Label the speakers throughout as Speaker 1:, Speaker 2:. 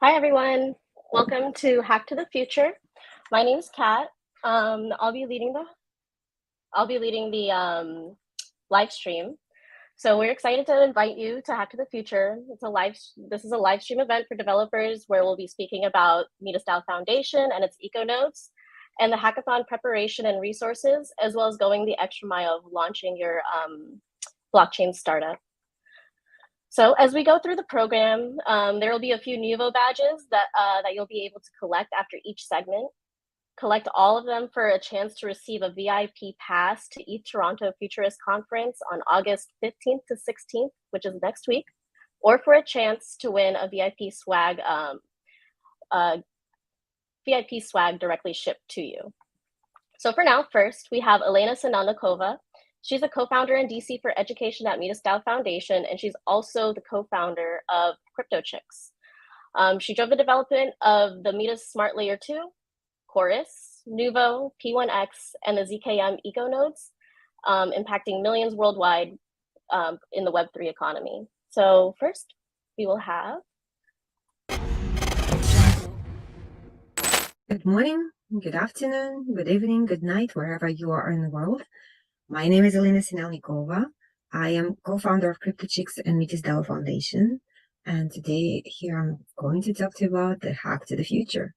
Speaker 1: Hi, everyone. Welcome to Hack to the Future. My name is Kat. I'll be leading the live stream. So we're excited to invite you to Hack to the Future. This is a live stream event for developers where we'll be speaking about MetisDAO Foundation and its EcoNodes and the hackathon preparation and resources, as well as going the extra mile of launching your blockchain startup. So as we go through the program, there will be a few Nuvo badges that you'll be able to collect after each segment. Collect all of them for a chance to receive a VIP pass to ETH Toronto Futurist Conference on August 15th to 16th, which is next week, or for a chance to win a VIP swag directly shipped to you. So for now, first, we have Elena Sinandikova. She's a co-founder in DC for education at MetisDAO Foundation, and she's also the co-founder of CryptoChicks. She drove the development of the Metis Smart Layer 2, Koris, Nuvo, P1X, and the ZKM EcoNodes, impacting millions worldwide in the Web3 economy. So first, we will have...
Speaker 2: Good morning, good afternoon, good evening, good night, wherever you are in the world. My name is Elena Sinelnikova. I am co-founder of CryptoChicks and MetisDAO Foundation. And today here I'm going to talk to you about the hack to the future.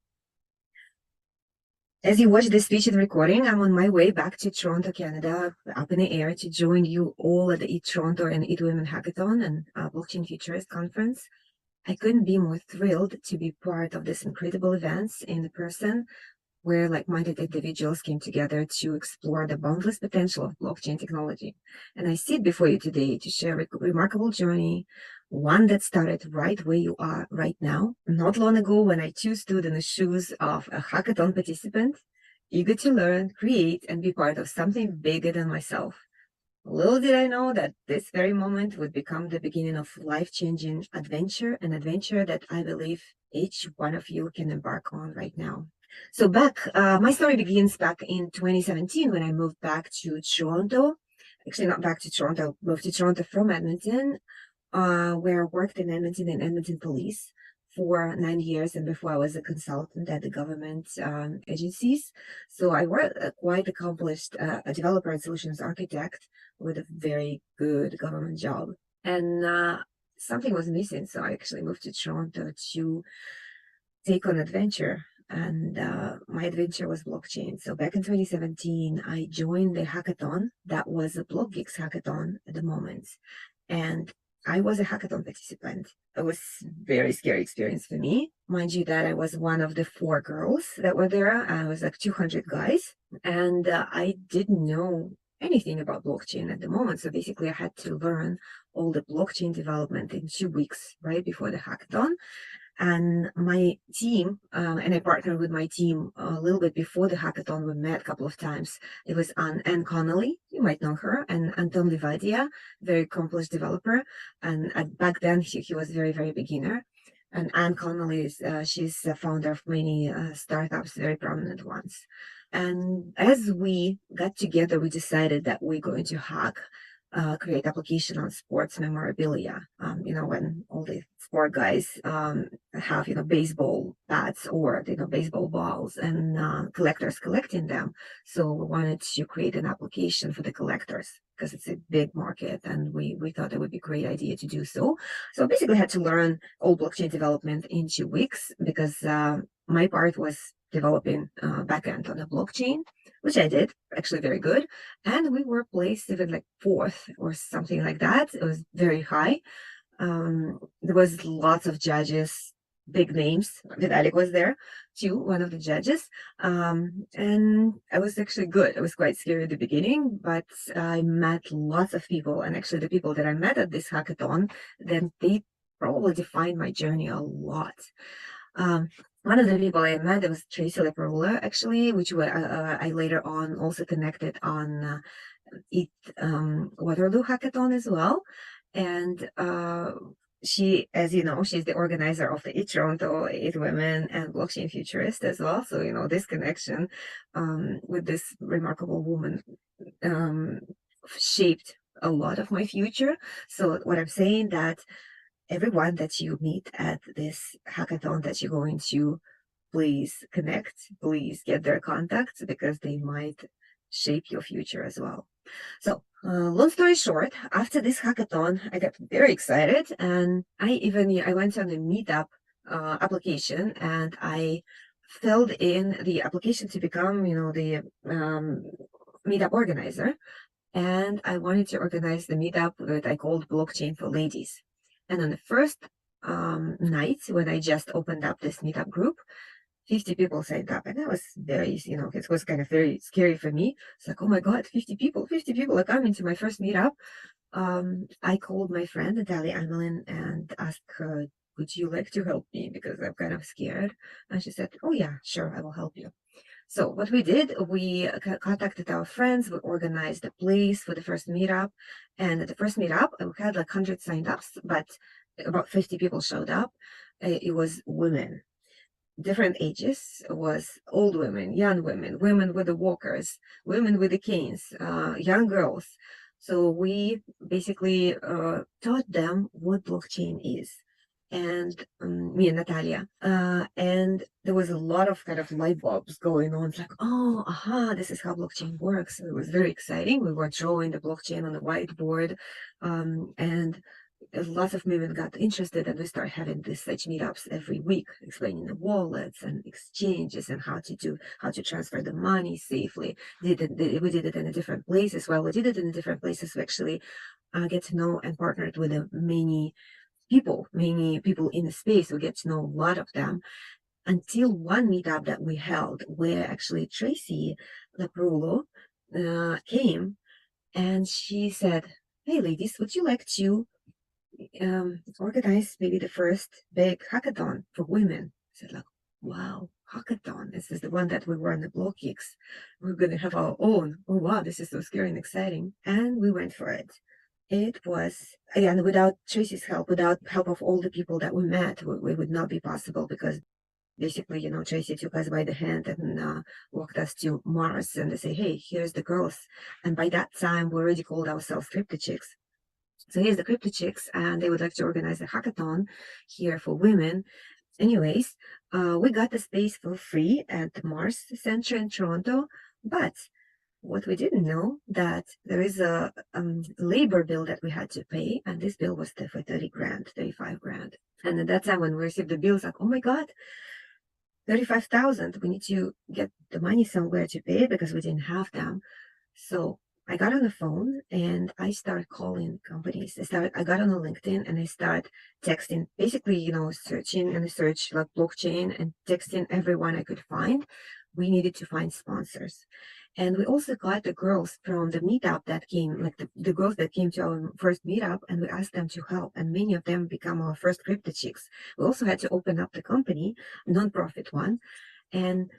Speaker 2: As you watch this speech and recording, I'm on my way back to Toronto, Canada, up in the air to join you all at the ETH Toronto and ETH Women Hackathon and Blockchain Futurist Conference. I couldn't be more thrilled to be part of this incredible events in person, where like-minded individuals came together to explore the boundless potential of blockchain technology. And I sit before you today to share a remarkable journey, one that started right where you are right now, not long ago when I too stood in the shoes of a hackathon participant, eager to learn, create, and be part of something bigger than myself. Little did I know that this very moment would become the beginning of life-changing adventure, an adventure that I believe each one of you can embark on right now. So my story begins back in 2017 when I moved back to Toronto. Actually, not back to Toronto, moved to Toronto from Edmonton, where I worked in Edmonton Police for 9 years, and before I was a consultant at the government agencies. So I was quite accomplished a developer and solutions architect with a very good government job. And something was missing, so I actually moved to Toronto to take on adventure. And my adventure was blockchain. So back in 2017, I joined the hackathon. That was a BlockGeeks hackathon at the moment. And I was a hackathon participant. It was a very scary experience for me. Mind you that I was one of the 4 girls that were there. I was like 200 guys. And I didn't know anything about blockchain at the moment. So basically I had to learn all the blockchain development in 2 weeks right before the hackathon. And my team, and I partnered with my team a little bit before the hackathon. We met a couple of times. It was Anne Connolly, you might know her, and Anton Livadia, very accomplished developer. And back then, he was very, very beginner. And Anne Connolly, she's the founder of many startups, very prominent ones. And as we got together, we decided that we're going to create application on sports memorabilia. When all the sport guys have, baseball bats or, baseball balls and collectors collecting them. So we wanted to create an application for the collectors because it's a big market and we thought it would be a great idea to do so. So basically I had to learn all blockchain development in 2 weeks because my part was developing backend on the blockchain, which I did actually very good. And we were placed even like 4th or something like that. It was very high. There was lots of judges, big names. Vitalik was there too, one of the judges. And I was actually good. It was quite scary at the beginning, but I met lots of people. And actually the people that I met at this hackathon, then they probably defined my journey a lot. One of the people I met, it was Tracy Leparola, actually, which I later on also connected on Waterloo Hackathon as well. And she, as you know, she's the organizer of the ETH Toronto, ETH Women, and Blockchain Futurist as well. So, this connection with this remarkable woman shaped a lot of my future. So what I'm saying that everyone that you meet at this hackathon that you're going to, please connect, please get their contacts because they might shape your future as well. So, long story short, after this hackathon, I got very excited, and I went on a meetup application, and I filled in the application to become, the meetup organizer. And I wanted to organize the meetup that I called Blockchain for Ladies. And on the first night, when I just opened up this meetup group, 50 people signed up, and that was very, it was kind of very scary for me. It's like, oh my God, 50 people are coming to my first meetup. I called my friend Natalia Amelin and asked her, would you like to help me? Because I'm kind of scared. And she said, oh yeah, sure, I will help you. So what we did, we contacted our friends, we organized a place for the first meetup. And at the first meetup, we had like 100 signed ups, but about 50 people showed up. It was women, different ages, was old women, young women, women with the walkers, women with the canes, young girls. So we basically taught them what blockchain is. And me and Natalia. And there was a lot of kind of light bulbs going on. It's like, oh, aha, this is how blockchain works. So it was very exciting. We were drawing the blockchain on the whiteboard. And lots of women got interested, and we started having such meetups every week, explaining the wallets and exchanges and how to transfer the money safely. We did it in a different places. Well, we did it in different places. We actually get to know and partnered with many people in the space. We get to know a lot of them until one meetup that we held, where actually Tracy Laprulo came, and she said, "Hey, ladies, would you like to organize maybe the first big hackathon for women?" I said, like, wow, hackathon. This is the one that we were on the BlockChicks. We're going to have our own. Oh, wow, this is so scary and exciting. And we went for it. It was, again, without Tracy's help, without help of all the people that we met, we would not be possible, because basically, Tracy took us by the hand and walked us to Mars, and they say, hey, here's the girls. And by that time, we already called ourselves CryptoChicks. So here's the CryptoChicks, and they would like to organize a hackathon here for women. Anyways, we got the space for free at the Mars Center in Toronto, but what we didn't know, that there is a labor bill that we had to pay, and this bill was for 30 grand, 35 grand. And at that time, when we received the bills, like, oh my God, 35,000, we need to get the money somewhere to pay it, because we didn't have them. So I got on the phone and I started calling companies. I got on a LinkedIn and I started texting, basically, searching in the search like blockchain, and texting everyone I could find. We needed to find sponsors. And we also got the girls from the meetup that came, like the girls that came to our first meetup, and we asked them to help. And many of them become our first CryptoChicks. We also had to open up the company, non-profit one. And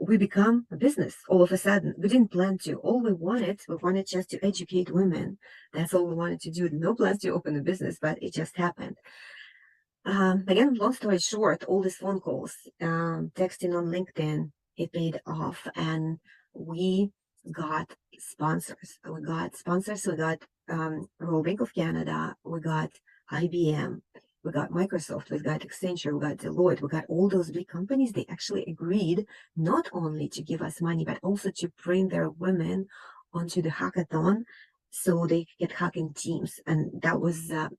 Speaker 2: we become a business all of a sudden. We didn't plan to. All we wanted just to educate women. That's all we wanted to do. No plans to open a business, but it just happened. Again, long story short, all these phone calls, texting on LinkedIn, it paid off, and we got sponsors. We got Royal Bank of Canada. We got IBM. We got Microsoft, we got Accenture, we got Deloitte, we got all those big companies. They actually agreed not only to give us money, but also to bring their women onto the hackathon so they could get hacking teams. And that was the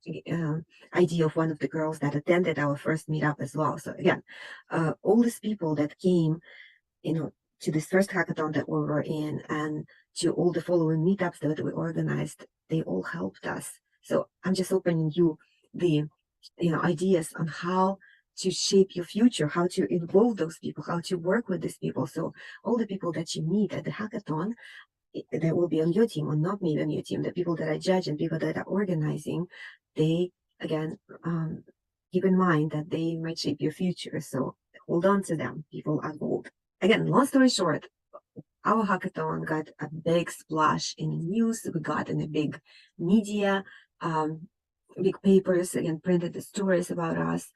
Speaker 2: idea of one of the girls that attended our first meetup as well. So again, all these people that came, to this first hackathon that we were in, and to all the following meetups that we organized, they all helped us. So I'm just opening you the ideas on how to shape your future, how to involve those people, how to work with these people. So all the people that you meet at the hackathon, that will be on your team or not maybe on your team, the people that I judge and people that are organizing, they, again, keep in mind that they might shape your future. So hold on to them. People are gold. Again, long story short, our hackathon got a big splash in the news. We got in a big media, big papers, again, printed the stories about us.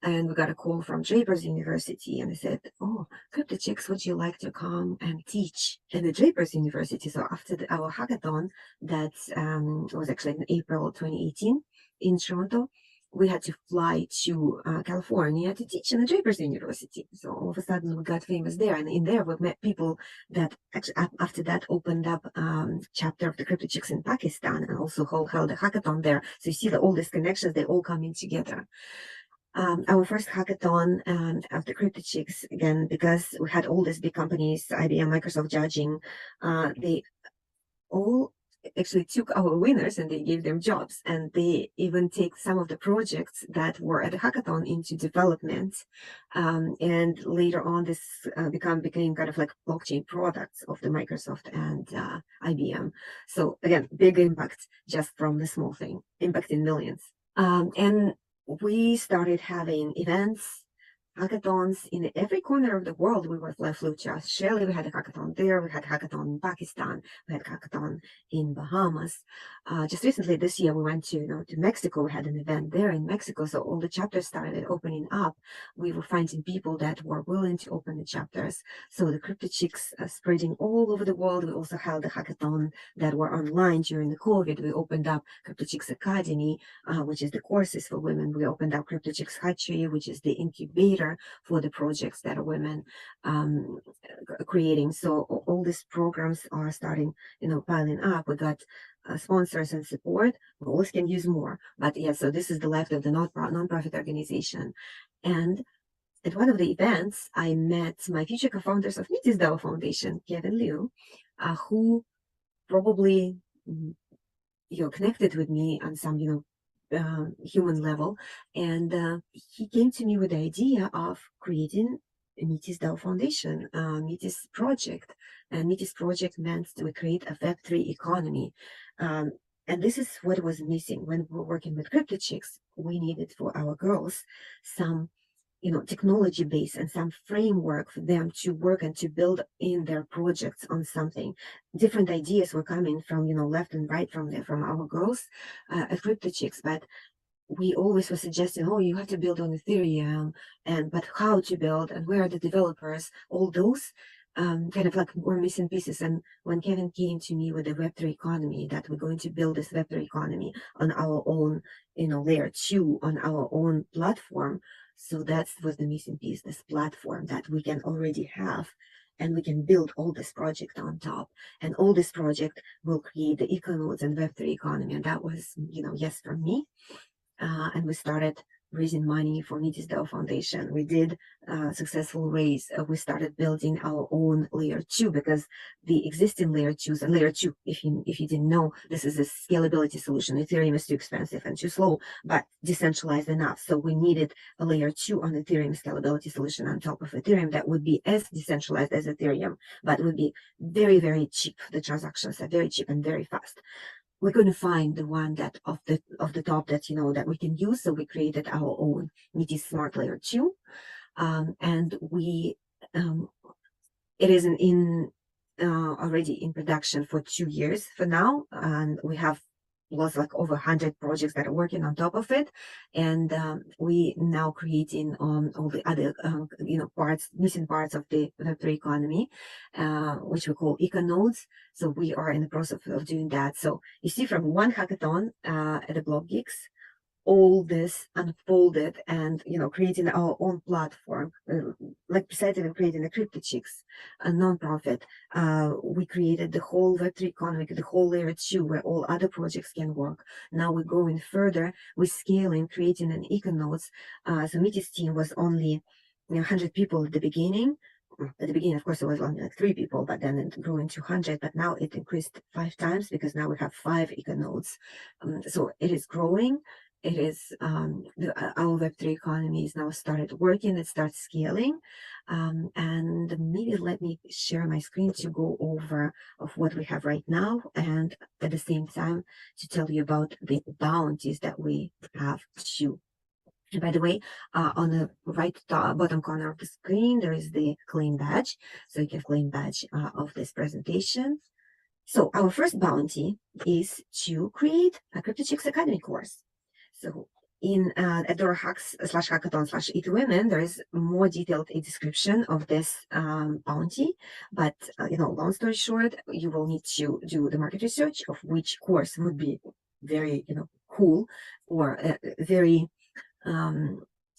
Speaker 2: And we got a call from Drapers University, and they said, oh, CryptoChicks, would you like to come and teach at the Drapers University? So after our hackathon, that was actually in April 2018 in Toronto, we had to fly to California to teach in a Drapers University. So all of a sudden we got famous there, and in there we met people that actually after that opened up chapter of the CryptoChicks in Pakistan, and also held a hackathon there. So you see that all these connections, they all come in together. Our first hackathon of the CryptoChicks, again, because we had all these big companies, IBM, Microsoft judging, they all actually took our winners and they gave them jobs, and they even take some of the projects that were at the hackathon into development, and later on this became kind of like blockchain products of the Microsoft and IBM. So again, big impact just from the small thing, impact in millions. And we started having events, hackathons in every corner of the world. We flew to Australia. We had a hackathon there. We had a hackathon in Pakistan. We had a hackathon in Bahamas. Just recently this year, we went to Mexico. We had an event there in Mexico. So all the chapters started opening up. We were finding people that were willing to open the chapters. So the CryptoChicks spreading all over the world. We also held a hackathon that were online during the COVID. We opened up CryptoChicks Academy, which is the courses for women. We opened up CryptoChicks Hatchery, which is the incubator for the projects that are women creating. So all these programs are starting, piling up. We got sponsors and support. We always can use more, but yeah. So this is the life of the nonprofit organization. And at one of the events, I met my future co-founders of MetisDAO Foundation, Kevin Liu, who probably connected with me on some human level, and he came to me with the idea of creating a MetisDAO Foundation, Metis project. And Metis project meant to create a Web3 economy. And this is what was missing when we were working with CryptoChicks. We needed for our girls some technology base and some framework for them to work and to build in their projects on something. Different ideas were coming from left and right from our girls at CryptoChicks, but we always were suggesting, oh, you have to build on Ethereum, but how to build and where are the developers? All those kind of like were missing pieces. And when Kevin came to me with the Web3 economy, that we're going to build this Web3 economy on our own, layer 2 on our own platform. So that was the missing piece, this platform that we can already have, and we can build all this project on top. And all this project will create the EcoNodes and Web3 economy. And that was, yes, for me. And we started raising money for MetisDAO Foundation. We did a successful raise. We started building our own layer 2, because the existing layer 2s, and layer 2, if you didn't know, this is a scalability solution. Ethereum is too expensive and too slow, but decentralized enough. So we needed a layer 2 on Ethereum scalability solution on top of Ethereum that would be as decentralized as Ethereum, but would be very, very cheap. The transactions are very cheap and very fast. We're going to find the one that of the top that that we can use. So we created our own Metis Smart Layer 2, and we it is already in production for 2 years for now, and we have like over 100 projects that are working on top of it, and we now creating all the other missing parts of the Web3 economy, which we call EcoNodes. So we are in the process of doing that. So you see, from one hackathon at the Block Geeks, all this unfolded, and creating our own platform, like besides even creating the CryptoChicks, a nonprofit, we created the whole Web3 economy, the whole layer 2 where all other projects can work. Now we're going further, we're scaling, creating an EcoNodes. So Metis team was only 100 people at the beginning. At the beginning, of course, it was only like 3 people, but then it grew into 100. But now it increased 5 times, because now we have 5 EcoNodes. So it is growing. It is our Web3 economy is now started working. It starts scaling, and maybe let me share my screen to go over of what we have right now, and at the same time to tell you about the bounties that we have too. And by the way, on the right bottom corner of the screen, there is the claim badge. So you can claim badge of this presentation. So our first bounty is to create a CryptoChicks Academy course. So in at DoraHacks/hackathon/ETWomen, there is more detailed a description of this bounty. But long story short, you will need to do the market research of which course would be very cool, or very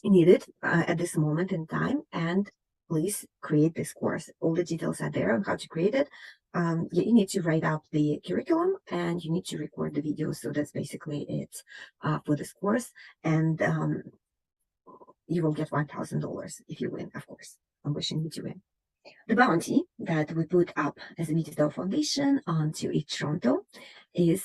Speaker 2: needed at this moment in time, and please create this course. All the details are there on how to create it. You need to write up the curriculum and you need to record the video. So that's basically it for this course. And you will get $1,000 if you win, of course. I'm wishing you to win. The bounty that we put up as a MetisDAO Foundation onto each Toronto is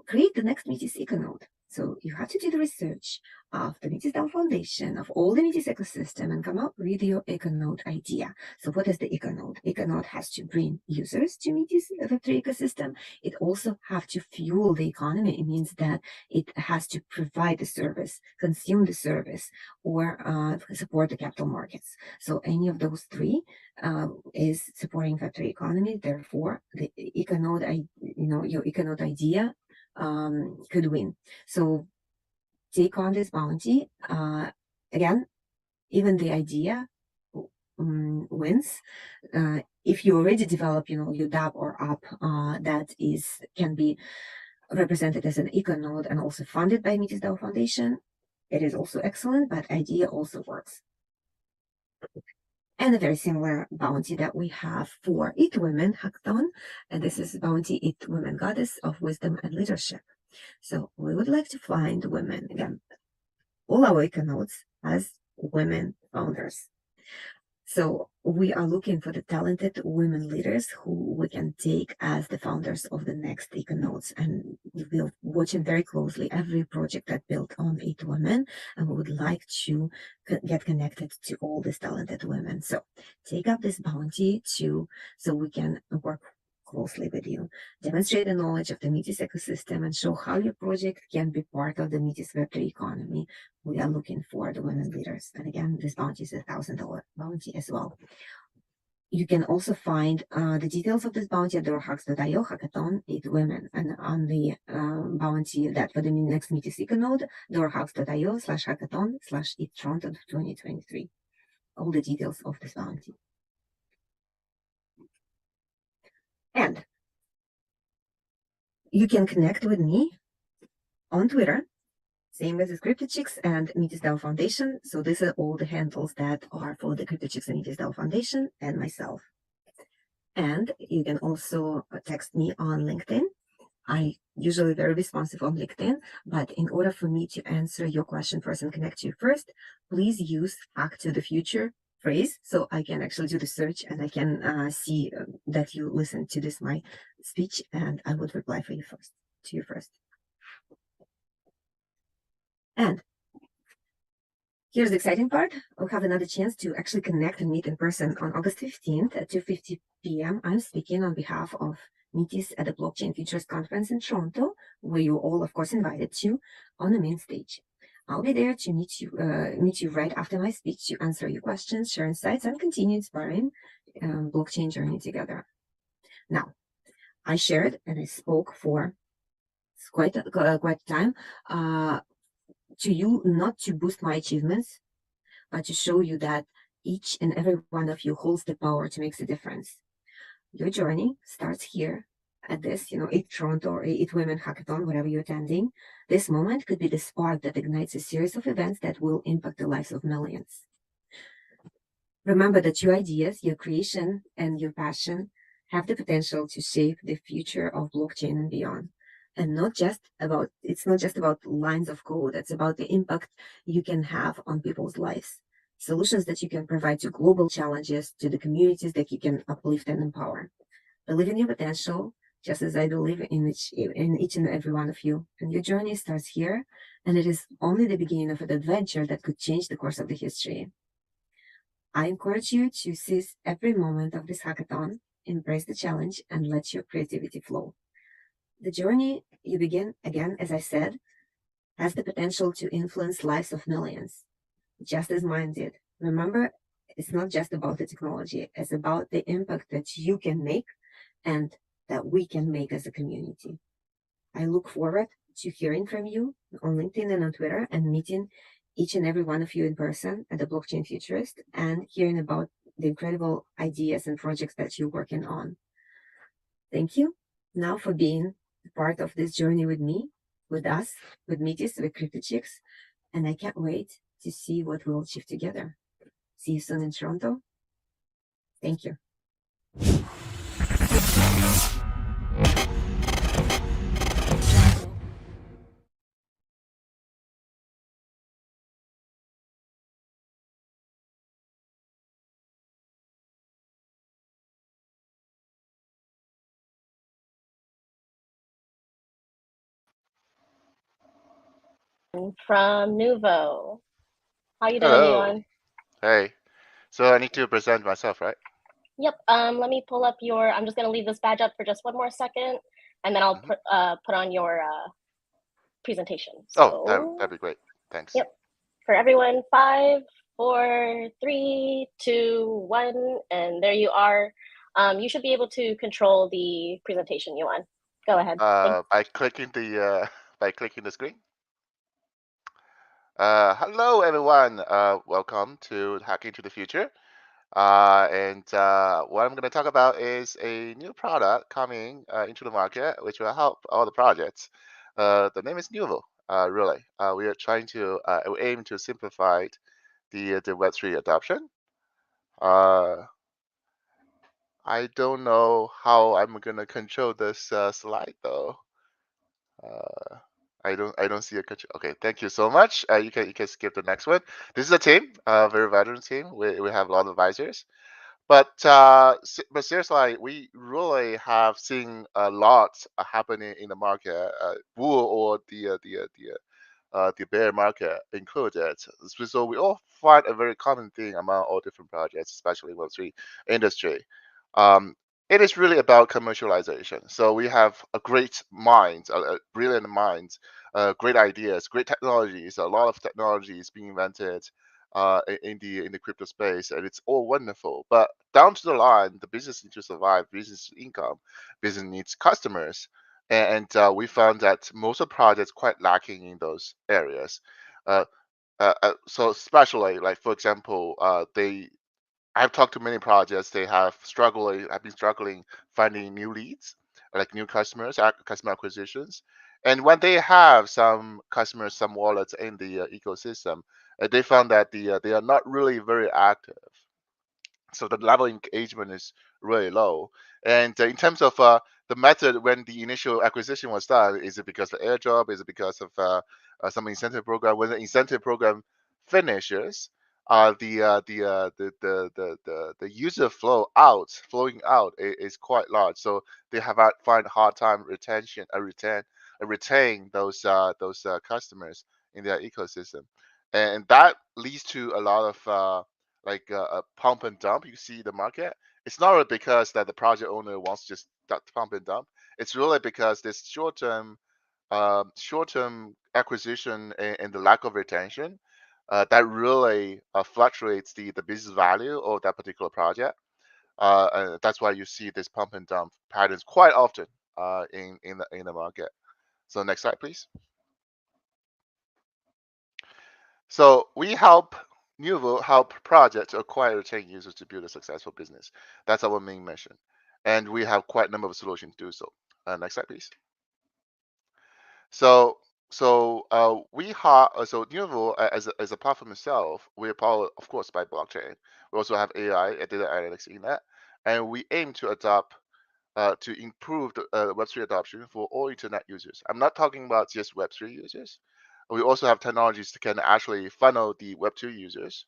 Speaker 2: create the next Metis EcoNode. So you have to do the research of the MetisDAO Foundation, of all the Metis ecosystem, and come up with your EcoNode idea. So what is the EcoNode? EcoNode has to bring users to Metis Web3 ecosystem. It also has to fuel the economy. It means that it has to provide the service, consume the service, or support the capital markets. So any of those three is supporting Web3 economy. Therefore, the EcoNode, your EcoNode idea could win. So take on this bounty. Again, even the idea wins. If you already develop, your DApp or app that can be represented as an EcoNode and also funded by MetisDAO Foundation, it is also excellent, but idea also works. And a very similar bounty that we have for It Women Hackathon. And this is bounty It Women Goddess of Wisdom and Leadership. So we would like to find women, again, all our EcoNodes as women founders. So we are looking for the talented women leaders who we can take as the founders of the next EcoNodes. And we're watching very closely every project that built on 8 women. And we would like to get connected to all these talented women. So take up this bounty so we can work closely with you. Demonstrate the knowledge of the Metis ecosystem and show how your project can be part of the Metis Web3 economy. We are looking for the women leaders. And again, this bounty is $1,000 bounty as well. You can also find the details of this bounty at doorhacks.io hackathon 8 women, and on the bounty that for the next Metis EcoNode, doorhacks.io/hackathon/8Toronto 2023. All the details of this bounty. And you can connect with me on Twitter, same as the CryptoChicks and MetisDAO Foundation. So these are all the handles that are for the CryptoChicks and MetisDAO Foundation and myself. And you can also text me on LinkedIn. I usually very responsive on LinkedIn, but in order for me to answer your question first and connect you first, please use Hack to the Future phrase so I can actually do the search and I can see that you listen to my speech, and I would reply to you first. And here's the exciting part. We'll have another chance to actually connect and meet in person on August 15th at 2:50 p.m. I'm speaking on behalf of Metis at the Blockchain Futures Conference in Toronto, where you're all, of course, invited to on the main stage. I'll be there to meet you right after my speech to answer your questions, share insights, and continue inspiring blockchain journey together. Now, I shared and I spoke for quite a time to you, not to boost my achievements, but to show you that each and every one of you holds the power to make a difference. Your journey starts here at this, 8 Toronto or 8 Women Hackathon, whatever you're attending. This moment could be the spark that ignites a series of events that will impact the lives of millions. Remember that your ideas, your creation, and your passion have the potential to shape the future of blockchain and beyond. And it's not just about lines of code, it's about the impact you can have on people's lives. Solutions that you can provide to global challenges, to the communities that you can uplift and empower. Believe in your potential, just as I believe in each and every one of you. And your journey starts here, and it is only the beginning of an adventure that could change the course of the history. I encourage you to seize every moment of this hackathon, embrace the challenge, and let your creativity flow. The journey you begin, again, as I said, has the potential to influence lives of millions, just as mine did. Remember, it's not just about the technology, it's about the impact that you can make and that we can make as a community. I look forward to hearing from you on LinkedIn and on Twitter, and meeting each and every one of you in person at the Blockchain Futurist and hearing about the incredible ideas and projects that you're working on. Thank you now for being part of this journey with me, with us, with Metis, with CryptoChicks. and I can't wait to see what we'll achieve together. See you soon in Toronto. Thank you.
Speaker 1: From Nuvo. How you doing,
Speaker 3: Hello.
Speaker 1: Yuan?
Speaker 3: Hey. So I need to present myself, right?
Speaker 1: Yep. Let me pull up your. I'm just gonna leave this badge up for just one more second, and then I'll
Speaker 3: Hmm.
Speaker 1: put on your presentation.
Speaker 3: Oh,
Speaker 1: So,
Speaker 3: that'd be great. Thanks.
Speaker 1: yep. For everyone, 5, 4, 3, 2, 1, and there you are. You should be able to control the presentation, Yuan. Go ahead. Thanks.
Speaker 3: By clicking the by clicking the screen. Hello everyone. Welcome to Hacking to the Future. And what I'm going to talk about is a new product coming into the market, which will help all the projects. The name is Nuvo. Really, we are trying to we aim to simplify the Web3 adoption. Uh, I don't know how I'm gonna control this slide though. Uh, I don't see a control. Okay, thank you so much. You can skip the next one. This is a team, a very veteran team. We have a lot of advisors, but seriously, we really have seen a lot happening in the market, bull or the bear market included. So we all find a very common thing among all different projects, especially Web3 industry. Um, it is really about commercialization. So we have a great minds, brilliant minds, great ideas, great technologies. A lot of technologies being invented in the crypto space, and it's all wonderful. But down to the line, the business needs to survive, business income, business needs customers, and we found that most of the projects quite lacking in those areas. Uh, so especially like for example, I've talked to many projects. They have been struggling finding new leads, like new customers, customer acquisitions. And when they have some customers, some wallets in the ecosystem, they found that they are not really very active, so the level of engagement is really low. And in terms of the method when the initial acquisition was done, is it because of airdrop? Is it because of some incentive program? When the incentive program finishes, the user flowing out is quite large. So they have find hard time retain those customers in their ecosystem, and that leads to a lot of a pump and dump. You see the market. It's not really because that the project owner wants to just pump and dump. It's really because this short-term acquisition and the lack of retention that really fluctuates the business value of that particular project. And that's why you see this pump and dump patterns quite often in the market. So next slide, please. So we help Nuvo help projects to acquire retain users to build a successful business. That's our main mission, and we have quite a number of solutions to do so. Next slide, please. So so Nuvo as a platform itself, we are powered, of course, by blockchain. We also have AI and data analytics in that, and we aim to adopt to improve the Web3 adoption for all internet users. I'm not talking about just Web3 users. We also have technologies that can actually funnel the Web2 users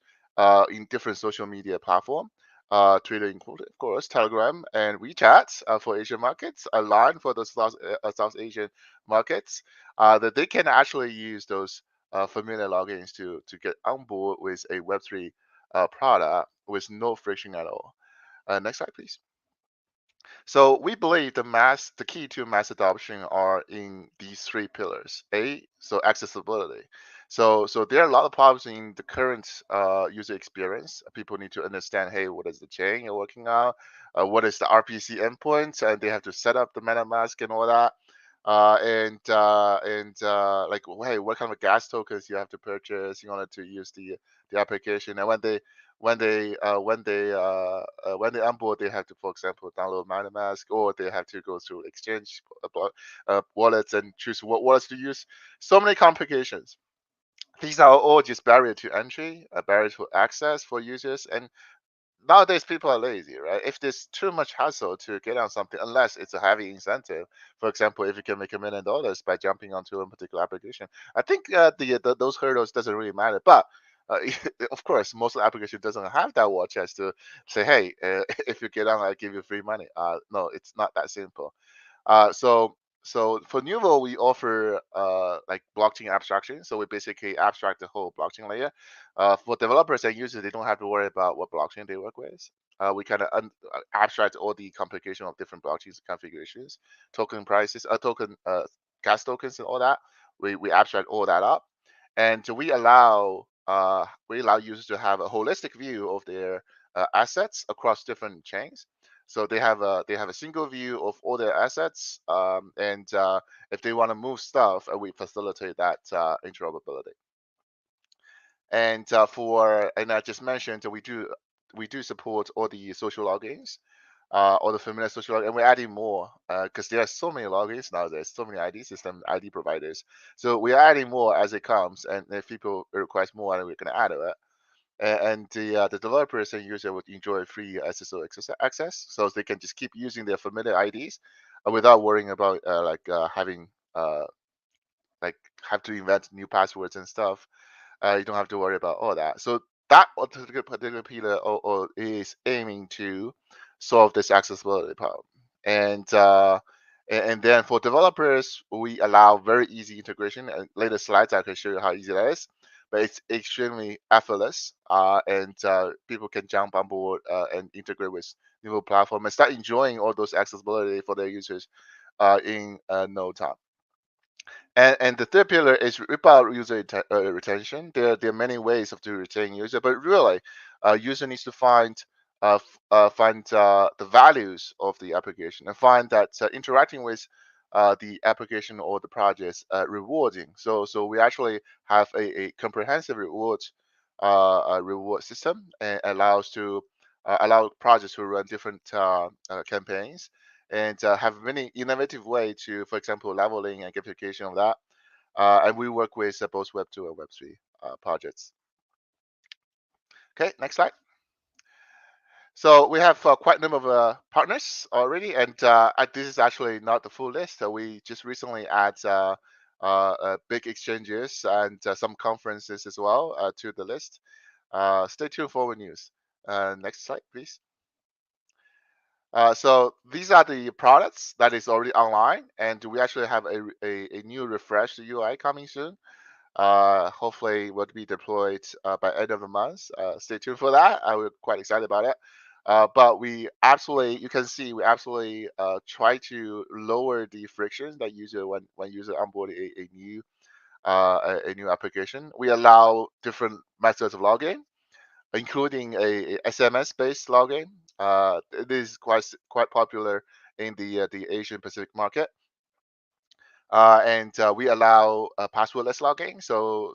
Speaker 3: in different social media platform. Twitter included, of course, Telegram and WeChat for Asian markets, Line for the South Asian markets, that they can actually use those familiar logins to get on board with a Web3 product with no friction at all. Next slide, please. So we believe the key to mass adoption are in these three pillars. So accessibility. So there are a lot of problems in the current user experience. People need to understand, hey, what is the chain you're working on? What is the RPC endpoint? And they have to set up the MetaMask and all that. Like, hey, what kind of gas tokens you have to purchase in order to use the application? And when they onboard, they have to, for example, download MetaMask, or they have to go through exchange wallets and choose what wallets to use. So many complications. these are all just barrier to entry, a barrier to access for users. And nowadays people are lazy, right? If there's too much hassle to get on something, unless it's a heavy incentive, for example, if you can make $1 million by jumping onto a particular application, I think those hurdles doesn't really matter. But of course, most application doesn't have that war chest to say, hey, if you get on, I give you free money. No, it's not that simple. So for Nuvo, we offer like blockchain abstraction. So we basically abstract the whole blockchain layer. For developers and users, they don't have to worry about what blockchain they work with. We kind of abstract all the complication of different blockchains configurations, token prices, token gas tokens, and all that. We abstract all that up, and we allow users to have a holistic view of their assets across different chains. So they have a single view of all their assets, and if they want to move stuff, we facilitate that interoperability. And I just mentioned we do support all the social logins, all the familiar social login, and we're adding more because there are so many logins now. There's so many ID system ID providers, so we're adding more as it comes, and if people request more, then we're going to add it. And the developers and user would enjoy free SSO access, so they can just keep using their familiar IDs without worrying about having like have to invent new passwords and stuff. You don't have to worry about all that. So that particular pillar is aiming to solve this accessibility problem. And and then for developers, we allow very easy integration. And later slides, I can show you how easy that is. But it's extremely effortless, and people can jump on board and integrate with Nuvo platform and start enjoying all those accessibility for their users in no time. And the third pillar is about user retention. There are many ways of to retain user, but really, user needs to find the values of the application and find that interacting with the application or the projects rewarding. So we actually have a comprehensive reward system and allow projects to run different campaigns and have many innovative way to, for example, leveling and gamification of that. And we work with both Web 2 and Web 3 projects. Okay, next slide. So we have quite a number of partners already, and this is actually not the full list. We just recently add big exchanges and some conferences as well to the list. Stay tuned for more news. Next slide, please. So these are the products that is already online, and we actually have a new refreshed UI coming soon. Hopefully will be deployed by end of the month. Stay tuned for that. We're quite excited about it. But you can see we absolutely try to lower the friction that user when user onboard a new application. We allow different methods of login, including a SMS based login. It is quite popular in the Asian Pacific market. And we allow passwordless logging. So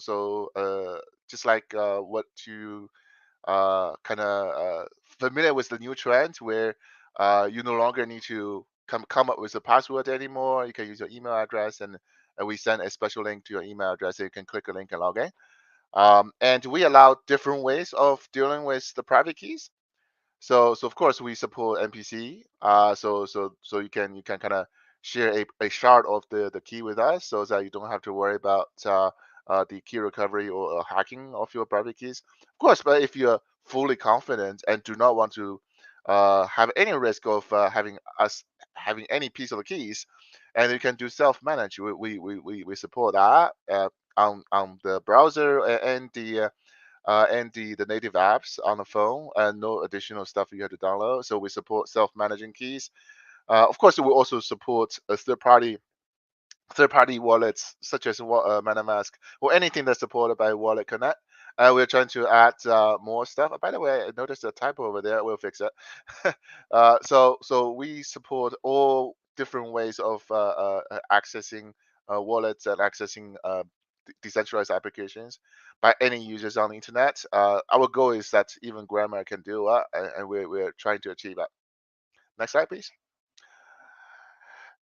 Speaker 3: just like what you kind of familiar with the new trend where you no longer need to come up with a password anymore. You can use your email address, and we send a special link to your email address, so you can click a link and log in. And we allow different ways of dealing with the private keys. So of course we support MPC. So you can kind of share a shard of the key with us, so that you don't have to worry about the key recovery or hacking of your private keys. Of course, but if you're fully confident and do not want to have any risk of having any piece of the keys, and you can do self-manage, we support that on the browser and the native apps on the phone, and no additional stuff you have to download. So we support self-managing keys. Of course, we also support a third-party wallets such as MetaMask or anything that's supported by Wallet Connect. We're trying to add more stuff. By the way, I noticed a typo over there. We'll fix it. So we support all different ways of accessing wallets and accessing decentralized applications by any users on the internet. Our goal is that even grammar can do it, and we're trying to achieve that. Next slide, please.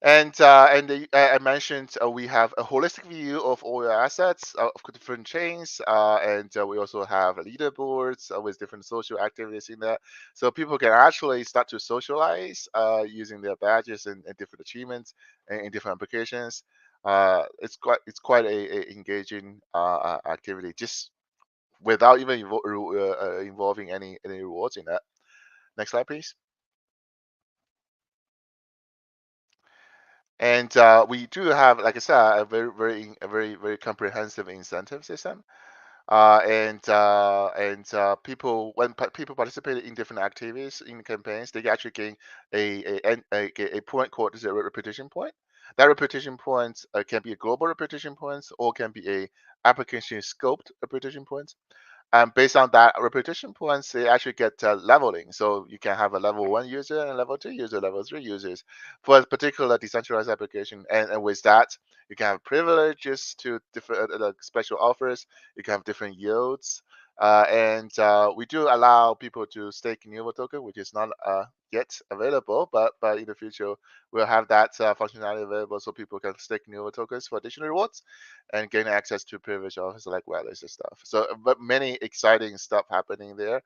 Speaker 3: And I mentioned we have a holistic view of all your assets of different chains, and we also have leaderboards with different social activities in there, so people can actually start to socialize using their badges and different achievements in different applications. It's quite a engaging activity, just without even involving any rewards in that. Next slide, please. And we do have, like I said, a very comprehensive incentive system. People, when people participate in different activities in campaigns, they actually gain a point called the repetition point. That repetition point can be a global repetition point or can be a application scoped repetition point. And based on that repetition points, they actually get leveling. So you can have a level 1 user and level 2 user, level 3 users for a particular decentralized application. And with that, you can have privileges to different special offers. You can have different yields. We do allow people to stake Nuvo token, which is not yet available, but in the future we'll have that functionality available, so people can stake Nuvo tokens for additional rewards and gain access to privilege offers like wireless and stuff. So, but many exciting stuff happening there,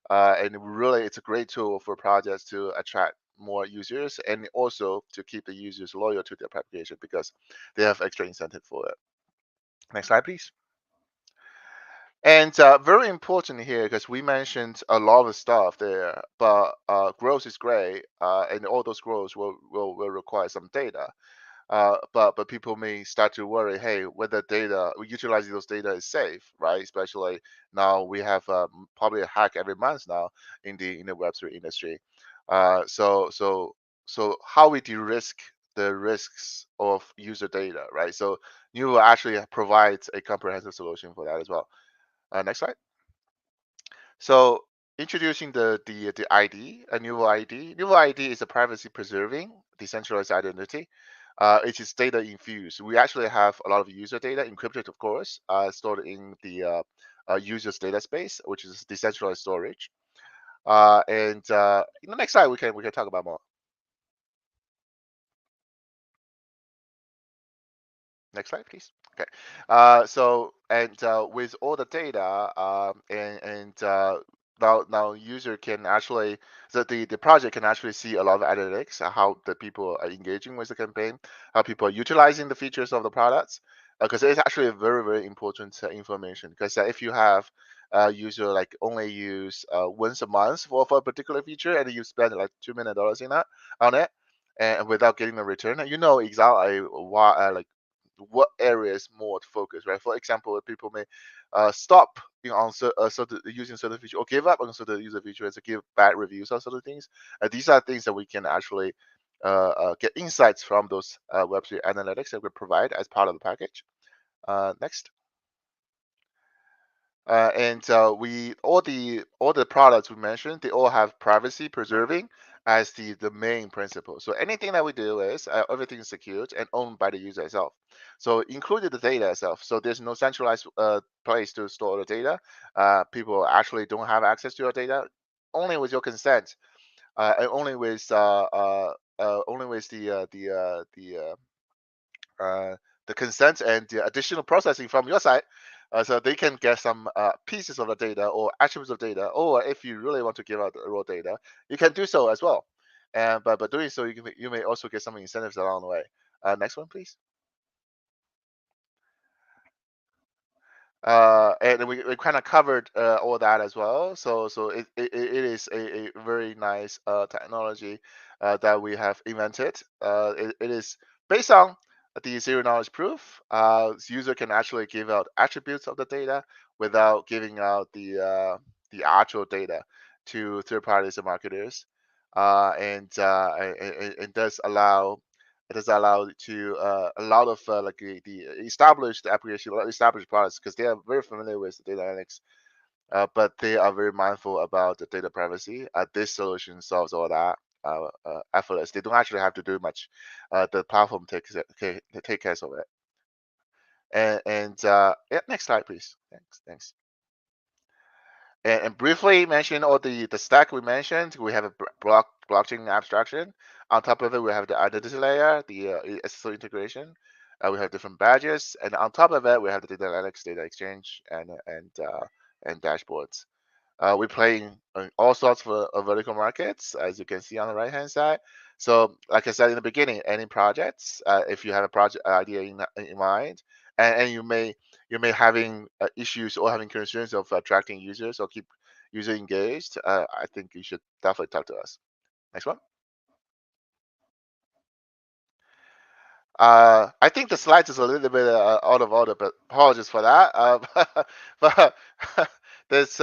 Speaker 3: and really, it's a great tool for projects to attract more users and also to keep the users loyal to their application because they have extra incentive for it. Next slide, please. And very important here because we mentioned a lot of stuff there, but growth is great, and all those growths will require some data. But people may start to worry, hey, whether data utilizing those data is safe, right? Especially now we have probably a hack every month now in the Web3 industry. So how we de-risk the risks of user data, right? So Nuvo actually provides a comprehensive solution for that as well. Next slide. So introducing the ID, a Nuvo ID. Nuvo ID is a privacy preserving decentralized identity. It is data infused. We actually have a lot of user data encrypted, of course, stored in the user's data space, which is decentralized storage. In the next slide, we can talk about more. Next slide, please. Okay. With all the data, now user can actually, so the project can actually see a lot of analytics, how the people are engaging with the campaign, how people are utilizing the features of the products, because it's actually a very important information. Because if you have a user like only use once a month for a particular feature, and you spend like $2 million in that on it, and without getting a return, you know exactly why what areas more to focus, right? For example, people may stop on using certain feature or give up on certain user features to give bad reviews on certain things. These are things that we can actually get insights from those Web3 analytics that we provide as part of the package. Next. We all the products we mentioned, they all have privacy preserving as the main principle. So anything that we do is everything is secured and owned by the user itself. So included the data itself. So there's no centralized place to store the data. People actually don't have access to your data only with your consent, and only with the consent and the additional processing from your side, so they can get some pieces of the data or attributes of data, or if you really want to give out the raw data, you can do so as well. And by doing so, you may also get some incentives along the way. Next one, please. And we kind of covered all that as well. So it is a very nice technology that we have invented. It is based on the zero knowledge proof. User can actually give out attributes of the data without giving out the actual data to third parties and marketers. And does allow it is allowed to a lot of like the established application, established products, because they are very familiar with the data analytics, but they are very mindful about the data privacy. This solution solves all that effortless. They don't actually have to do much. The platform take care of it. Yeah, next slide, please. Thanks. And briefly mention all the stack we mentioned. We have a blockchain abstraction. On top of it, we have the identity layer, the SSO integration. We have different badges, and on top of it, we have the data analytics, data exchange, and dashboards. We're playing in all sorts of vertical markets, as you can see on the right-hand side. So, like I said in the beginning, any projects, if you have a project idea in mind, and you may having issues or having concerns of attracting users or keep user engaged, I think you should definitely talk to us. Next one. I think the slides is a little bit out of order, but apologies for that. But this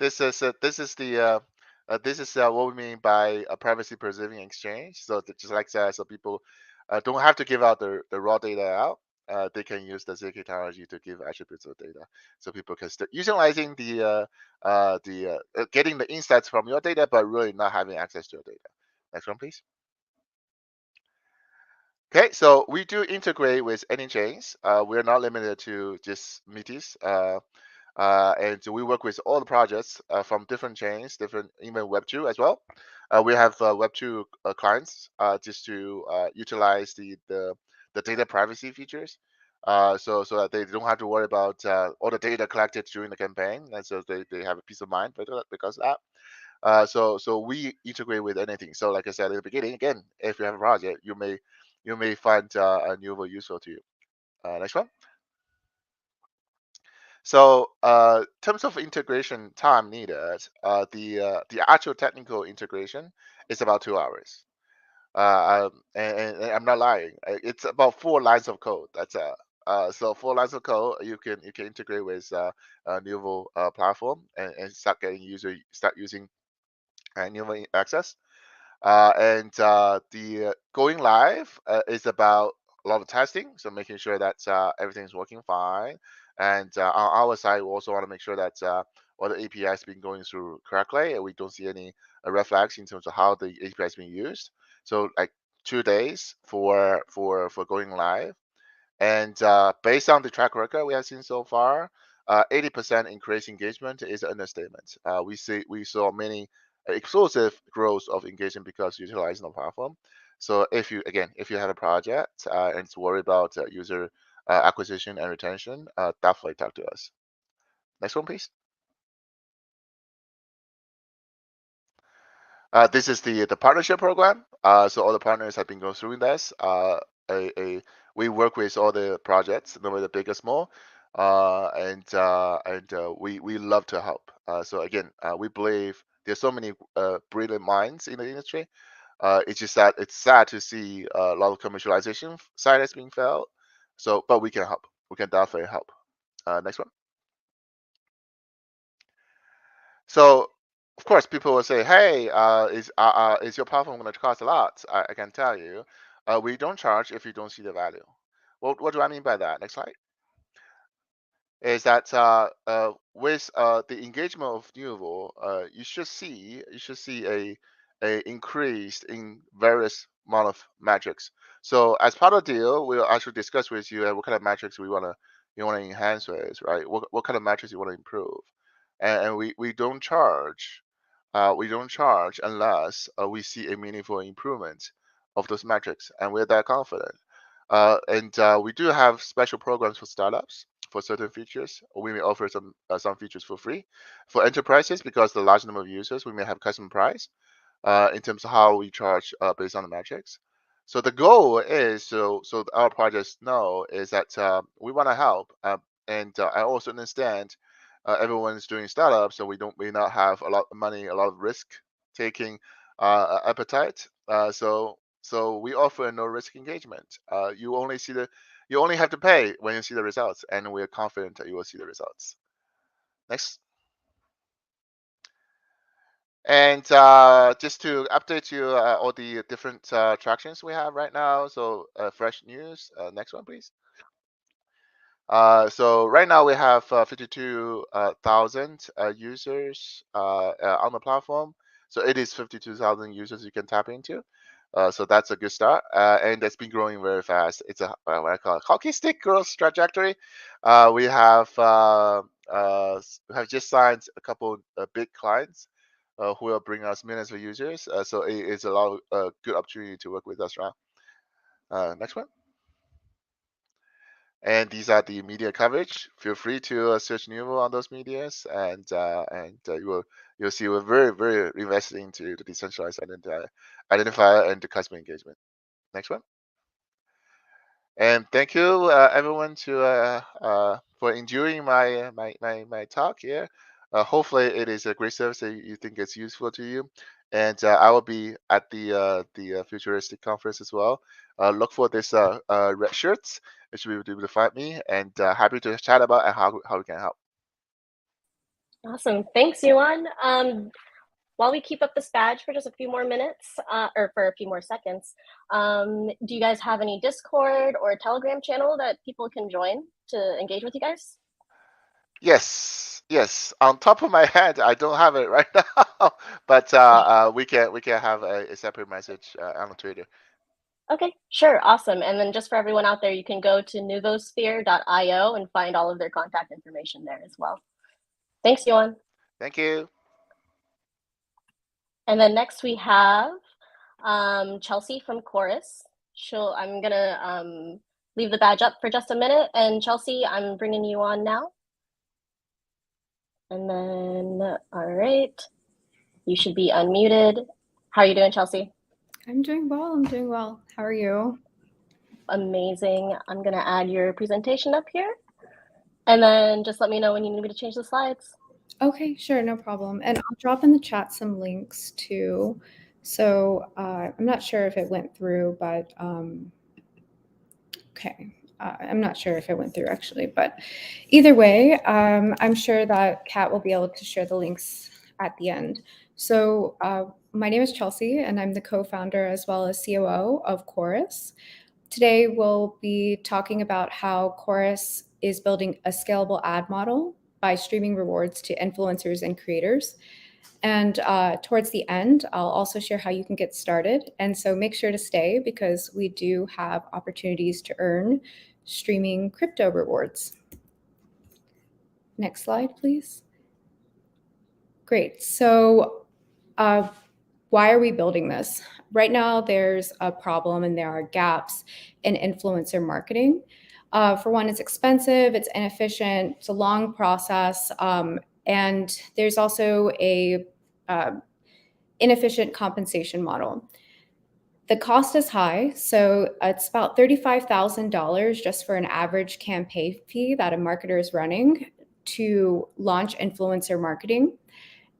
Speaker 3: this is what we mean by a privacy preserving exchange. So just like that, so people don't have to give out the raw data out. They can use the ZK technology to give attributes of data, so people can start utilizing getting the insights from your data, but really not having access to your data. Next one, please. Okay, so we do integrate with any chains. We're not limited to just Metis. And we work with all the projects from different chains, different even Web2 as well. We have Web2 clients just to utilize the data privacy features. So that they don't have to worry about all the data collected during the campaign, and so they have a peace of mind because of that. So we integrate with anything. So like I said at the beginning, again, if you have a project, you may find a Nuvo useful to you. Next one. So in terms of integration time needed, the actual technical integration is about 2 hours. And I'm not lying. It's about 4 lines of code. That's so 4 lines of code you can integrate with a Nuvo platform and start using Nuvo access. And the going live is about a lot of testing, so making sure that everything's working fine. And on our side, we also want to make sure that all the API has been going through correctly, and we don't see any red flags in terms of how the API is being used. So like 2 days for going live. And based on the track record we have seen so far, 80% increase engagement is an understatement. We saw many explosive growth of engagement because utilizing the platform. So if you have a project and it's worried about user acquisition and retention, definitely talk to us. Next one, please. This is the partnership program. So all the partners have been going through this. We work with all the projects, no matter big or small, and we love to help. So again, we believe there's so many brilliant minds in the industry. It's just that it's sad to see a lot of commercialization side has been failed. So, but we can help. We can definitely help. Next one. So of course, people will say, "Hey, is your platform going to cost a lot?" I can tell you, we don't charge if you don't see the value. What do I mean by that? Next slide. Is that with the engagement of Nuvo, you should see a increase in various amount of metrics. So as part of the deal, we'll actually discuss with you what kind of metrics you wanna enhance with, right? What kind of metrics you want to improve, and we don't charge unless we see a meaningful improvement of those metrics, and we're that confident. And we do have special programs for startups for certain features. We may offer some features for free. For enterprises, because the large number of users, we may have custom price in terms of how we charge based on the metrics. So the goal is so our projects know is that we want to help, and I also understand everyone's doing startups, so we may not have a lot of money, a lot of risk taking appetite. So we offer no risk engagement. You only have to pay when you see the results, and we're confident that you will see the results. Next. And just to update you all the different attractions we have right now. So fresh news. Next one, please. So right now we have 52,000 users on the platform. So it is 52,000 users you can tap into. So that's a good start, and it's been growing very fast. It's what I call a hockey stick growth trajectory. We have just signed a couple big clients who will bring us millions of users. So it's a lot of good opportunity to work with us, right? Next one. And these are the media coverage. Feel free to search Nuvo on those medias, and you'll see we're very invested into the decentralized identifier and the customer engagement. Next one. And thank you everyone for enjoying my talk here. Hopefully it is a great service that you think is useful to you. And I will be at the futuristic conference as well. Look for this red shirts. You should be able to find me, and happy to chat about and how we can help.
Speaker 1: Awesome. Thanks, Yuan. While we keep up this badge for just a few more minutes, or for a few more seconds, do you guys have any Discord or Telegram channel that people can join to engage with you guys?
Speaker 3: Yes. On top of my head, I don't have it right now, but we can have a separate message on Twitter.
Speaker 1: Okay, sure, awesome. And then just for everyone out there, you can go to nuvosphere.io and find all of their contact information there as well. Thanks, Yuan.
Speaker 3: Thank you.
Speaker 1: And then next we have Chelsea from Koris. I'm gonna leave the badge up for just a minute. And Chelsea, I'm bringing you on now. And then, all right, you should be unmuted. How are you doing, Chelsea?
Speaker 4: I'm doing well. How are you?
Speaker 1: Amazing. I'm gonna add your presentation up here. And then just let me know when you need me to change the slides.
Speaker 4: Okay, sure, no problem. And I'll drop in the chat some links too. So I'm not sure if it went through, but okay. I'm not sure if it went through actually, but either way, I'm sure that Kat will be able to share the links at the end. So my name is Chelsea, and I'm the co-founder as well as COO of Koris. Today, we'll be talking about how Koris is building a scalable ad model by streaming rewards to influencers and creators. And towards the end, I'll also share how you can get started. And so make sure to stay because we do have opportunities to earn streaming crypto rewards. Next slide, please. Great. So why are we building this? Right now, there's a problem and there are gaps in influencer marketing. For one, it's expensive, it's inefficient, it's a long process, and there's also a inefficient compensation model. The cost is high, so it's about $35,000 just for an average campaign fee that a marketer is running to launch influencer marketing.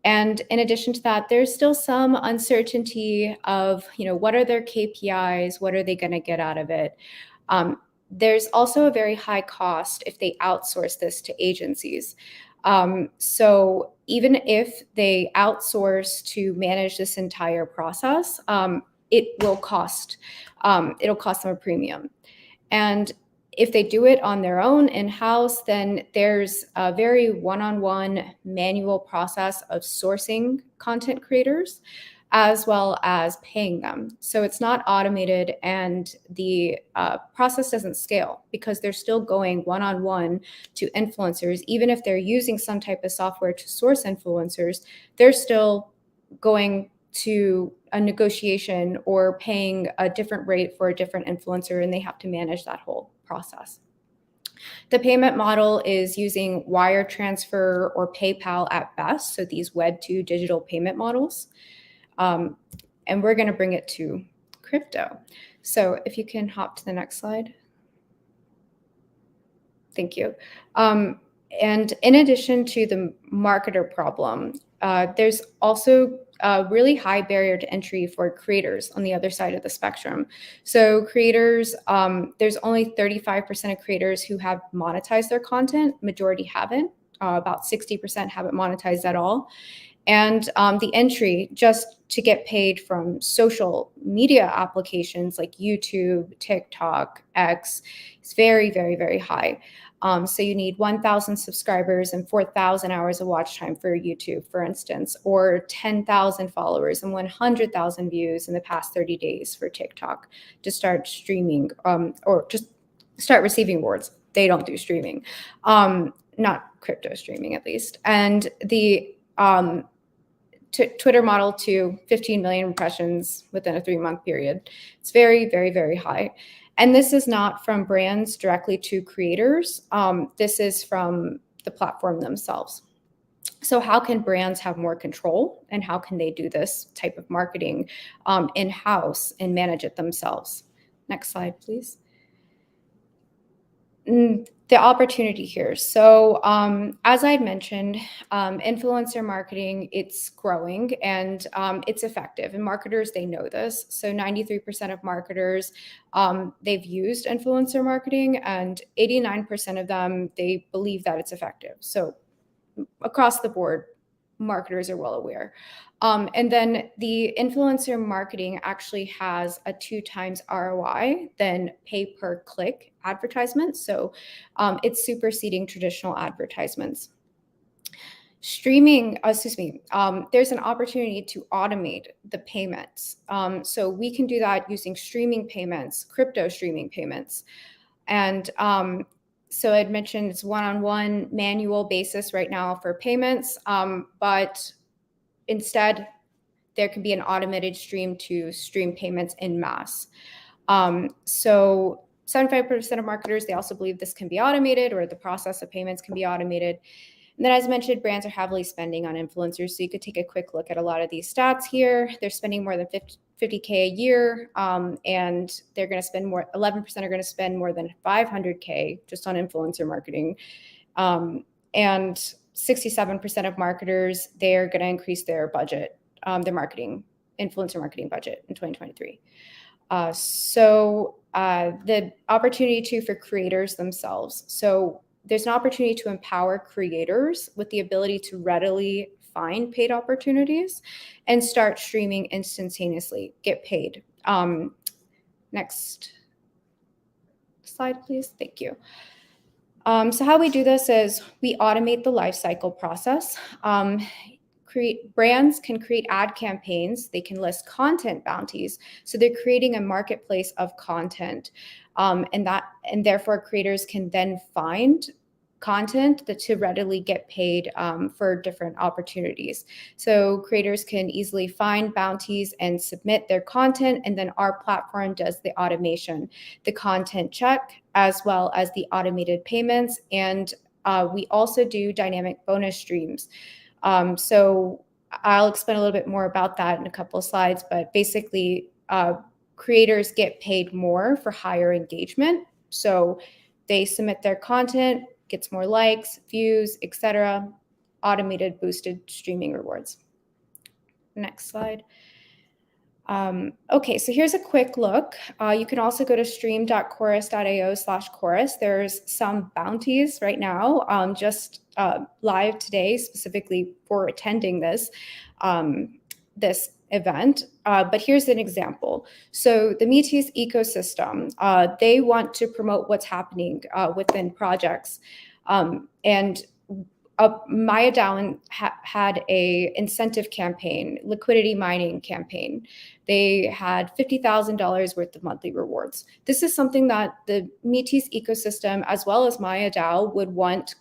Speaker 4: And in addition to that, there's still some uncertainty of, what are their KPIs? What are they going to get out of it? There's also a very high cost if they outsource this to agencies. So even if they outsource to manage this entire process, it will cost. It'll cost them a premium. And if they do it on their own in-house, then there's a very one-on-one manual process of sourcing content creators as well as paying them. So it's not automated, and the process doesn't scale because they're still going one-on-one to influencers. Even if they're using some type of software to source influencers, they're still going to a negotiation or paying a different rate for a different influencer, and they have to manage that whole process. The payment model is using wire transfer or PayPal at best, so these Web2 digital payment models. And we're going to bring it to crypto. So if you can hop to the next slide. Thank you. And in addition to the marketer problem, there's also a really high barrier to entry for creators on the other side of the spectrum. So creators, there's only 35% of creators who have monetized their content. Majority haven't. About 60% haven't monetized at all. And the entry just to get paid from social media applications like YouTube, TikTok, X is very, very, very high. So you need 1,000 subscribers and 4,000 hours of watch time for YouTube, for instance, or 10,000 followers and 100,000 views in the past 30 days for TikTok to start streaming or just start receiving rewards. They don't do streaming, not crypto streaming at least. And the Twitter model to 15 million impressions within a 3-month period. It's very, very, very high. And this is not from brands directly to creators. This is from the platform themselves. So how can brands have more control, and how can they do this type of marketing in-house and manage it themselves? Next slide, please. The opportunity here. So as I'd mentioned, influencer marketing, it's growing and it's effective, and marketers, they know this. So 93% of marketers, they've used influencer marketing, and 89% of them, they believe that it's effective. So across the board, marketers are well aware. And then the influencer marketing actually has a 2 times ROI than pay per click advertisements. So it's superseding traditional advertisements. Streaming, there's an opportunity to automate the payments. So we can do that using streaming payments, crypto streaming payments. And so I'd mentioned it's one-on-one manual basis right now for payments, but instead there can be an automated stream to stream payments en masse. So 75% of marketers, they also believe this can be automated, or the process of payments can be automated. And then, as mentioned, brands are heavily spending on influencers. So you could take a quick look at a lot of these stats here. They're spending more than $50K a year, and they're going to spend more. 11% are going to spend more than $500K just on influencer marketing, and 67% of marketers, they're going to increase their budget, their influencer marketing budget in 2023. So the opportunity too for creators themselves. So there's an opportunity to empower creators with the ability to readily find paid opportunities and start streaming instantaneously, get paid. Next slide, please. Thank you. So how we do this is we automate the lifecycle process. Brands can create ad campaigns. They can list content bounties. So they're creating a marketplace of content, and therefore creators can then find content to readily get paid for different opportunities. So creators can easily find bounties and submit their content, and then our platform does the automation, the content check, as well as the automated payments. And we also do dynamic bonus streams. So I'll explain a little bit more about that in a couple of slides, but basically creators get paid more for higher engagement. So they submit their content, gets more likes, views, etc. Automated boosted streaming rewards. Next slide. Okay, so here's a quick look. You can also go to stream.koris.io/Koris. There's some bounties right now, just live today, specifically for attending this event. But here's an example. So the Metis ecosystem, they want to promote what's happening within projects. And MetisDAO had a incentive campaign, liquidity mining campaign. They had $50,000 worth of monthly rewards. This is something that the Metis ecosystem, as well as MetisDAO, would want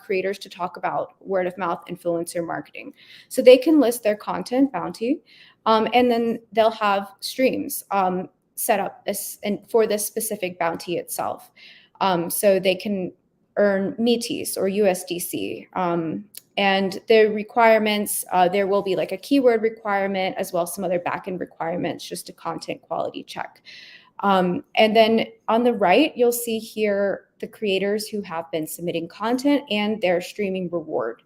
Speaker 4: creators to talk about, word of mouth influencer marketing. So they can list their content bounty, and then they'll have streams set up for this specific bounty itself. So they can earn Metis or USDC. And the requirements, there will be like a keyword requirement, as well as some other backend requirements, just a content quality check. And then on the right, you'll see here the creators who have been submitting content and their streaming reward.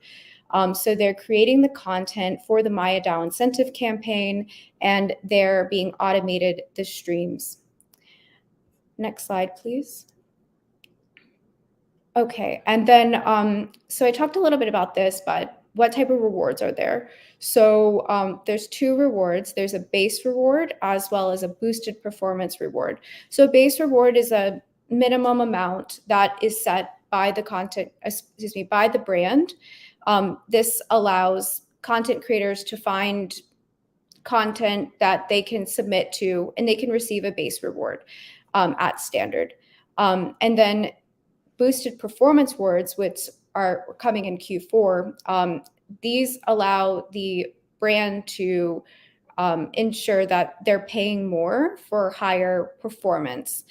Speaker 4: So they're creating the content for the MetisDAO incentive campaign, and they're being automated the streams. Next slide, please. Okay, and then, so I talked a little bit about this, but what type of rewards are there? So there's 2 rewards. There's a base reward as well as a boosted performance reward. So base reward is a minimum amount that is set by the by the brand. This allows content creators to find content that they can submit to, and they can receive a base reward at standard. And then boosted performance rewards, which are coming in Q4, these allow the brand to ensure that they're paying more for higher performance.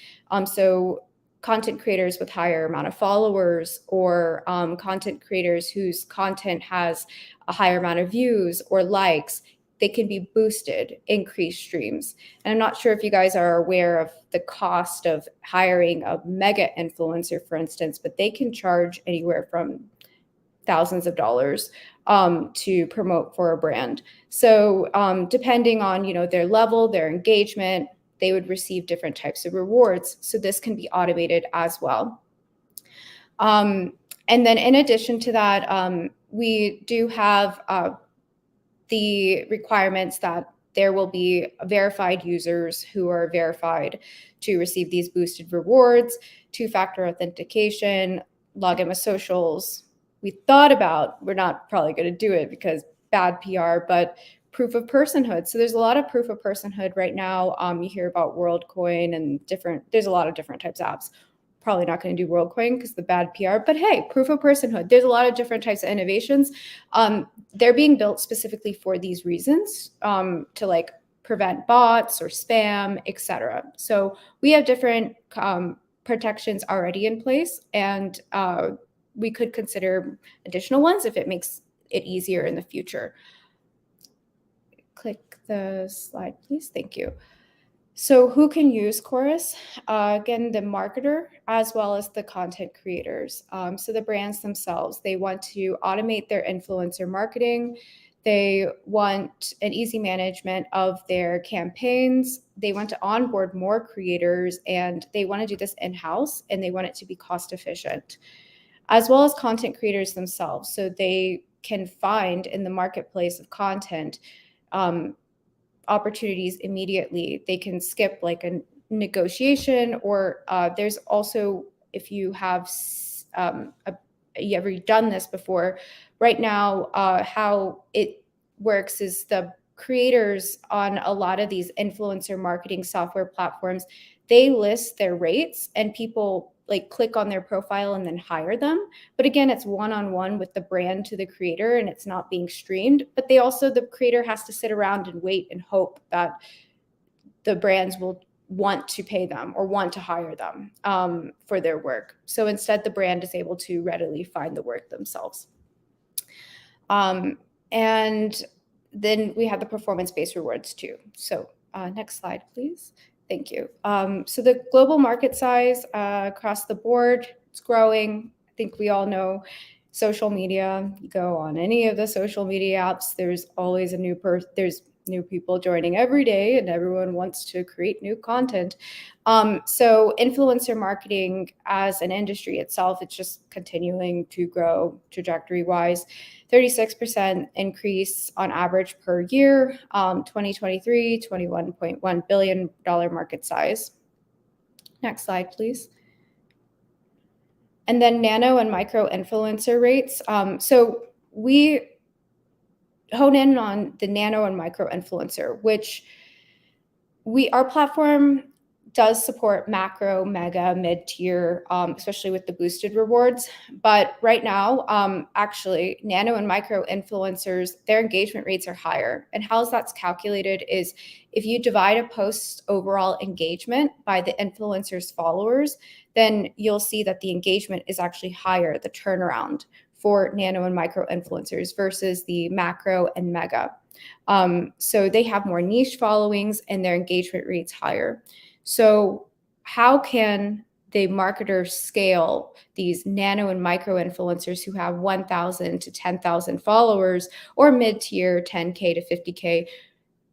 Speaker 4: So content creators with higher amount of followers, or content creators whose content has a higher amount of views or likes, they can be boosted, increased streams. And I'm not sure if you guys are aware of the cost of hiring a mega influencer, for instance, but they can charge anywhere from thousands of dollars to promote for a brand. So depending on, their level, their engagement, they would receive different types of rewards. So this can be automated as well. And then in addition to that, we do have the requirements that there will be verified users who are verified to receive these boosted rewards, two-factor authentication, login with socials. We thought about, we're not probably going to do it because bad PR, but proof of personhood. So there's a lot of proof of personhood right now. You hear about WorldCoin and there's a lot of different types of apps. Probably not going to do WorldCoin because the bad PR, but hey, proof of personhood. There's a lot of different types of innovations. They're being built specifically for these reasons, to prevent bots or spam, etc. So we have different protections already in place, and we could consider additional ones if it makes it easier in the future. Click the slide, please. Thank you. So who can use Koris? Again, the marketer as well as the content creators. So the brands themselves, they want to automate their influencer marketing. They want an easy management of their campaigns. They want to onboard more creators, and they want to do this in-house, and they want it to be cost efficient, as well as content creators themselves. So they can find in the marketplace of content opportunities immediately. They can skip like a negotiation, or there's also, if you have you ever done this before, right now how it works is the creators on a lot of these influencer marketing software platforms, they list their rates and people click on their profile and then hire them. But again, it's one-on-one with the brand to the creator, and it's not being streamed. But the creator has to sit around and wait and hope that the brands will want to pay them or want to hire them for their work. So instead, the brand is able to readily find the work themselves. And then we have the performance-based rewards too. So next slide, please. Thank you. So the global market size across the board, it's growing. I think we all know social media. You go on any of the social media apps, there's always there's new people joining every day, and everyone wants to create new content. So influencer marketing as an industry itself, it's just continuing to grow trajectory-wise. 36% increase on average per year. 2023, $21.1 billion market size. Next slide, please. And then nano and micro influencer rates. So we hone in on the nano and micro influencer, which our platform does support macro, mega, mid-tier, especially with the boosted rewards. But right now, actually, nano and micro influencers, their engagement rates are higher. And how that's calculated is if you divide a post's overall engagement by the influencer's followers, then you'll see that the engagement is actually higher, the turnaround for nano and micro influencers versus the macro and mega. So they have more niche followings and their engagement rates higher. So how can the marketers scale these nano and micro influencers who have 1,000 to 10,000 followers, or mid-tier 10K to 50K?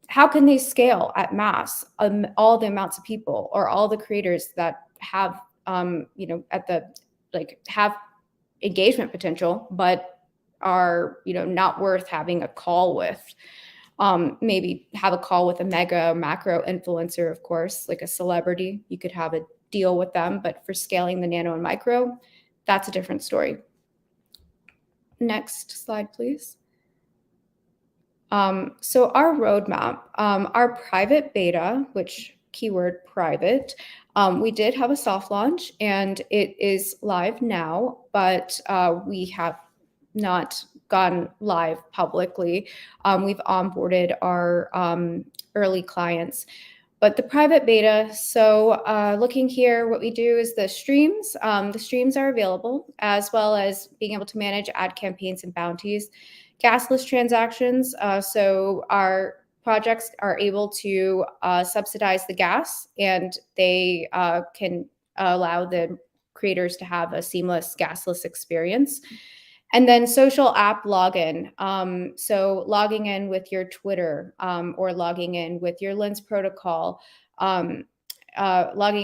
Speaker 4: How can they scale at mass all the amounts of people, or all the creators that have, have engagement potential, but are, not worth having a call with? Maybe have a call with a mega macro influencer, of course, like a celebrity. You could have a deal with them, but for scaling the nano and micro, that's a different story. Next slide, please. So our roadmap, our private beta, which keyword private, we did have a soft launch and it is live now, but we have not gone live publicly. We've onboarded our early clients. But the private beta, so looking here, what we do is the streams. The streams are available, as well as being able to manage ad campaigns and bounties. Gasless transactions, so our projects are able to subsidize the gas, and they can allow the creators to have a seamless gasless experience. And then social app login. So logging in with your Twitter or logging in with your Lens Protocol, logging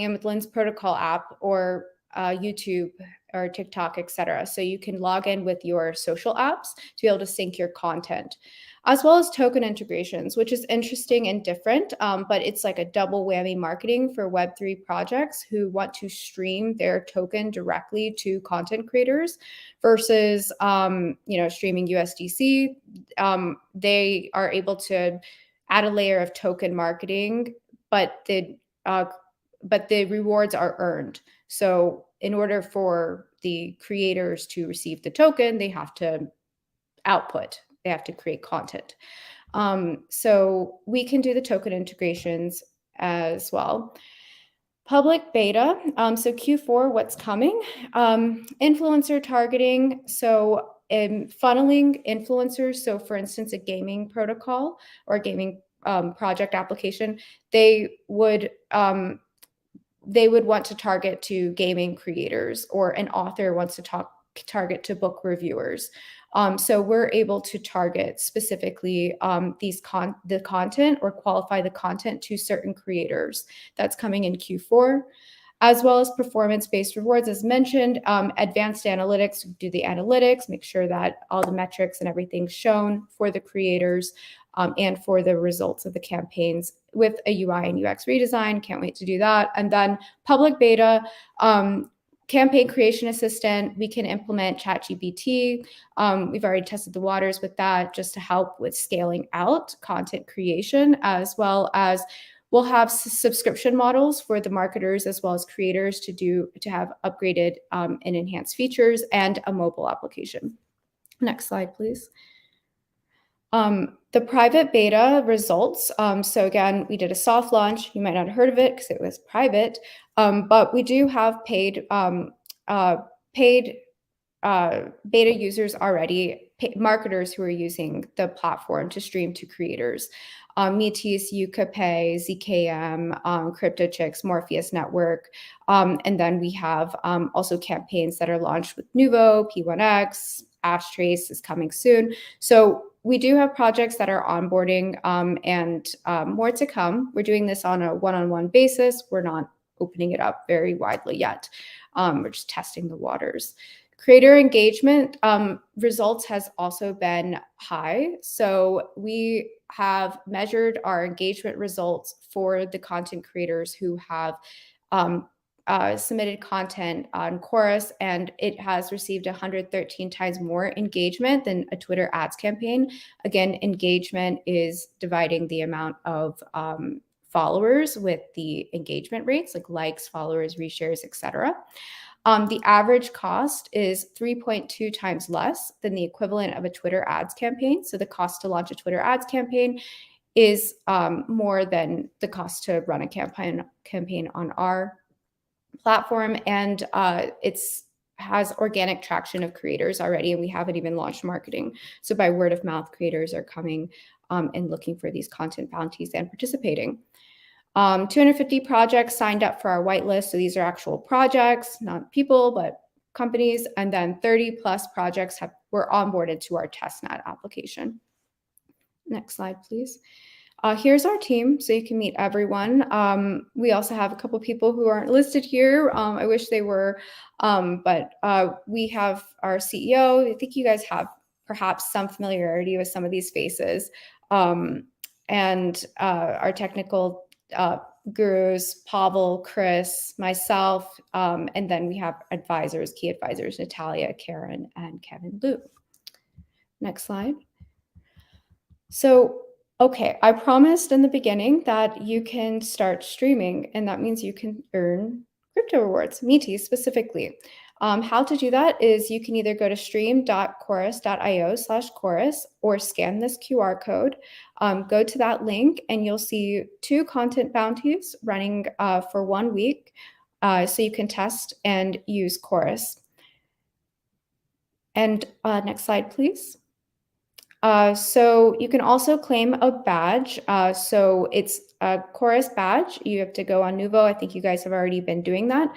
Speaker 4: in with Lens Protocol app or YouTube or TikTok, etc. So you can log in with your social apps to be able to sync your content, as well as token integrations, which is interesting and different, but it's like a double whammy marketing for Web3 projects who want to stream their token directly to content creators versus, streaming USDC. They are able to add a layer of token marketing, but the rewards are earned. So in order for the creators to receive the token, they have to output. They have to create content. So we can do the token integrations as well. Public beta. So Q4, what's coming? Influencer targeting. So funneling influencers. So for instance, a gaming protocol or a gaming project application, they would want to target to gaming creators, or an author wants to target to book reviewers. So we're able to target specifically the content or qualify the content to certain creators. That's coming in Q4, as well as performance-based rewards, as mentioned. Advanced analytics, do the analytics, make sure that all the metrics and everything's shown for the creators and for the results of the campaigns with a UI and UX redesign. Can't wait to do that. And then public beta, campaign creation assistant, we can implement ChatGPT. We've already tested the waters with that just to help with scaling out content creation, as well as we'll have subscription models for the marketers as well as creators to have upgraded and enhanced features, and a mobile application. Next slide, please. The private beta results. So again, we did a soft launch. You might not have heard of it because it was private, but we do have paid beta users already, marketers who are using the platform to stream to creators. Metis, UCAPay, ZKM, CryptoChicks, Morpheus Network. And then we have also campaigns that are launched with Nuvo, P1X, Ashtrace is coming soon. So we do have projects that are onboarding and more to come. We're doing this on a one-on-one basis. We're not opening it up very widely yet. We're just testing the waters. Creator engagement results has also been high. So we have measured our engagement results for the content creators who have submitted content on Koris, and it has received 113 times more engagement than a Twitter ads campaign. Again, engagement is dividing the amount of followers with the engagement rates, like likes, followers, reshares, etc. The average cost is 3.2 times less than the equivalent of a Twitter ads campaign. So the cost to launch a Twitter ads campaign is more than the cost to run a campaign on our platform, and has organic traction of creators already, and we haven't even launched marketing. So by word of mouth, creators are coming and looking for these content bounties and participating. 250 projects signed up for our whitelist. So these are actual projects, not people, but companies. And then 30 plus projects were onboarded to our testnet application. Next slide, please. Here's our team, so you can meet everyone. We also have a couple people who aren't listed here. I wish they were, but we have our CEO. I think you guys have perhaps some familiarity with some of these faces. And our technical gurus, Pavel, Chris, myself, and then we have advisors, key advisors, Natalia, Karen, and Kevin Liu. Next slide. So, okay, I promised in the beginning that you can start streaming, and that means you can earn crypto rewards, Metis specifically. How to do that is you can either go to stream.koris.io/Koris or scan this QR code. Go to that link and you'll see 2 content bounties running for 1 week. So you can test and use Koris. And next slide, please. So you can also claim a badge. So it's a Koris badge. You have to go on Nuvo. I think you guys have already been doing that.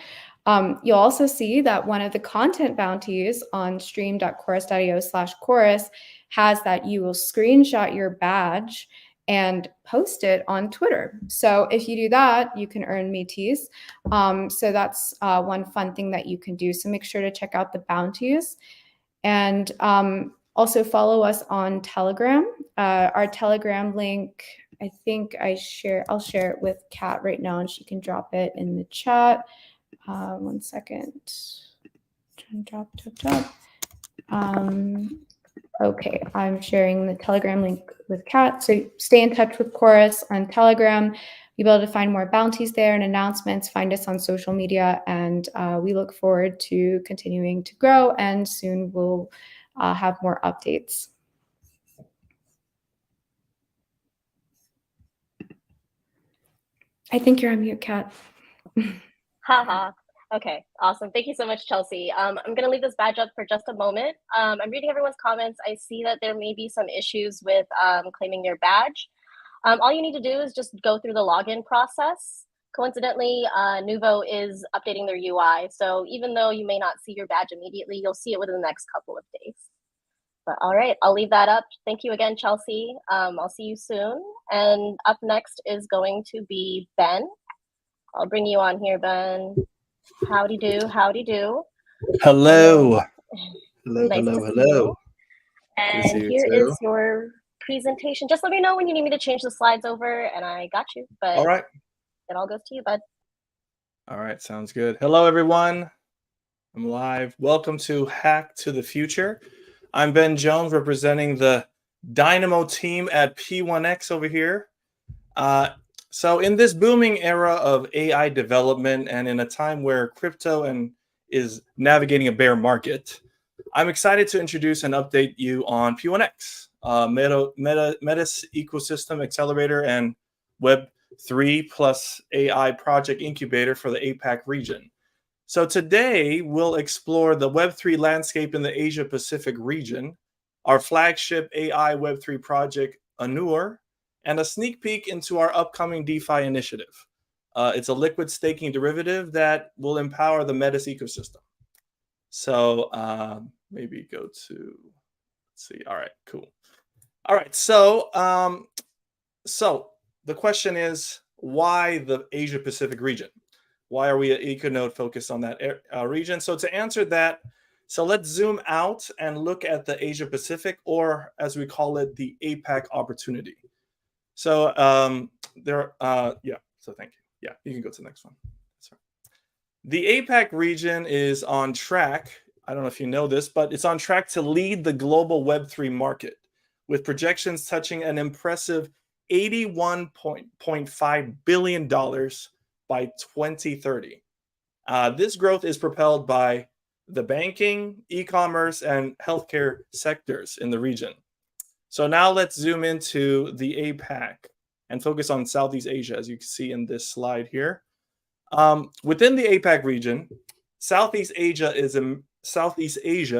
Speaker 4: You'll also see that one of the content bounties on stream.koris.io/Koris has that you will screenshot your badge and post it on Twitter. So if you do that, you can earn Metis. So that's one fun thing that you can do. So make sure to check out the bounties. And also follow us on Telegram. Our Telegram link, I think I'll share it with Kat right now and she can drop it in the chat. 1 second. Drop. Okay, I'm sharing the Telegram link with Kat. So stay in touch with Koris on Telegram. You'll be able to find more bounties there and announcements. Find us on social media, and we look forward to continuing to grow. And soon we'll have more updates. I think you're on mute, Kat.
Speaker 1: Haha. Okay, awesome. Thank you so much, Chelsea. I'm going to leave this badge up for just a moment. I'm reading everyone's comments. I see that there may be some issues with claiming your badge. All you need to do is just go through the login process. Coincidentally, Nuvo is updating their UI. So even though you may not see your badge immediately, you'll see it within the next couple of days. But all right, I'll leave that up. Thank you again, Chelsea. I'll see you soon. And up next is going to be Ben. I'll bring you on here, Ben. Howdy do, howdy do.
Speaker 5: Hello. Hello,
Speaker 1: Nice
Speaker 5: hello,
Speaker 1: to see
Speaker 5: hello.
Speaker 1: you. And here is your presentation. Just let me know when you need me to change the slides over, and I got you. But
Speaker 5: all right,
Speaker 1: it all goes to you, bud.
Speaker 5: All right, sounds good. Hello, everyone. I'm live. Welcome to Hack to the Future. I'm Ben Jones, representing the Dynamo team at P1X over here. So in this booming era of AI development and in a time where crypto is navigating a bear market, I'm excited to introduce and update you on P1X, Metis ecosystem accelerator and Web3 plus AI project incubator for the APAC region. So today we'll explore the Web3 landscape in the Asia Pacific region, our flagship AI Web3 project, Anur, and a sneak peek into our upcoming DeFi initiative. It's a liquid staking derivative that will empower the Metis ecosystem. So maybe go to, let's see. All right, cool. All right, so the question is, why the Asia Pacific region? Why are we at EcoNode focused on that region? So to answer that, so let's zoom out and look at the Asia Pacific, or as we call it, the APAC opportunity. So so thank you. Yeah, you can go to the next one. Sorry. The APAC region is on track. I don't know if you know this, but it's on track to lead the global Web3 market, with projections touching an impressive $81.5 billion by 2030. This growth is propelled by the banking, e-commerce, and healthcare sectors in the region. So now let's zoom into the APAC and focus on Southeast Asia, as you can see in this slide here. Within the APAC region, Southeast Asia,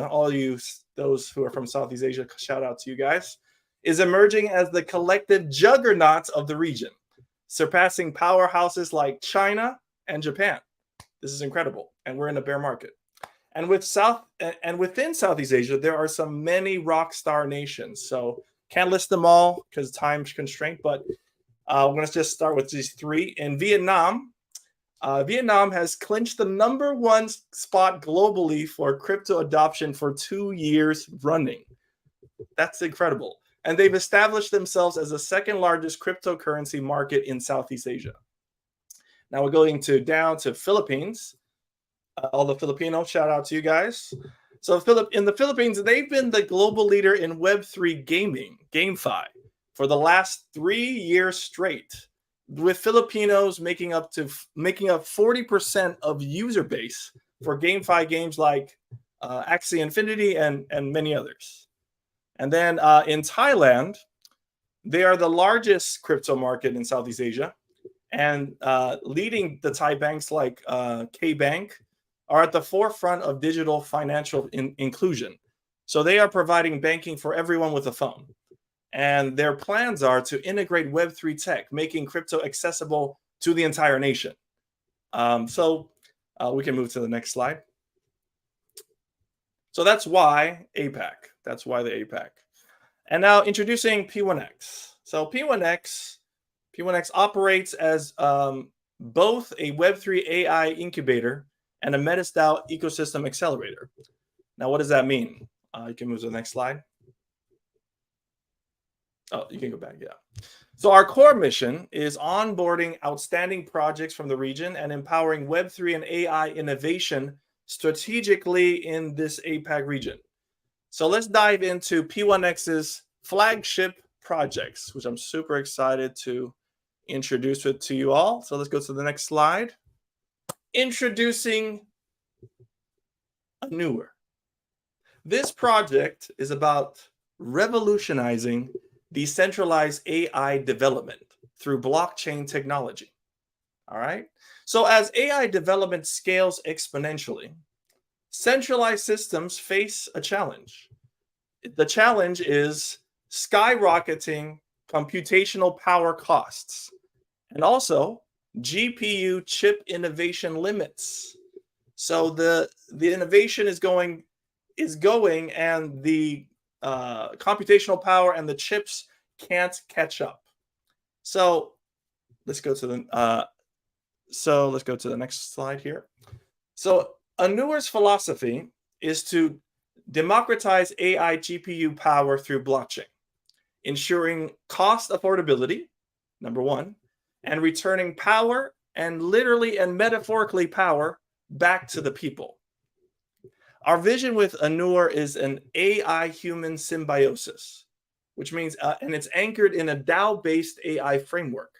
Speaker 5: all you those who are from Southeast Asia, shout out to you guys, is emerging as the collective juggernaut of the region, surpassing powerhouses like China and Japan. This is incredible, and we're in a bear market. And within Southeast Asia, there are many rock star nations. So can't list them all because time constraint, but I'm going to just start with these 3. In Vietnam, Vietnam has clinched the #1 spot globally for crypto adoption for 2 years running. That's incredible. And they've established themselves as the 2nd largest cryptocurrency market in Southeast Asia. Now we're going down to Philippines. All the Filipinos, shout out to you guys. So in the Philippines, they've been the global leader in Web3 gaming, GameFi, for the last 3 years straight, with Filipinos making up 40% of user base for GameFi games like Axie Infinity and many others. And then in Thailand, they are the largest crypto market in Southeast Asia, and leading the Thai banks like K-Bank are at the forefront of digital financial inclusion. So they are providing banking for everyone with a phone. And their plans are to integrate Web3 tech, making crypto accessible to the entire nation. So we can move to the next slide. So that's why APAC. That's why the APAC. And now introducing P1X. So P1X operates as both a Web3 AI incubator and a MetisDAO ecosystem accelerator. Now, what does that mean? You can move to the next slide. Oh, you can go back, yeah. So our core mission is onboarding outstanding projects from the region and empowering Web3 and AI innovation strategically in this APAC region. So let's dive into P1X's flagship projects, which I'm super excited to introduce it to you all. So let's go to the next slide. Introducing Newer. This project is about revolutionizing decentralized AI development through blockchain technology. All right. So as AI development scales exponentially, centralized systems face a challenge. The challenge is skyrocketing computational power costs and also GPU chip innovation limits. So the innovation is going and the computational power and the chips can't catch up. So let's go to the next slide here. So Anuer's philosophy is to democratize AI GPU power through blockchain, ensuring cost affordability, number one, and returning power and literally and metaphorically power back to the people. Our vision with Anuer is an AI-human symbiosis, which means, and it's anchored in a DAO-based AI framework.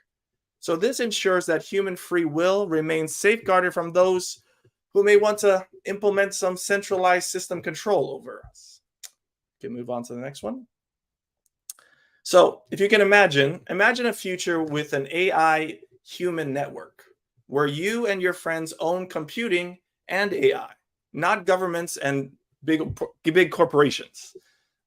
Speaker 5: So this ensures that human free will remains safeguarded from those who may want to implement some centralized system control over us. We can move on to the next one. So if you can imagine a future with an AI human network where you and your friends own computing and AI, not governments and big corporations.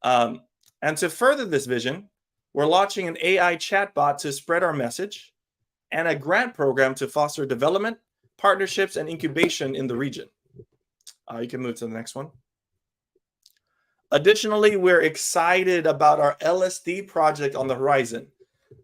Speaker 5: And to further this vision, we're launching an AI chatbot to spread our message and a grant program to foster development, partnerships, and incubation in the region. You can move to the next one. Additionally, we're excited about our LSD project on the horizon.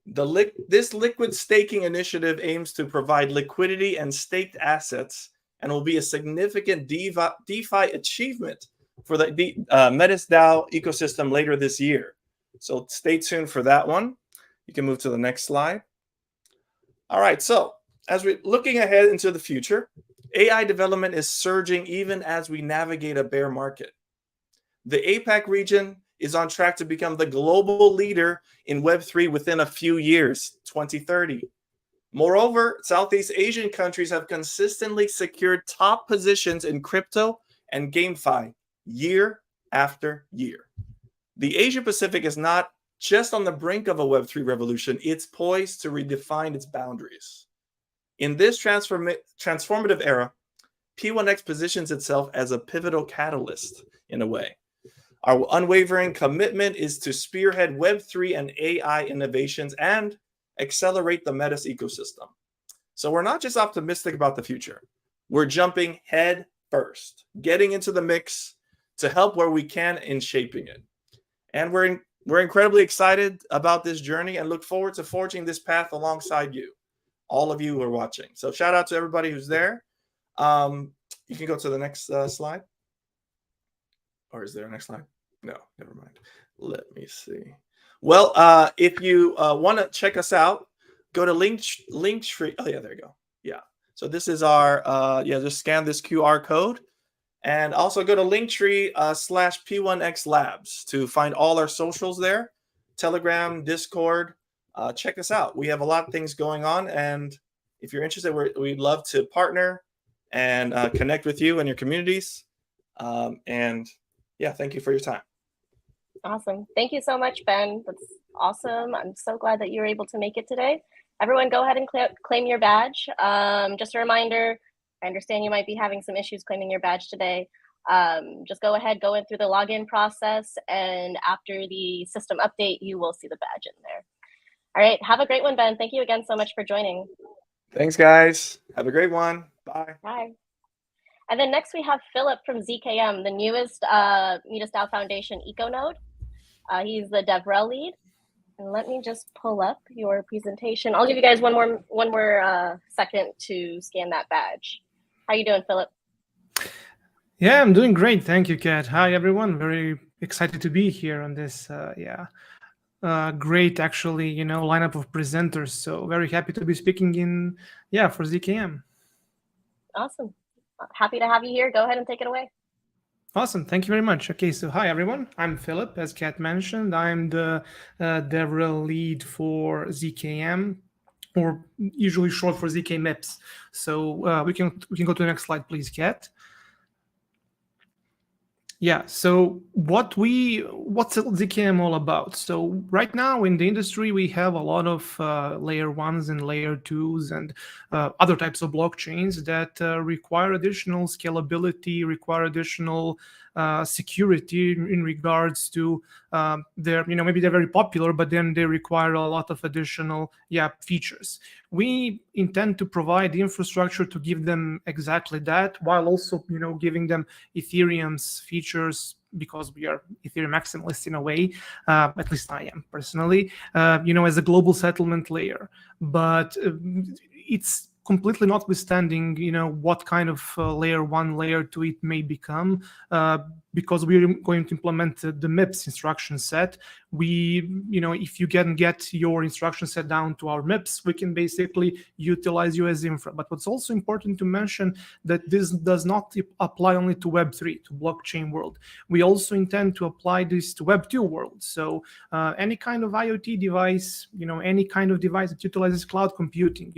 Speaker 5: This liquid staking initiative aims to provide liquidity and staked assets and will be a significant DeFi achievement for the MetisDAO ecosystem later this year. So stay tuned for that one. You can move to the next slide. All right, so as we're looking ahead into the future, AI development is surging even as we navigate a bear market. The APAC region is on track to become the global leader in Web3 within a few years, 2030. Moreover, Southeast Asian countries have consistently secured top positions in crypto and GameFi year after year. The Asia Pacific is not just on the brink of a Web3 revolution, it's poised to redefine its boundaries. In this transformative era, P1X positions itself as a pivotal catalyst in a way. Our unwavering commitment is to spearhead Web3 and AI innovations and accelerate the Metis ecosystem. So we're not just optimistic about the future. We're jumping head first, getting into the mix to help where we can in shaping it. And we're incredibly excited about this journey and look forward to forging this path alongside you, all of you who are watching. So shout out to everybody who's there. You can go to the next slide. Or is there a next slide? No, never mind. Let me see. Well, if you want to check us out, go to Linktree. Oh, yeah, there you go. Yeah. So this is our, just scan this QR code. And also go to Linktree /P1X Labs to find all our socials there. Telegram, Discord. Check us out. We have a lot of things going on. And if you're interested, we'd love to partner and connect with you and your communities. And yeah, thank you for your time.
Speaker 1: Awesome. Thank you so much, Ben. That's awesome. I'm so glad that you were able to make it today. Everyone, go ahead and claim your badge. Just a reminder, I understand you might be having some issues claiming your badge today. Just go ahead, go in through the login process, and after the system update, you will see the badge in there. All right, have a great one, Ben. Thank you again so much for joining.
Speaker 5: Thanks, guys. Have a great one. Bye.
Speaker 1: Bye. And then next we have Philip from ZKM, the newest MetisDAO Foundation EcoNode. He's the DevRel lead. And let me just pull up your presentation. I'll give you guys one more second to scan that badge. How you doing, Philip?
Speaker 6: Yeah, I'm doing great. Thank you, Kat. Hi, everyone. Very excited to be here on this, great, actually, lineup of presenters. So very happy to be speaking for ZKM.
Speaker 1: Awesome. Happy to have you here. Go ahead and take it away.
Speaker 6: Awesome. Thank you very much. Okay, so hi, everyone. I'm Philip, as Kat mentioned. I'm the DevRel lead for ZKM, or usually short for ZK Metis. So we can go to the next slide, please, Kat. Yeah, so what's ZKM all about? So right now in the industry, we have a lot of layer 1s and layer 2s and other types of blockchains that require additional scalability, require additional security in regards to maybe they're very popular, but then they require a lot of additional features. We intend to provide the infrastructure to give them exactly that, while also giving them Ethereum's features, because we are Ethereum maximalists in a way, at least I am personally, as a global settlement layer. But it's completely notwithstanding, what kind of layer 1, layer 2 it may become, because we're going to implement the MIPS instruction set. If you can get your instruction set down to our MIPS, we can basically utilize you as infra. But what's also important to mention that this does not apply only to Web3, to blockchain world. We also intend to apply this to Web2 world. So any kind of IoT device, any kind of device that utilizes cloud computing,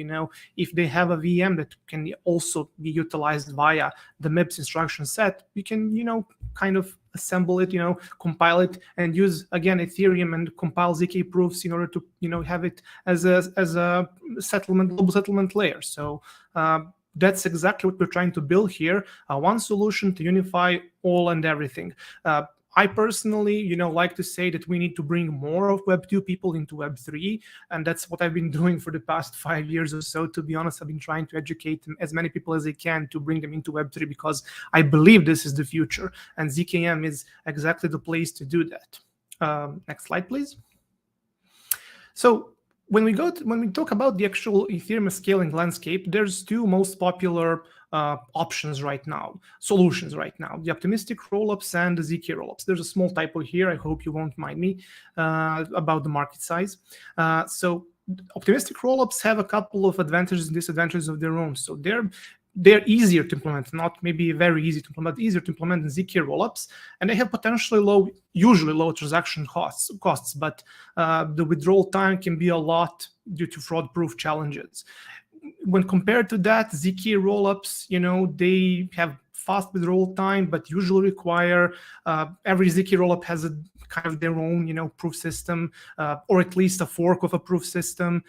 Speaker 6: if they have a VM that can also be utilized via the MIPS instruction set, we can, kind of assemble it, compile it, and use again Ethereum and compile ZK proofs in order to, have it as a settlement, global settlement layer. So that's exactly what we're trying to build here: one solution to unify all and everything. I personally, like to say that we need to bring more of Web2 people into Web3, and that's what I've been doing for the past 5 years or so. To be honest, I've been trying to educate as many people as I can to bring them into Web3, because I believe this is the future, and ZKM is exactly the place to do that. Next slide, please. So when we talk about the actual Ethereum scaling landscape, there's two most popular options right now, solutions right now: the optimistic rollups and the ZK rollups. There's a small typo here. I hope you won't mind me about the market size. So optimistic rollups have a couple of advantages and disadvantages of their own. So they're easier to implement, not maybe very easy to implement, easier to implement than ZK rollups, and they have potentially usually low transaction costs, but the withdrawal time can be a lot due to fraud-proof challenges. When compared to that, ZK rollups, they have fast withdrawal time, but usually require every ZK rollup has a kind of their own, proof system, or at least a fork of a proof system.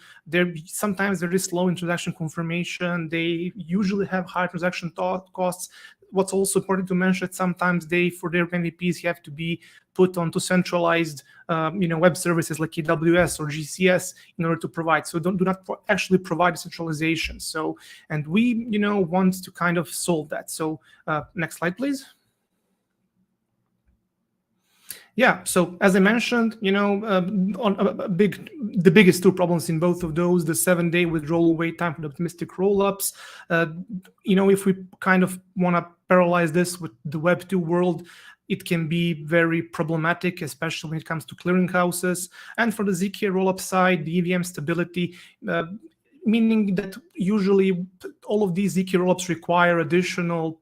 Speaker 6: Sometimes there is slow in transaction confirmation. They usually have high transaction costs. What's also important to mention that sometimes for their MVPs have to be put onto centralized, web services like AWS or GCS in order to provide. So do not actually provide centralization. So, and we, want to kind of solve that. So next slide, please. Yeah, so as I mentioned, the biggest two problems in both of those, the 7-day withdrawal wait time for the optimistic rollups. If we kind of want to parallelize this with the Web2 world, it can be very problematic, especially when it comes to clearinghouses. And for the ZK rollup side, the EVM stability, meaning that usually all of these ZK rollups require additional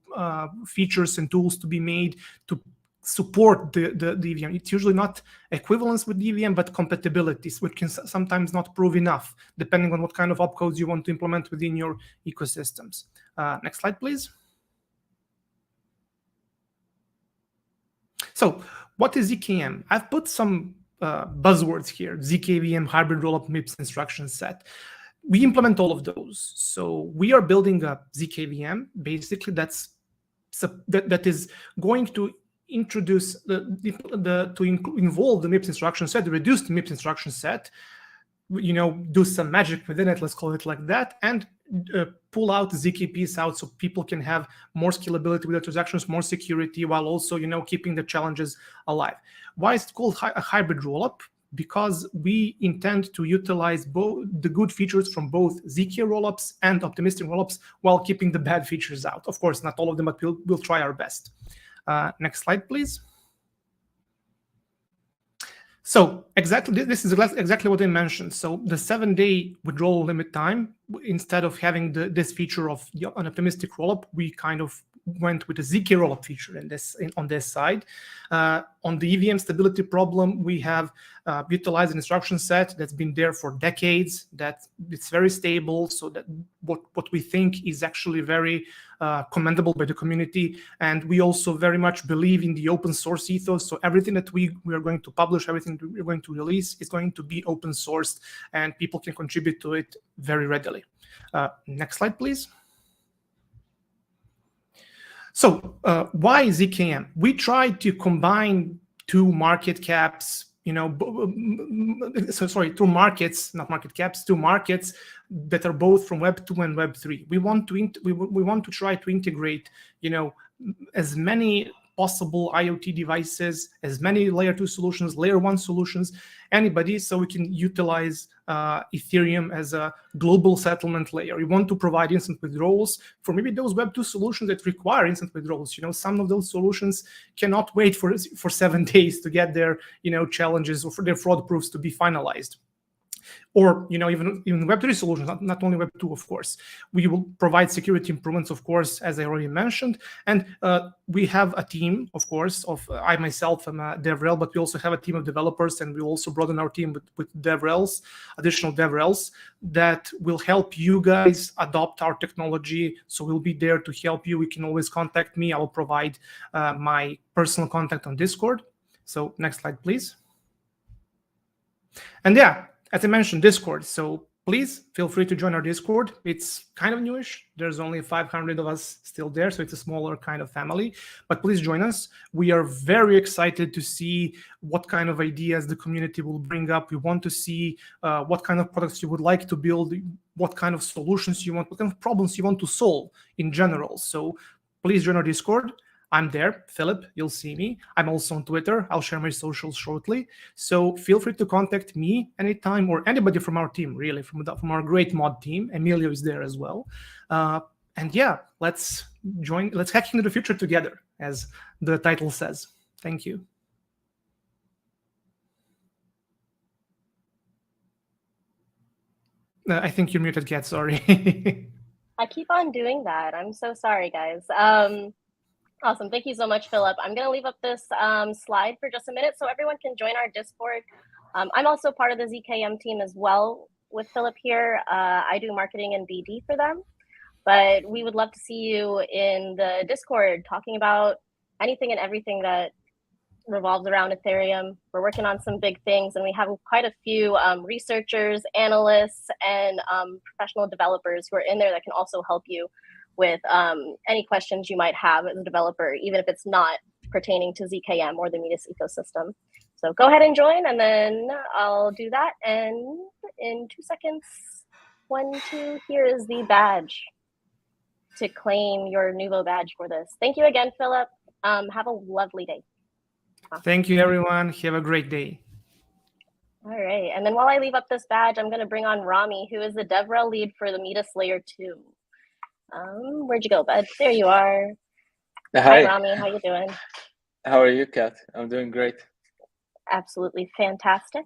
Speaker 6: features and tools to be made to support the EVM. It's usually not equivalence with the EVM, but compatibilities, which can sometimes not prove enough, depending on what kind of opcodes you want to implement within your ecosystems. Next slide, please. So what is ZKM? I've put some buzzwords here: ZKVM, hybrid rollup, MIPS instruction set. We implement all of those. So we are building a ZKVM, basically that is going to introduce involve the MIPS instruction set, the reduced MIPS instruction set, do some magic within it, let's call it like that, and pull out the ZKPs out so people can have more scalability with their transactions, more security, while also, keeping the challenges alive. Why is it called a hybrid rollup? Because we intend to utilize both the good features from both ZK rollups and optimistic rollups while keeping the bad features out. Of course, not all of them, but we'll try our best. Next slide, please. So exactly, this is exactly what I mentioned. So the 7-day withdrawal limit time, instead of having this feature of an optimistic rollup, we kind of went with the ZK rollup feature on this side. On the EVM stability problem, we have utilized an instruction set that's been there for decades, that it's very stable, so that what we think is actually very commendable by the community. And we also very much believe in the open source ethos. So everything that we are going to publish, everything we're going to release is going to be open sourced, and people can contribute to it very readily. Next slide, please. So why ZKM? We tried to combine two market caps, two markets, not market caps, two markets that are both from Web 2 and Web 3. We want to try to integrate, as many possible IoT devices, as many layer 2 solutions, layer 1 solutions, anybody, so we can utilize Ethereum as a global settlement layer. We want to provide instant withdrawals for maybe those Web 2 solutions that require instant withdrawals. Some of those solutions cannot wait for 7 days to get their, challenges or for their fraud proofs to be finalized. Or even Web3 solutions, not only Web 2, of course. We will provide security improvements, of course, as I already mentioned. And we have a team, of course, I myself am a DevRel, but we also have a team of developers, and we also broaden our team with DevRels, additional DevRels, that will help you guys adopt our technology. So we'll be there to help you. You can always contact me. I will provide my personal contact on Discord. So next slide, please. And yeah, as I mentioned, Discord. So please feel free to join our Discord. It's kind of newish. There's only 500 of us still there, so it's a smaller kind of family. But please join us. We are very excited to see what kind of ideas the community will bring up. We want to see what kind of products you would like to build, what kind of solutions you want, what kind of problems you want to solve in general. So please join our Discord. I'm there, Philip, you'll see me. I'm also on Twitter. I'll share my socials shortly. So feel free to contact me anytime, or anybody from our team, really, from our great mod team. Emilio is there as well. And yeah, let's hack into the future together, as the title says. Thank you. I think you're muted, Kat, sorry.
Speaker 1: I keep on doing that. I'm so sorry, guys. Awesome. Thank you so much, Philip. I'm going to leave up this slide for just a minute so everyone can join our Discord. I'm also part of the ZKM team as well with Philip here. I do marketing and BD for them, but we would love to see you in the Discord talking about anything and everything that revolves around Ethereum. We're working on some big things, and we have quite a few researchers, analysts, and professional developers who are in there that can also help you with any questions you might have as a developer, even if it's not pertaining to ZKM or the Metis ecosystem. So go ahead and join, and then I'll do that. And in 2 seconds, 1, 2, here is the badge to claim your Nuvo badge for this. Thank you again, Philip. Have a lovely day.
Speaker 6: Thank you, everyone. Have a great day.
Speaker 1: All right. And then while I leave up this badge, I'm going to bring on Rami, who is the DevRel lead for the Metis Layer 2. Where'd you go, bud? There you are. Hi, Rami. How you doing?
Speaker 7: How are you, Kat? I'm doing great.
Speaker 1: Absolutely fantastic.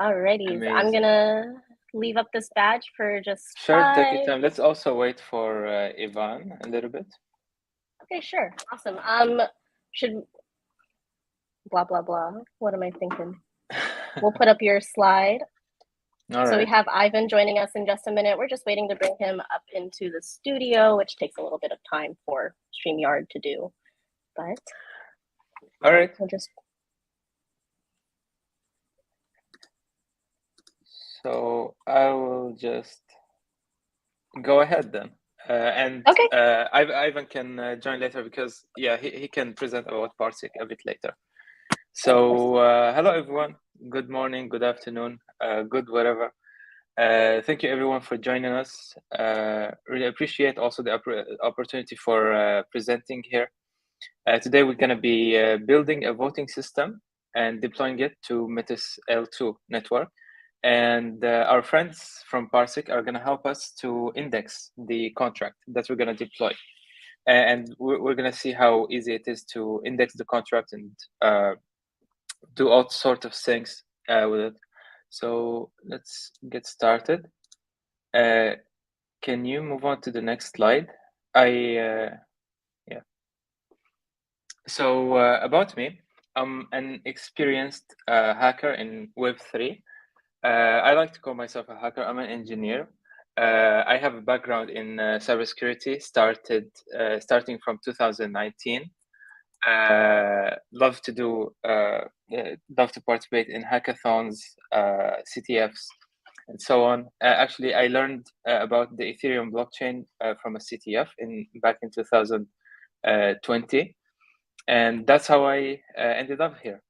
Speaker 1: Alrighty. I'm gonna leave up this badge for just
Speaker 7: take your time. Let's also wait for Ivan a little bit.
Speaker 1: Okay, sure. Awesome. blah, blah, blah. What am I thinking? We'll put up your slide.
Speaker 7: All
Speaker 1: So we
Speaker 7: right.
Speaker 1: have Ivan joining us in just a minute. We're just waiting to bring him up into the studio, which takes a little bit of time for StreamYard to do. But
Speaker 7: All right.
Speaker 1: we'll just...
Speaker 7: So I will just go ahead then. And
Speaker 1: Okay.
Speaker 7: Ivan can join later because, yeah, he can present about Parsiq a bit later. So hello, everyone. Good morning, good afternoon, good whatever. Thank you, everyone, for joining us. Really appreciate also the opportunity for presenting here. Today, we're going to be building a voting system and deploying it to Metis L2 network. And our friends from Parsiq are going to help us to index the contract that we're going to deploy. And we're going to see how easy it is to index the contract and do all sorts of things with it. So let's get started. Can you move on to the next slide? Yeah. So about me, I'm an experienced hacker in Web3. I like to call myself a hacker. I'm an engineer. I have a background in cybersecurity, starting from 2019. Love to participate in hackathons, CTFs, and so on. Actually, I learned about the Ethereum blockchain from a CTF back in 2020, and that's how I ended up here.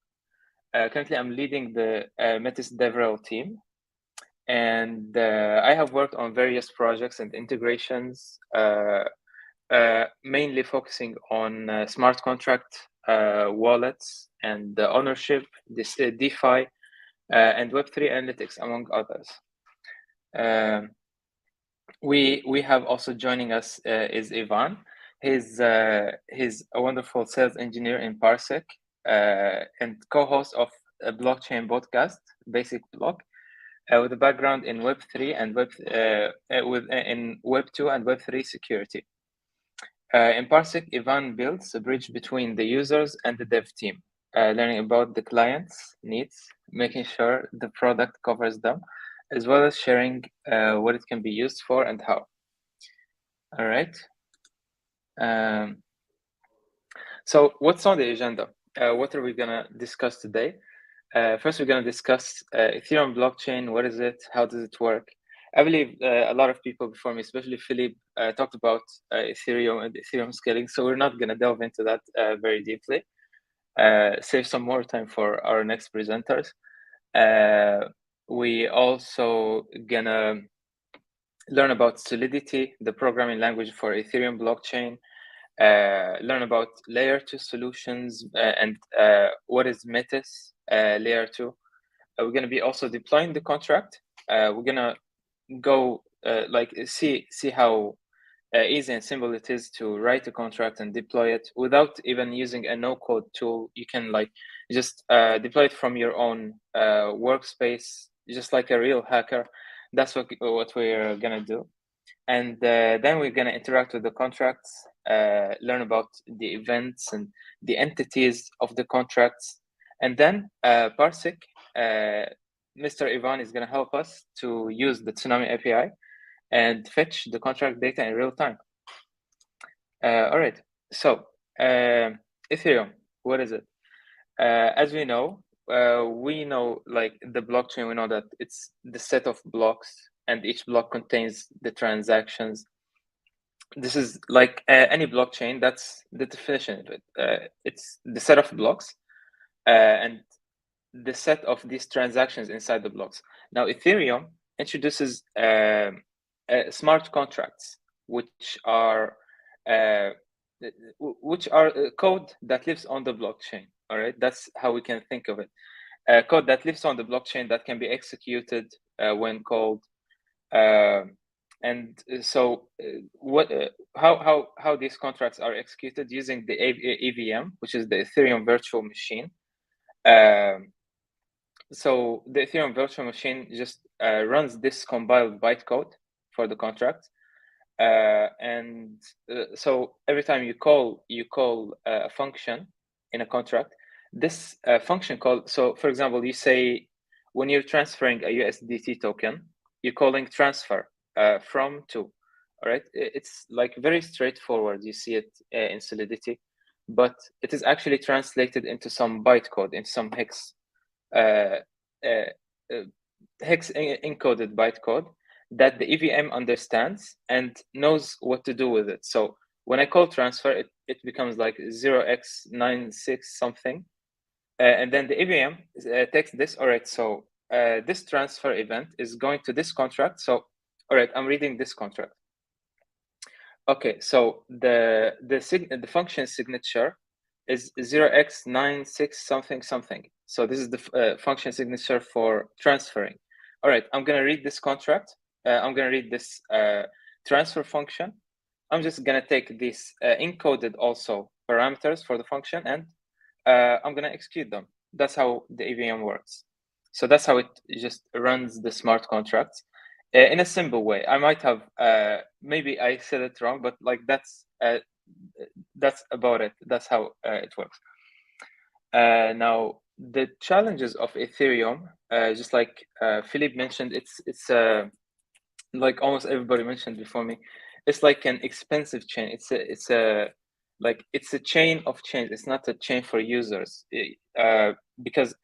Speaker 7: Currently, I'm leading the Metis DevRel team, and I have worked on various projects and integrations, mainly focusing on smart contract wallets and ownership, DeFi, and Web3 analytics, among others. We have also joining us is Ivan. He's a wonderful sales engineer in Parsiq and co-host of a blockchain podcast, Basic Block, with a background in Web3 and in Web2 and Web3 security. In Parsiq, Ivan builds a bridge between the users and the dev team, learning about the client's needs, making sure the product covers them, as well as sharing what it can be used for and how. All right. So what's on the agenda? What are we going to discuss today? First, we're going to discuss Ethereum blockchain. What is it? How does it work? I believe a lot of people before me, especially Philippe, talked about Ethereum and Ethereum scaling. So we're not going to delve into that very deeply. Save some more time for our next presenters. We also going to learn about Solidity, the programming language for Ethereum blockchain. Learn about layer 2 solutions and what is Metis layer 2. We're going to be also deploying the contract. We're going to go see how easy and simple it is to write a contract and deploy it without even using a no-code tool. You can just deploy it from your own workspace, just like a real hacker. That's what we're going to do. And then we're going to interact with the contracts, learn about the events and the entities of the contracts. And then Parsiq, Mr. Ivan is going to help us to use the Tsunami API and fetch the contract data in real time. All right, so Ethereum, what is it? As we know the blockchain, we know that it's the set of blocks and each block contains the transactions. This is like any blockchain, that's the definition of it. It's the set of blocks and the set of these transactions inside the blocks. Now, Ethereum introduces smart contracts, which are code that lives on the blockchain. All right, that's how we can think of it. Code that lives on the blockchain that can be executed when called. And so, how these contracts are executed using the EVM, which is the Ethereum Virtual Machine. So the Ethereum Virtual Machine just runs this compiled bytecode for the contract, so every time you call a function in a contract, this function called, so for example, you say when you're transferring a USDT token, you're calling transfer from to, all right? It's like very straightforward. You see it in Solidity, but it is actually translated into some bytecode, in some hex encoded bytecode that the EVM understands and knows what to do with it. So when I call transfer, it becomes like 0x96 something. And then the EVM takes this, all right, so this transfer event is going to this contract. So, all right, I'm reading this contract. Okay, so the function signature is 0x96 something something. So this is the function signature for transferring. All right, I'm gonna read this contract. I'm gonna read this transfer function. I'm just gonna take these encoded also parameters for the function, and I'm gonna execute them. That's how the EVM works. So that's how it just runs the smart contracts in a simple way. I might have maybe I said it wrong, but like that's about it. That's how it works. Now the challenges of Ethereum, just like Philippe mentioned, it's like almost everybody mentioned before me. It's like an expensive chain. It's a chain of chains. It's not a chain for users because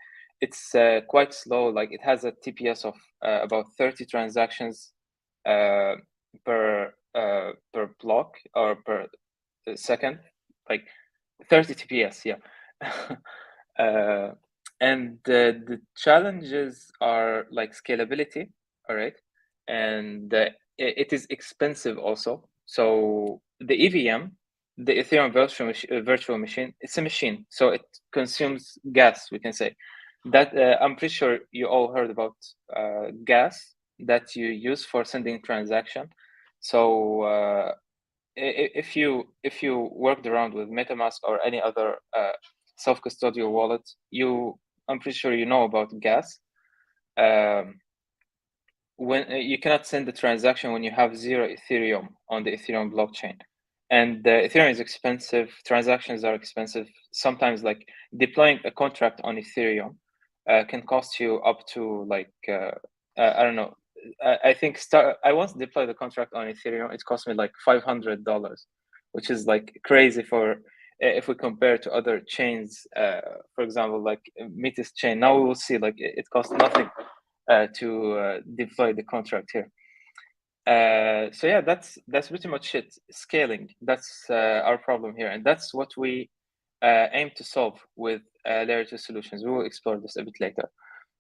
Speaker 7: it's quite slow. Like it has a TPS of about 30 transactions per block or per second, like 30 TPS. Yeah. And the challenges are like scalability. All right, and it is expensive also. So the EVM, the Ethereum virtual machine, it's a machine, so it consumes gas, we can say. That I'm pretty sure you all heard about gas that you use for sending transaction. So if you worked around with MetaMask or any other self-custodial wallet, I'm pretty sure you know about gas. When you cannot send the transaction when you have 0 Ethereum on the Ethereum blockchain, and Ethereum is expensive, transactions are expensive. Sometimes like deploying a contract on Ethereum can cost you up to like I don't know, I think I once deployed a contract on Ethereum. It cost me like $500, which is like crazy for if we compare to other chains, for example, like Metis chain. Now we will see like it costs nothing to deploy the contract here. So yeah, that's pretty much it. Scaling, that's our problem here, and that's what we aim to solve with layer 2 solutions. We will explore this a bit later.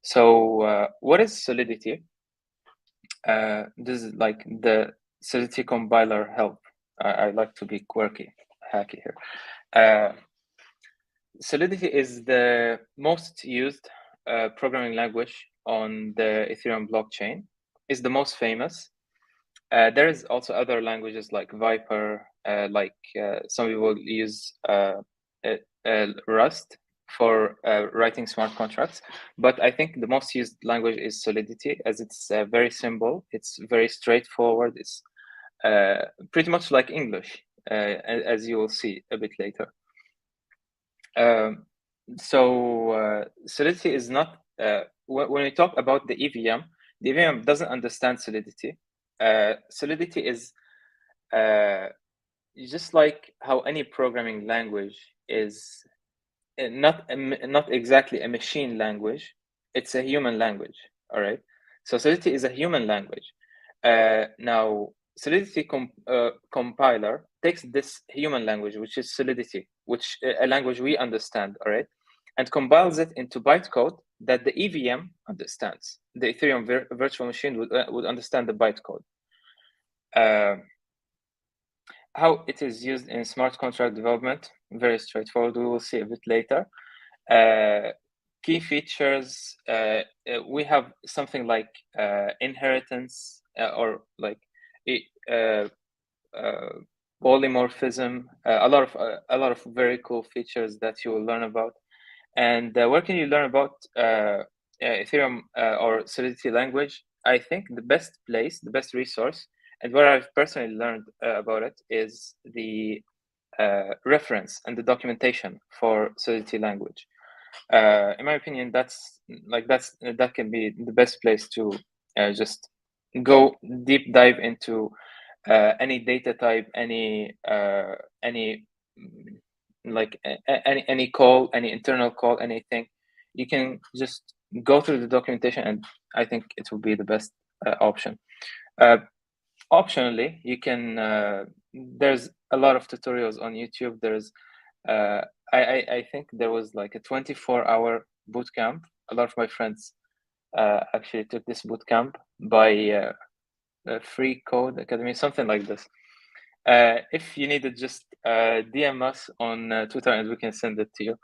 Speaker 7: So what is Solidity? This is like the Solidity compiler help. I like to be quirky, hacky here. Solidity is the most used programming language on the Ethereum blockchain. It's the most famous. There is also other languages like Viper, some people use Rust for writing smart contracts. But I think the most used language is Solidity, as it's very simple. It's very straightforward. It's pretty much like English, as you will see a bit later. So Solidity is not, when we talk about the EVM doesn't understand Solidity. Solidity is just like how any programming language is not exactly a machine language. It's a human language, all right? So Solidity is a human language. Now, Solidity compiler takes this human language, which is Solidity, which a language we understand, all right, and compiles it into bytecode that the EVM understands. The Ethereum virtual machine would understand the bytecode. How it is used in smart contract development, very straightforward. We will see a bit later. Key features, we have something like inheritance or like polymorphism, a lot of very cool features that you will learn about. And where can you learn about Ethereum or Solidity language? I think the best place, the best resource, and where I've personally learned about it is the reference and the documentation for Solidity language. In my opinion, that can be the best place to just go deep dive into any data type, any call, any internal call, anything. You can just go through the documentation, and I think it will be the best option. Optionally, you can. There's a lot of tutorials on YouTube. There's I think there was like a 24-hour bootcamp. A lot of my friends actually took this bootcamp by Free Code Academy, something like this. If you need it, just DM us on Twitter and we can send it to you.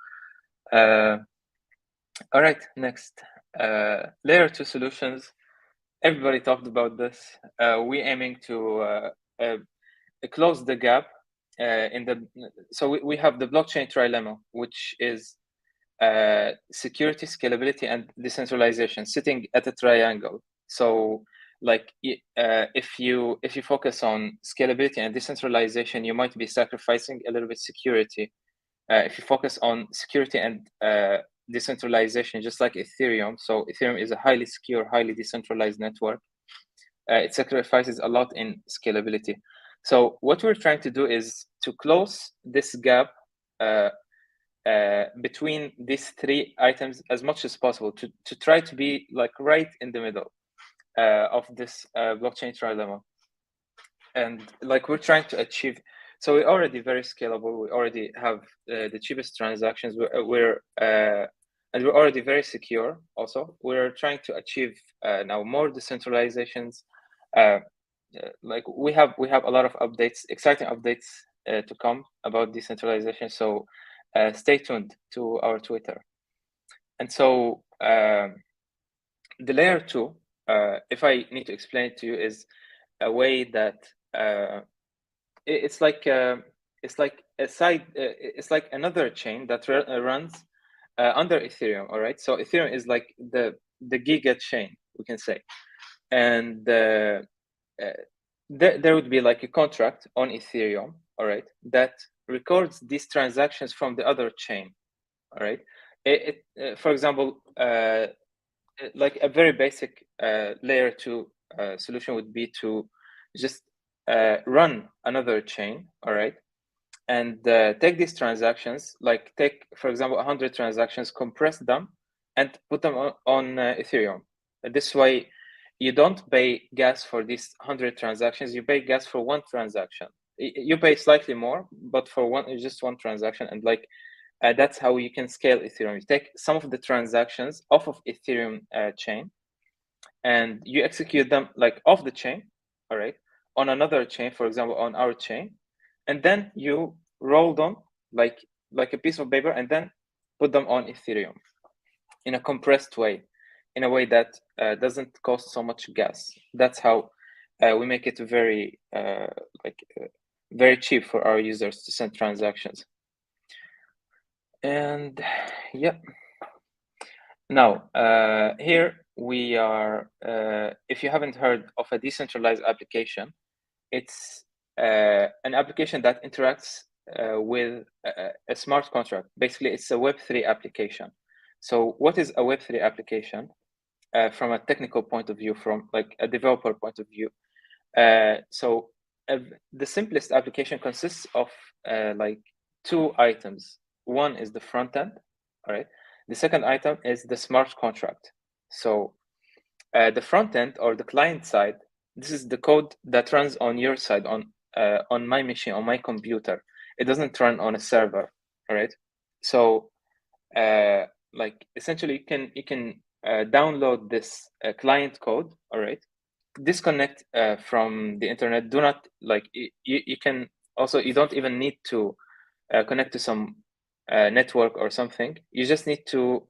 Speaker 7: All right, next. Layer 2 solutions. Everybody talked about this. We're aiming to close the gap so we have the blockchain trilemma, which is security, scalability, and decentralization sitting at a triangle. So like if you focus on scalability and decentralization, you might be sacrificing a little bit security. If you focus on security and decentralization, just like Ethereum, so Ethereum is a highly secure, highly decentralized network. It sacrifices a lot in scalability. So what we're trying to do is to close this gap between these three items as much as possible, to try to be like right in the middle of this blockchain trilemma. And like we're trying to achieve, so we're already very scalable. We already have the cheapest transactions. And we're already very secure. Also, we're trying to achieve now more decentralizations. Like we have a lot of updates, exciting updates to come about decentralization. So stay tuned to our Twitter. And so the layer 2, if I need to explain it to you, is a way that it's like another chain that runs under Ethereum. All right, so Ethereum is like the giga chain, we can say, and there would be like a contract on Ethereum, all right, that records these transactions from the other chain. All right, for example, like a very basic layer 2 solution would be to just run another chain, all right, and take these transactions, like take, for example, 100 transactions, compress them, and put them on Ethereum. This way, you don't pay gas for these 100 transactions. You pay gas for one transaction. You pay slightly more, but for just one transaction, and like that's how you can scale Ethereum. You take some of the transactions off of Ethereum chain, and you execute them like off the chain, all right, on another chain, for example, on our chain, and then you roll them like a piece of paper, and then put them on Ethereum in a compressed way, in a way that doesn't cost so much gas. That's how we make it very very cheap for our users to send transactions. And yeah, now here we are. If you haven't heard of a decentralized application, it's an application that interacts with a smart contract. Basically, it's a Web3 application. So what is a Web3 application from a technical point of view, from like a developer point of view? So the simplest application consists of like two items. One is the front end, all right? The second item is the smart contract. So the front end, or the client side, this is the code that runs on your side, on my machine, on my computer. It doesn't run on a server, all right? So like essentially you can download this client code, all right? Disconnect from the internet. Do not, like, you can also, you don't even need to connect to some network or something. You just need to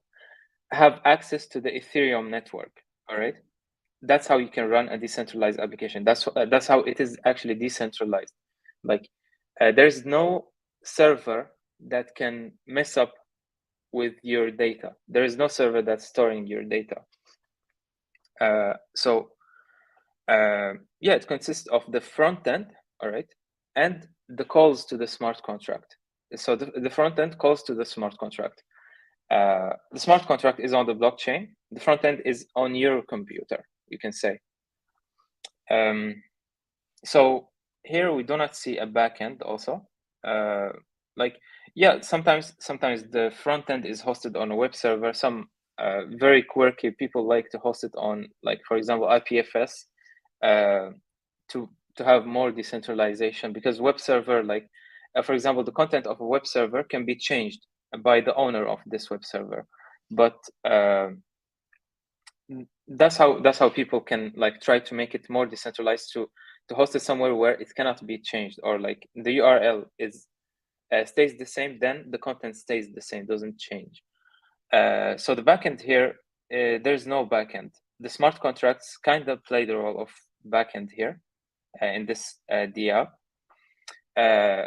Speaker 7: have access to the Ethereum network, all right? That's how you can run a decentralized application. That's how it is actually decentralized. Like there's no server that can mess up with your data. There is no server that's storing your data. Yeah, it consists of the front end, all right, and the calls to the smart contract. So the front end calls to the smart contract. the smart contract is on the blockchain. The front end is on your computer, you can say. So here we do not see a backend also. Like, yeah, sometimes the front end is hosted on a web server. Some very quirky people like to host it on, like, for example, IPFS, to have more decentralization, because web server, like, for example, the content of a web server can be changed by the owner of this web server, but that's how people can, like, try to make it more decentralized, to host it somewhere where it cannot be changed, or like the URL is stays the same, then the content stays the same, doesn't change. So the backend here, there's no backend. The smart contracts kind of play the role of backend here in this DApp.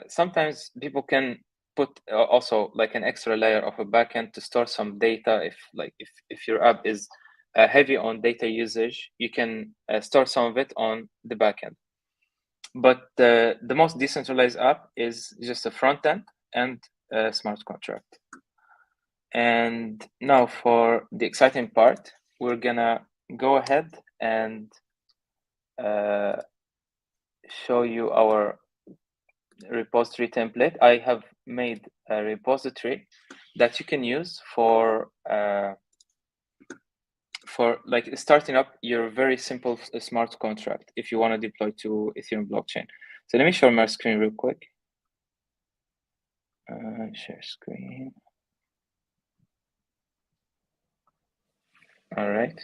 Speaker 7: Sometimes people can put also like an extra layer of a backend to store some data. If your app is heavy on data usage, you can store some of it on the backend. But the most decentralized app is just a front end and a smart contract. And now for the exciting part, we're gonna go ahead and show you our repository template. I have made a repository that you can use for like starting up your very simple smart contract if you want to deploy to Ethereum blockchain. So let me share my screen real quick. Share screen. All right.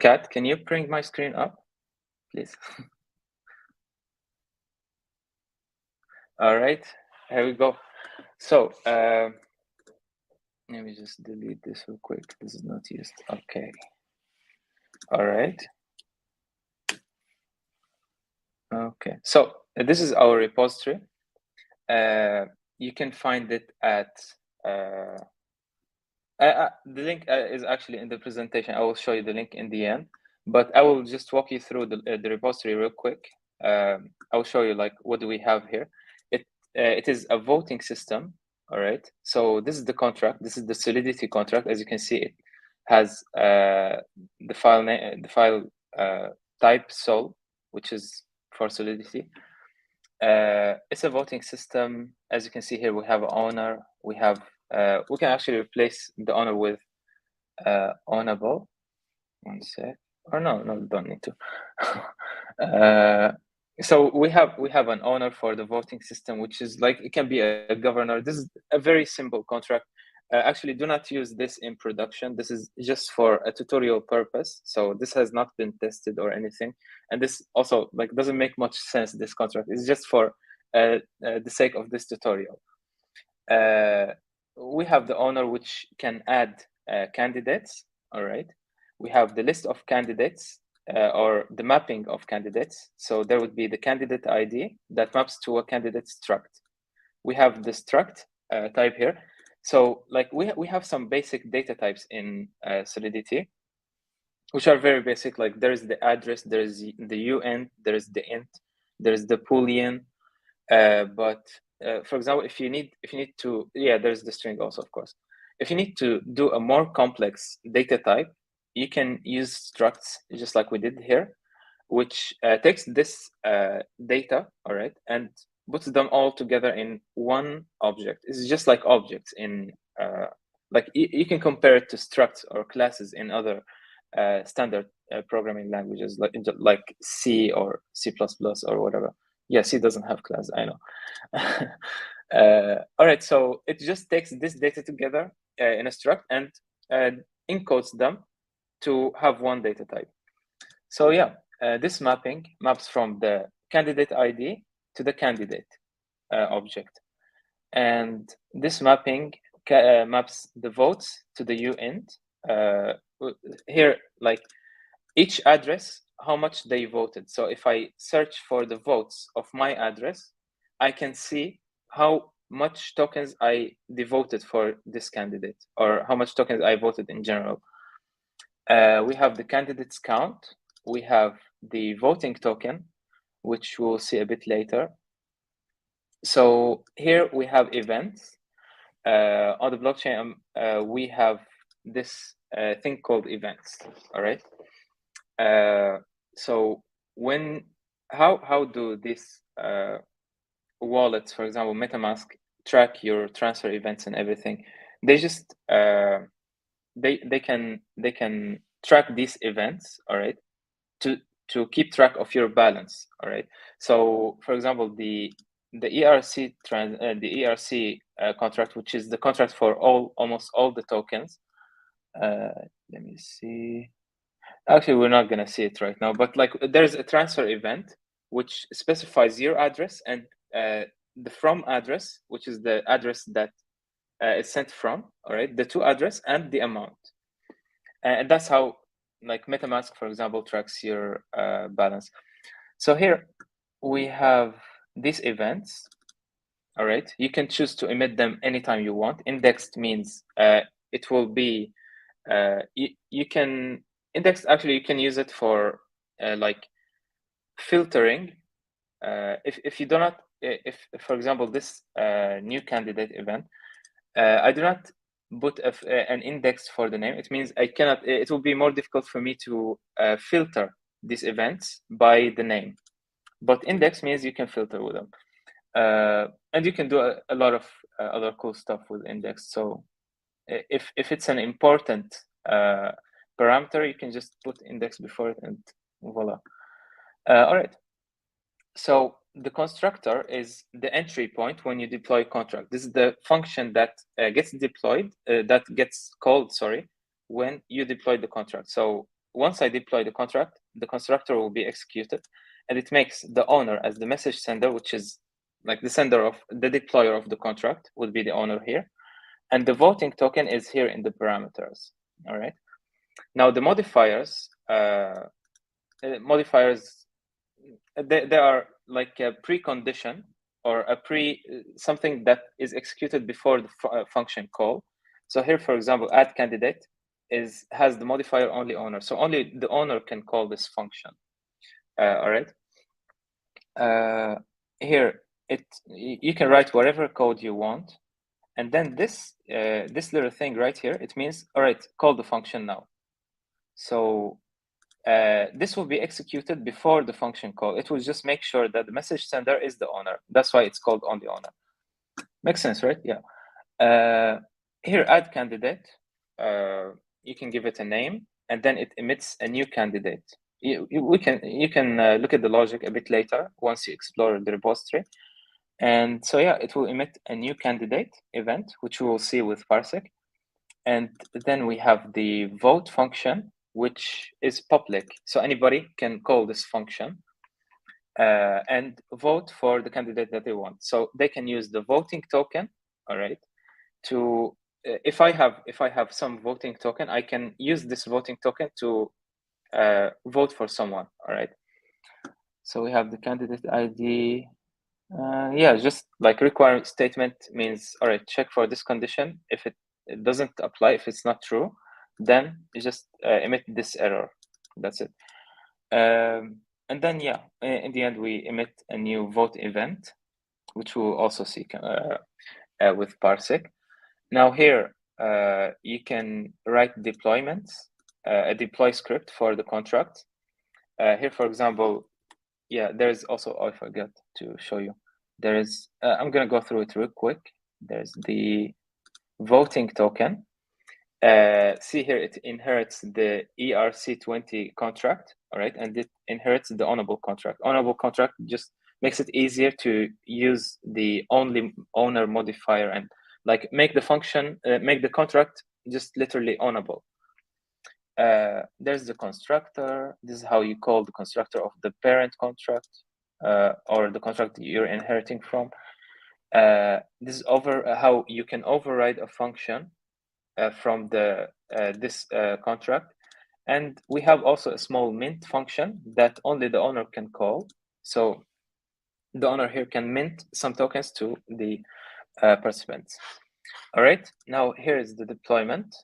Speaker 7: Kat, can you bring my screen up, please? All right, here we go. So let me just delete this real quick. This is not used. Okay. All right. Okay. So this is our repository. You can find it at the link is actually in the presentation. I will show you the link in the end, but I will just walk you through the repository real quick. I will show you like what do we have here. It is a voting system. All right. So this is the contract. This is the Solidity contract. As you can see, it has the file name, the file type sol, which is for Solidity. It's a voting system. As you can see here, we have an owner. We have we can actually replace the owner with ownable. One sec. Or no, we don't need to. So we have an owner for the voting system, which is like, it can be a governor. This is a very simple contract. Actually, do not use this in production. This is just for a tutorial purpose. So this has not been tested or anything. And this also like doesn't make much sense, this contract. It's just for the sake of this tutorial. We have the owner, which can add candidates. All right. We have the list of candidates or the mapping of candidates. So there would be the candidate ID that maps to a candidate struct. We have the struct type here. So like we have some basic data types in Solidity, which are very basic. Like there's the address, there's the uint, there's the int, there's the boolean. But for example, if you need to, there's the string also, of course. If you need to do a more complex data type, you can use structs, just like we did here, which takes this data, all right, and puts them all together in one object. It's just like objects in, like you can compare it to structs or classes in other standard programming languages, like C or C++ or whatever. Yeah, C doesn't have class, I know. All right, so it just takes this data together in a struct and encodes them to have one data type. So yeah, this mapping maps from the candidate ID to the candidate object. And this mapping maps the votes to the uint. Here, like each address, how much they voted. So if I search for the votes of my address, I can see how much tokens I devoted for this candidate, or how much tokens I voted in general. We have the candidates count, we have the voting token, which we'll see a bit later. So here we have events. On the blockchain, we have this thing called events. All right. So how do these wallets, for example, MetaMask, track your transfer events and everything? They just they can track these events, all right, to keep track of your balance, all right. So for example, the ERC contract, which is the contract for almost all the tokens. Let me see. Actually, we're not gonna see it right now, but like there's a transfer event which specifies your address and the from address, which is the address that it's sent from, all right, the to address and the amount. And that's how, like, MetaMask, for example, tracks your balance. So here we have these events, all right. You can choose to emit them anytime you want. Indexed means it will be, you can, indexed, actually, you can use it for like filtering. If you do not, if for example, this new candidate event, I do not put an index for the name. It means I cannot, it will be more difficult for me to filter these events by the name. But index means you can filter with them. And you can do a lot of other cool stuff with index. So if it's an important parameter, you can just put index before it and voila. All right. So the constructor is the entry point when you deploy contract. This is the function that gets deployed, that gets called, sorry, when you deploy the contract. So once I deploy the contract, the constructor will be executed, and it makes the owner as the message sender, which is like the sender of the deployer of the contract would be the owner here. And the voting token is here in the parameters, all right? Now the modifiers, they are like a precondition or a something that is executed before the function call. So here, for example, add candidate has the modifier only owner. So only the owner can call this function, all right? Here, you can write whatever code you want. And then this little thing right here, it means, all right, call the function now. So this will be executed before the function call. It will just make sure that the message sender is the owner. That's why it's called on the owner. Makes sense, right? Yeah. Here, add candidate. You can give it a name, and then it emits a new candidate. You can look at the logic a bit later once you explore the repository. And so yeah, it will emit a new candidate event, which we will see with Parsiq. And then we have the vote function, which is public. So anybody can call this function and vote for the candidate that they want. So they can use the voting token, all right, to, if I have some voting token, I can use this voting token to vote for someone, all right? So we have the candidate ID. Yeah, just like requirement statement means, all right, check for this condition. If it doesn't apply, if it's not true, then you just emit this error. That's it. And then, yeah, in the end, we emit a new vote event, which we'll also see with Parsiq. Now here, you can write deployments, a deploy script for the contract. Here, for example, yeah, there's also, oh, I forgot to show you. There is, I'm going to go through it real quick. There's the voting token. See here, it inherits the ERC20 contract, all right? And it inherits the ownable contract. Ownable contract just makes it easier to use the only owner modifier and like make the function, make the contract just literally ownable. There's the constructor. This is how you call the constructor of the parent contract or the contract you're inheriting from. This is how you can override a function from the this contract. And we have also a small mint function that only the owner can call. So the owner here can mint some tokens to the participants. All right, now here is the deployment.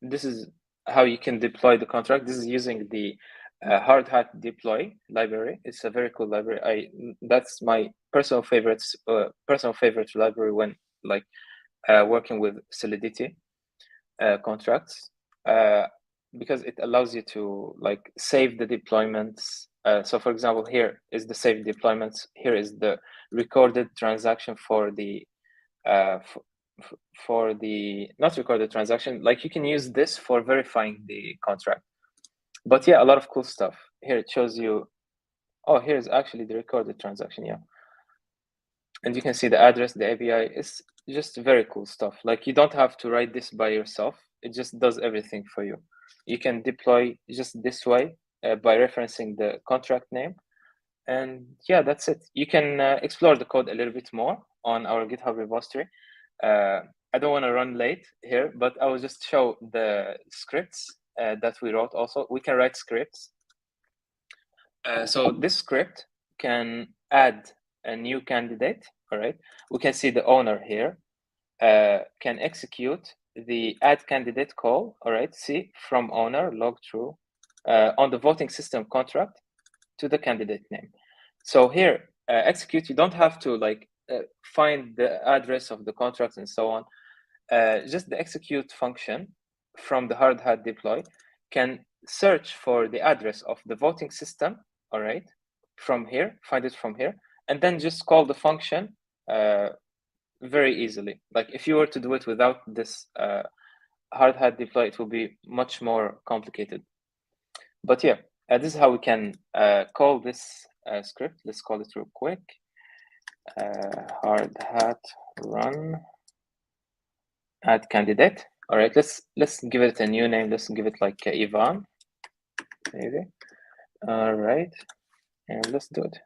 Speaker 7: This is how you can deploy the contract. This is using the hard hat deploy library. It's a very cool library. That's my personal favorite library when like working with Solidity contracts, because it allows you to like save the deployments. So for example, here is the saved deployments. Here is the recorded transaction for the for the not recorded transaction. Like you can use this for verifying the contract. But yeah, a lot of cool stuff. Here it shows you, oh, here's actually the recorded transaction, yeah. And you can see the address, the API. Is just very cool stuff. Like you don't have to write this by yourself. It just does everything for you. You can deploy just this way by referencing the contract name. And yeah, that's it. You can explore the code a little bit more on our GitHub repository. I don't want to run late here, but I will just show the scripts that we wrote also. We can write scripts. So this script can add a new candidate, all right? We can see the owner here can execute the add candidate call, all right? See, from owner, log true, on the voting system contract to the candidate name. So here, execute, you don't have to like find the address of the contract and so on. Just the execute function from the hard hat deploy can search for the address of the voting system, all right, from here, find it from here, and then just call the function very easily. Like if you were to do it without this hard hat deploy, it will be much more complicated. But yeah, this is how we can call this script. Let's call it real quick. Hard hat run add candidate. All right, let's give it a new name. Let's give it like Ivan, maybe. All right, and let's do it.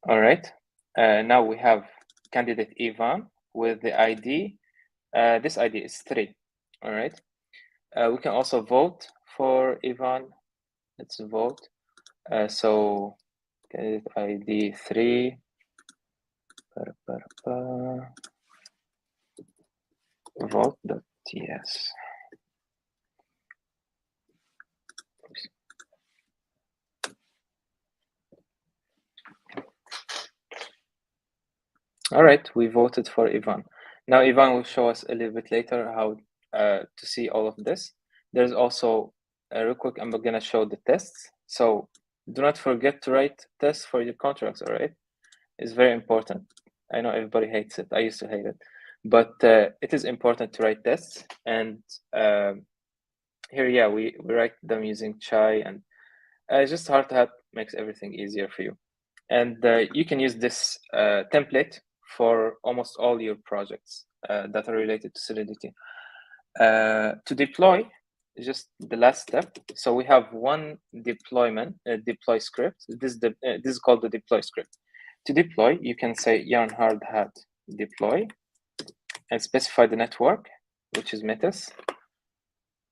Speaker 7: All right, now we have candidate Ivan with the ID. This ID is 3. All right, we can also vote for Ivan. Let's vote. So candidate ID 3. Vote.ts. All right, we voted for Ivan. Now Ivan will show us a little bit later how to see all of this. There's also, real quick, I'm gonna show the tests. So do not forget to write tests for your contracts, all right? It's very important. I know everybody hates it. I used to hate it. But it is important to write tests. And here, yeah, we write them using Chai, and just hard hat makes everything easier for you. And you can use this template for almost all your projects that are related to Solidity. To deploy, just the last step. So we have one deployment, deploy script. This is called the deploy script. To deploy, you can say yarn hard hat deploy and specify the network, which is Metis.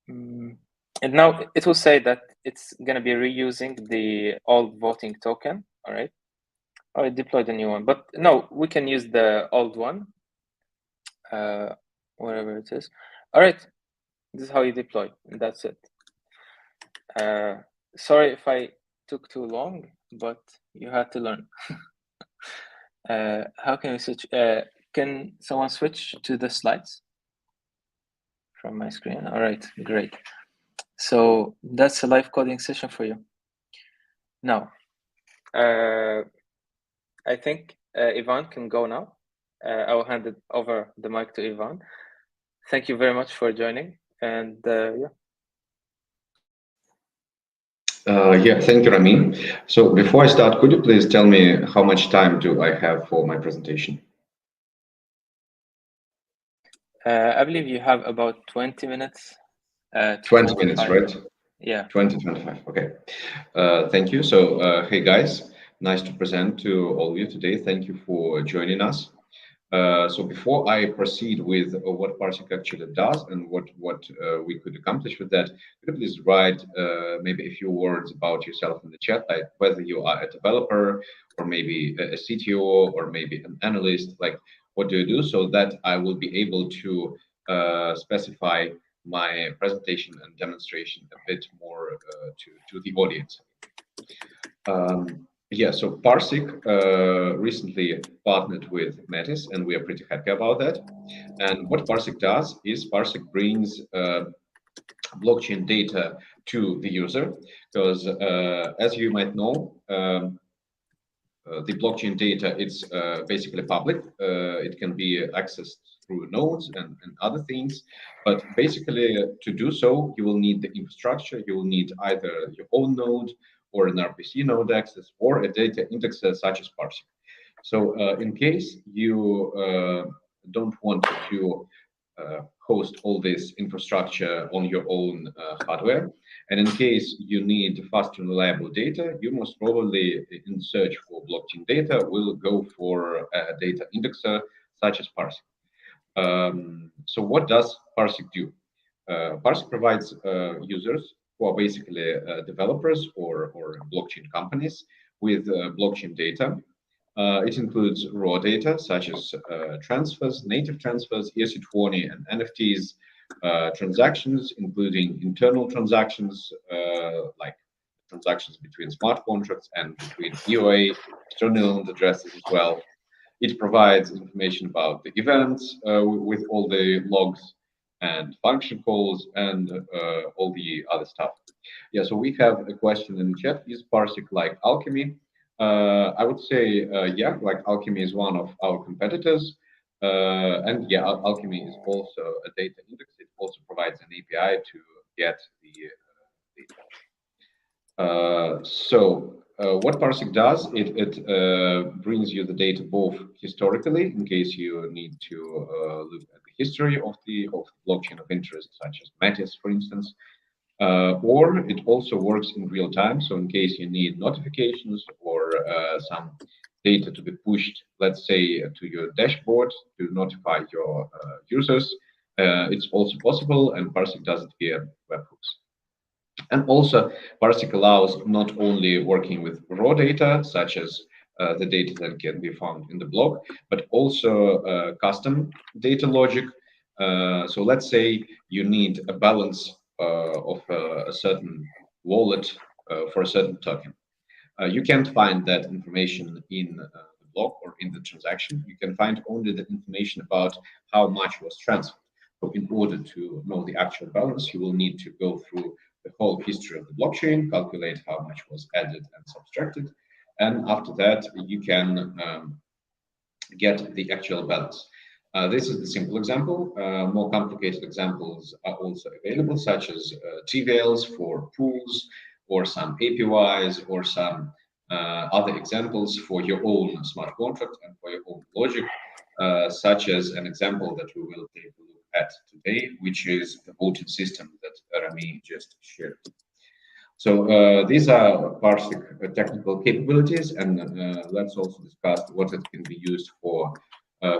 Speaker 7: And now it will say that it's going to be reusing the old voting token, all right? Or deploy the new one, but no, we can use the old one, wherever it is. All right, this is how you deploy, and that's it. Sorry if I took too long, but you had to learn. How can we switch? Can someone switch to the slides from my screen? All right, great. So that's a live coding session for you. Now, I think Ivan can go now. I will hand it over the mic to Ivan. Thank you very much for joining, and yeah.
Speaker 8: Yeah, thank you, Ramin. So before I start, could you please tell me how much time do I have for my presentation?
Speaker 7: I believe you have about 20 minutes.
Speaker 8: 20 minutes, right?
Speaker 7: Yeah.
Speaker 8: 20, 25, okay. Thank you. So, hey guys, nice to present to all of you today. Thank you for joining us. So before I proceed with what Parsiq actually does and what we could accomplish with that, could you please write maybe a few words about yourself in the chat, like whether you are a developer or maybe a CTO or maybe an analyst, like what do you do, so that I will be able to specify my presentation and demonstration a bit more to the audience. Yeah, so Parsiq recently partnered with Metis, and we are pretty happy about that. And what Parsiq does is Parsiq brings blockchain data to the user, because as you might know, the blockchain data, it's basically public. It can be accessed through nodes and other things. But basically, to do so, you will need the infrastructure. You will need either your own node or an RPC node access or a data indexer such as Parsiq. So in case you don't want to host all this infrastructure on your own hardware, and in case you need fast and reliable data, you most probably, in search for blockchain data, will go for a data indexer such as Parsiq. So what does Parsiq do? Parsiq provides users who are basically developers or blockchain companies with blockchain data. It includes raw data such as transfers, native transfers, ERC20 and NFTs, transactions, including internal transactions like transactions between smart contracts and between EOA, external addresses as well. It provides information about the events with all the logs and function calls and all the other stuff. Yeah, so we have a question in the chat. Is Parsiq like Alchemy? I would say, yeah, like Alchemy is one of our competitors. And yeah, Alchemy is also a data index. It also provides an API to get the data. What Parsiq does, it brings you the data both historically, in case you need to look at the history of the blockchain of interest, such as Metis, for instance, or it also works in real time. So in case you need notifications or some data to be pushed, let's say, to your dashboard to notify your users, it's also possible, and Parsiq does it via webhooks. And also, Parsiq allows not only working with raw data, such as the data that can be found in the block, but also custom data logic. So let's say you need a balance of a certain wallet for a certain token. You can't find that information in the block or in the transaction. You can find only the information about how much was transferred. So in order to know the actual balance, you will need to go through the whole history of the blockchain, calculate how much was added and subtracted, and after that, you can get the actual balance. This is the simple example. More complicated examples are also available, such as TVLs for pools, or some APYs, or some other examples for your own smart contract and for your own logic, such as an example that we will take a look at today, which is the voting system that Rami just shared. So these are Parsiq technical capabilities, and let's also discuss what it can be used for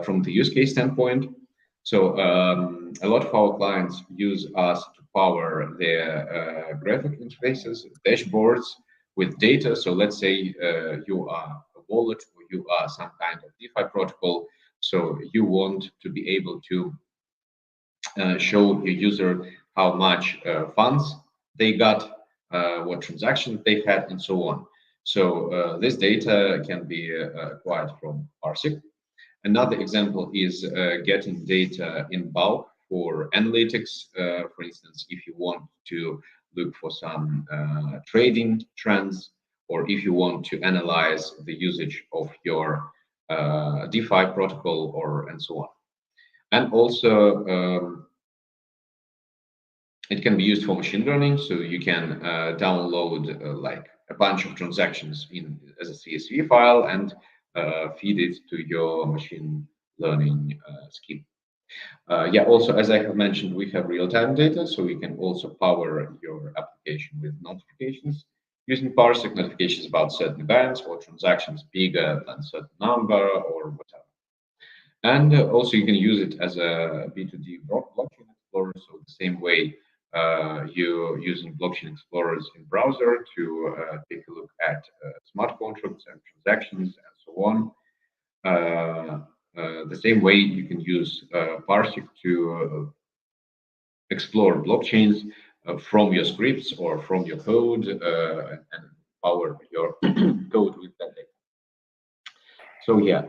Speaker 8: from the use case standpoint. So a lot of our clients use us to power their graphic interfaces, dashboards with data. So let's say you are a wallet or you are some kind of DeFi protocol. So you want to be able to show your user how much funds they got, what transactions they had, and so on. So this data can be acquired from Parsiq. Another example is getting data in bulk for analytics. For instance, if you want to look for some trading trends, or if you want to analyze the usage of your DeFi protocol, or and so on. And also, it can be used for machine learning. So you can download like a bunch of transactions as a CSV file and feed it to your machine learning scheme. Yeah, also, as I have mentioned, we have real-time data, so we can also power your application with notifications using Parsiq, notifications about certain events or transactions bigger than a certain number or whatever. And also, you can use it as a B2D blockchain explorer, so the same way you're using blockchain explorers in browser to take a look at smart contracts and transactions and so on. the same way you can use Parsiq to explore blockchains from your scripts or from your code and power your code with that data. So yeah,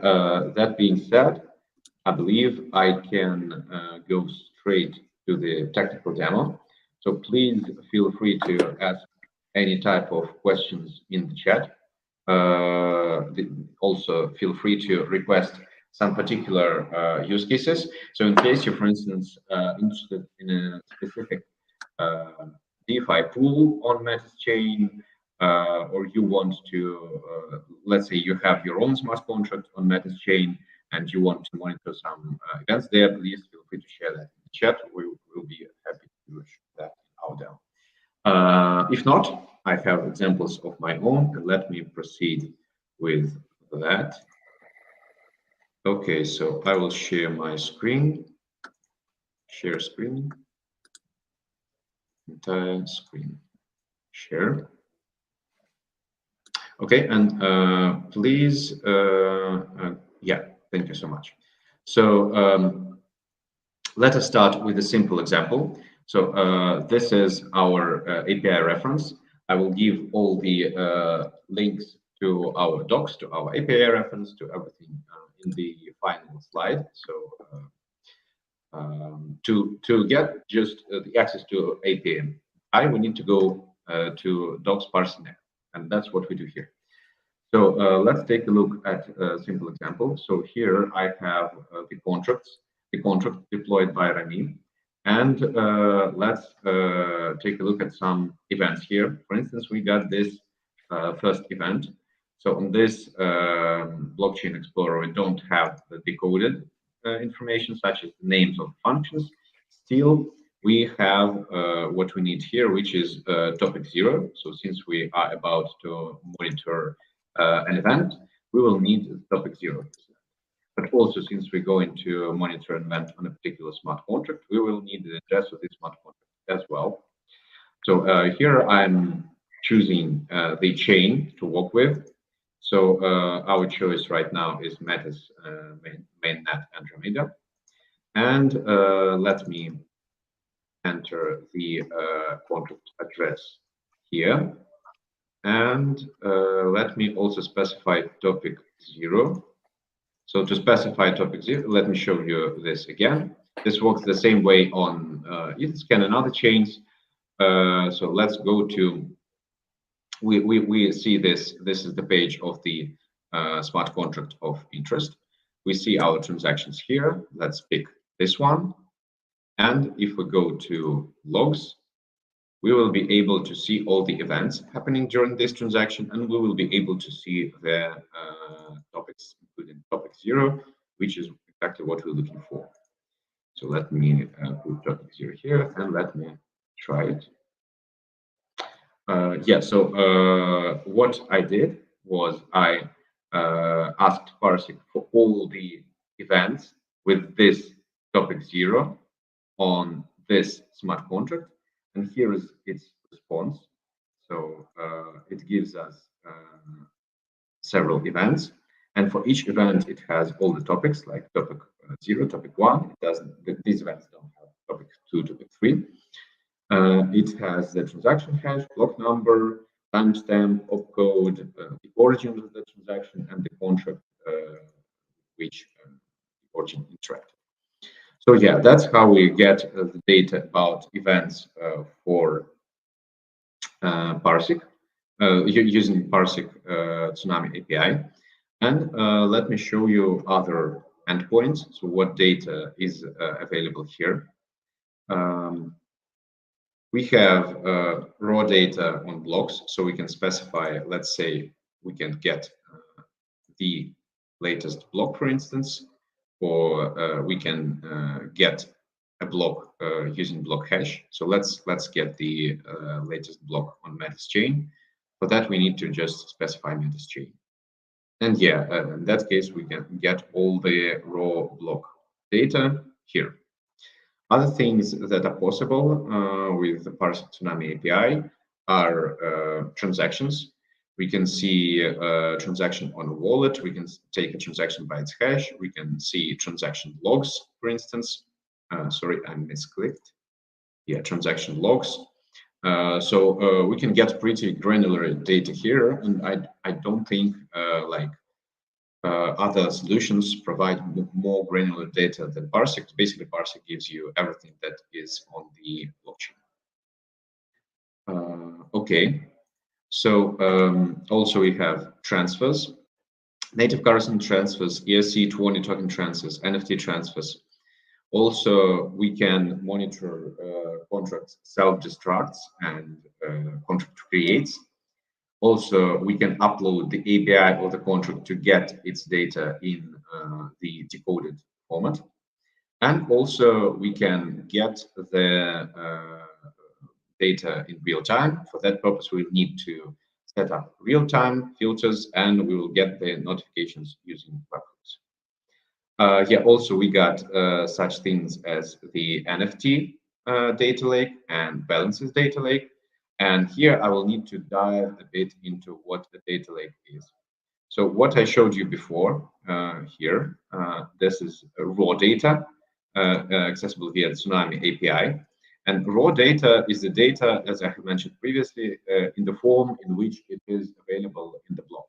Speaker 8: that being said, I believe I can go straight to the technical demo. So please feel free to ask any type of questions in the chat. Also feel free to request some particular use cases. So in case you're, for instance, interested in a specific DeFi pool on Metis chain, or you want to, let's say you have your own smart contract on Metis chain and you want to monitor some events there, please feel free to share that in the chat. We will be happy to share that in our demo. If not, I have examples of my own, and let me proceed with that. Okay, so I will share my screen. Share screen. Entire screen. Share. Okay, and please, yeah, thank you so much. So let us start with a simple example. So this is our API reference. I will give all the links to our docs, to our API reference, to everything in the final slide. So to get just the access to API, we need to go to docs Parsiq, and that's what we do here. So let's take a look at a simple example. So here I have the contract deployed by Rami. And let's take a look at some events here. For instance, we got this first event. So on this blockchain explorer, we don't have the decoded information, such as the names of functions. Still, we have what we need here, which is topic 0. So since we are about to monitor an event, we will need topic 0. But also, since we're going to monitor an event on a particular smart contract, we will need the address of this smart contract as well. So here I'm choosing the chain to work with. So our choice right now is Metis, mainnet, Andromeda. And let me enter the contract address here. And let me also specify topic 0. So to specify topic 0, let me show you this again. This works the same way on Etherscan and other chains. So let's go to, we see this is the page of the smart contract of interest. We see our transactions here. Let's pick this one. And if we go to logs, we will be able to see all the events happening during this transaction, and we will be able to see the topics, including topic 0, which is exactly what we're looking for. So let me put topic 0 here, and let me try it. Yeah, so what I did was I asked Parsiq for all the events with this topic 0 on this smart contract. And here is its response. So it gives us several events. And for each event, it has all the topics, like topic 0, topic 1. It doesn't, these events don't have topic 2, topic 3. It has the transaction hash, block number, timestamp, opcode, the origin of the transaction, and the contract which origin interacted. So yeah, that's how we get the data about events for Parsiq, using Parsiq Tsunami API. And let me show you other endpoints. So what data is available here? We have raw data on blocks, so we can specify, let's say, we can get the latest block, for instance, or we can get a block using block hash. So let's get the latest block on Metis chain. For that, we need to just specify Metis chain. And yeah, in that case, we can get all the raw block data here. Other things that are possible with the Parsiq Tsunami API are transactions. We can see a transaction on a wallet. We can take a transaction by its hash. We can see transaction logs, for instance. Sorry, I misclicked. Yeah, transaction logs. So we can get pretty granular data here, and I don't think other solutions provide more granular data than Parsiq. Basically, Parsiq gives you everything that is on the blockchain. Okay, so also we have transfers, native currency transfers, ERC20 token transfers, NFT transfers. Also, we can monitor contract self-destructs and contract creates. Also, we can upload the API of the contract to get its data in the decoded format. And also, we can get the data in real time. For that purpose, we need to set up real-time filters, and we will get the notifications using webhooks. Yeah, also we got such things as the NFT data lake and balances data lake. And here I will need to dive a bit into what the data lake is. So what I showed you before here, this is raw data accessible via Tsunami API. And raw data is the data, as I have mentioned previously, in the form in which it is available in the block.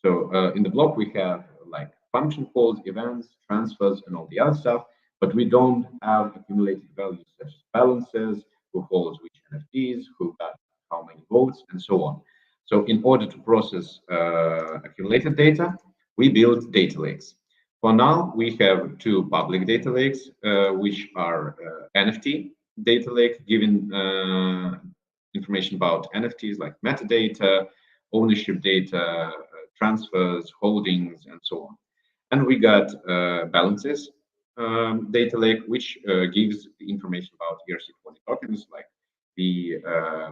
Speaker 8: So in the block, we have like function calls, events, transfers, and all the other stuff, but we don't have accumulated values such as balances, who holds which NFTs, who got how many votes, and so on. So in order to process accumulated data, we build data lakes. For now, we have two public data lakes, which are NFT data lake, giving information about NFTs like metadata, ownership data, transfers, holdings, and so on. And we got balances data lake, which gives the information about ERC20 tokens, like the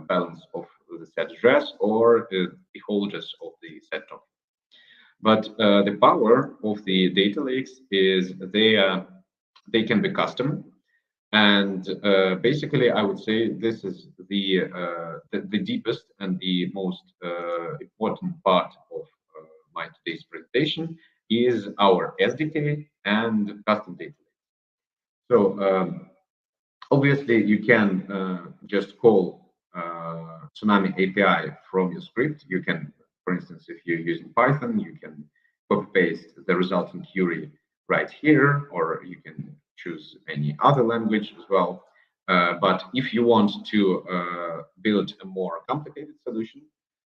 Speaker 8: balance of the set address or the holders of the set token. But the power of the data lakes is they can be custom. And basically, I would say this is the deepest and the most important part of my today's presentation is our SDK and custom data lake. So obviously, you can just call Tsunami API from your script. You can, for instance, if you're using Python, you can copy paste the resulting query right here, or you can choose any other language as well. But if you want to build a more complicated solution,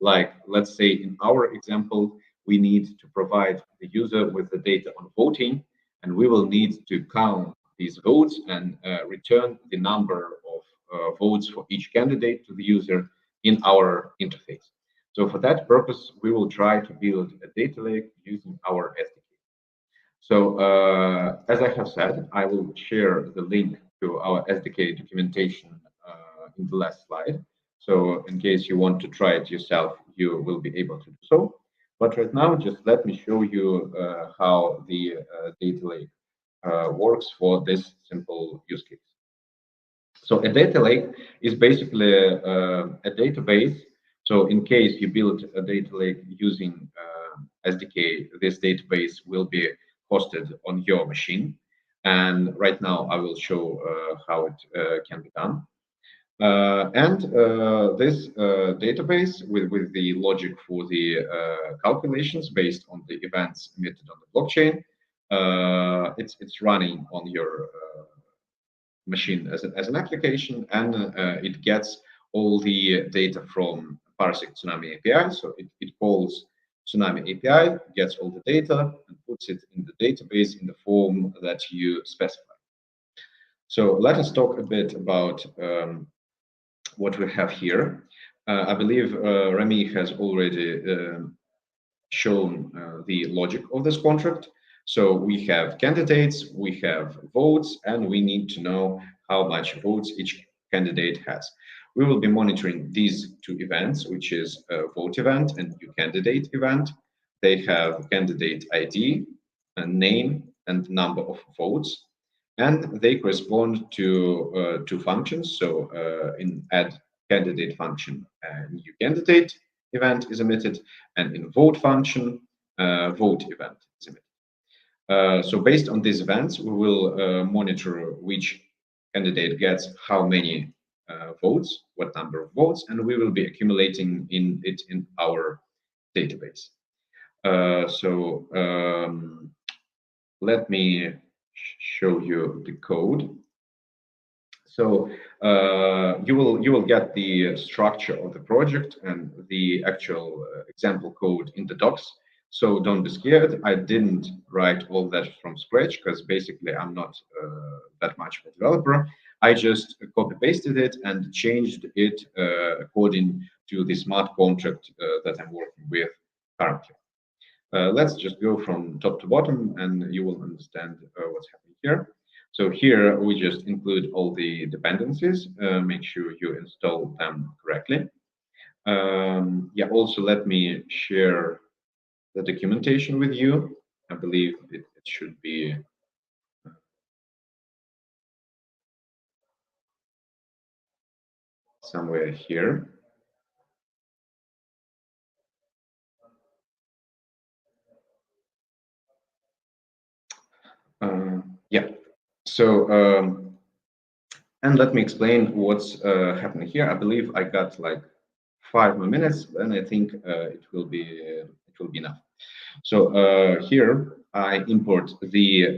Speaker 8: like let's say in our example, we need to provide the user with the data on voting, and we will need to count these votes and return the number of votes for each candidate to the user in our interface. So for that purpose, we will try to build a data lake using our SDK. So as I have said, I will share the link to our SDK documentation in the last slide. So in case you want to try it yourself, you will be able to do so. But right now, just let me show you how the data lake works for this simple use case. So a data lake is basically a database. So in case you build a data lake using SDK, this database will be hosted on your machine. And right now I will show how it can be done. This database with the logic for the calculations based on the events emitted on the blockchain, it's running on your machine as an application, and it gets all the data from Parsiq Tsunami API. So it calls Tsunami API, gets all the data, and puts it in the database in the form that you specify. So let us talk a bit about what we have here. I believe Remy has already shown the logic of this contract. So we have candidates, we have votes, and we need to know how much votes each candidate has. We will be monitoring these two events, which is a vote event and new candidate event. They have candidate ID, a name, and number of votes, and they correspond to two functions. So in add candidate function, a new candidate event is emitted, and in vote function, vote event is emitted. So based on these events, we will monitor which candidate gets how many votes, what number of votes, and we will be accumulating it in our database. Let me show you the code. So you will get the structure of the project and the actual example code in the docs. So don't be scared. I didn't write all that from scratch because basically I'm not that much of a developer. I just copy pasted it and changed it according to the smart contract that I'm working with currently. Let's just go from top to bottom and you will understand what's happening here. So here we just include all the dependencies, make sure you install them correctly. Yeah, also let me share the documentation with you. I believe it should be somewhere here. Yeah, so and let me explain what's happening here. I believe I got like 5 more minutes, and I think it will be enough. So here I import the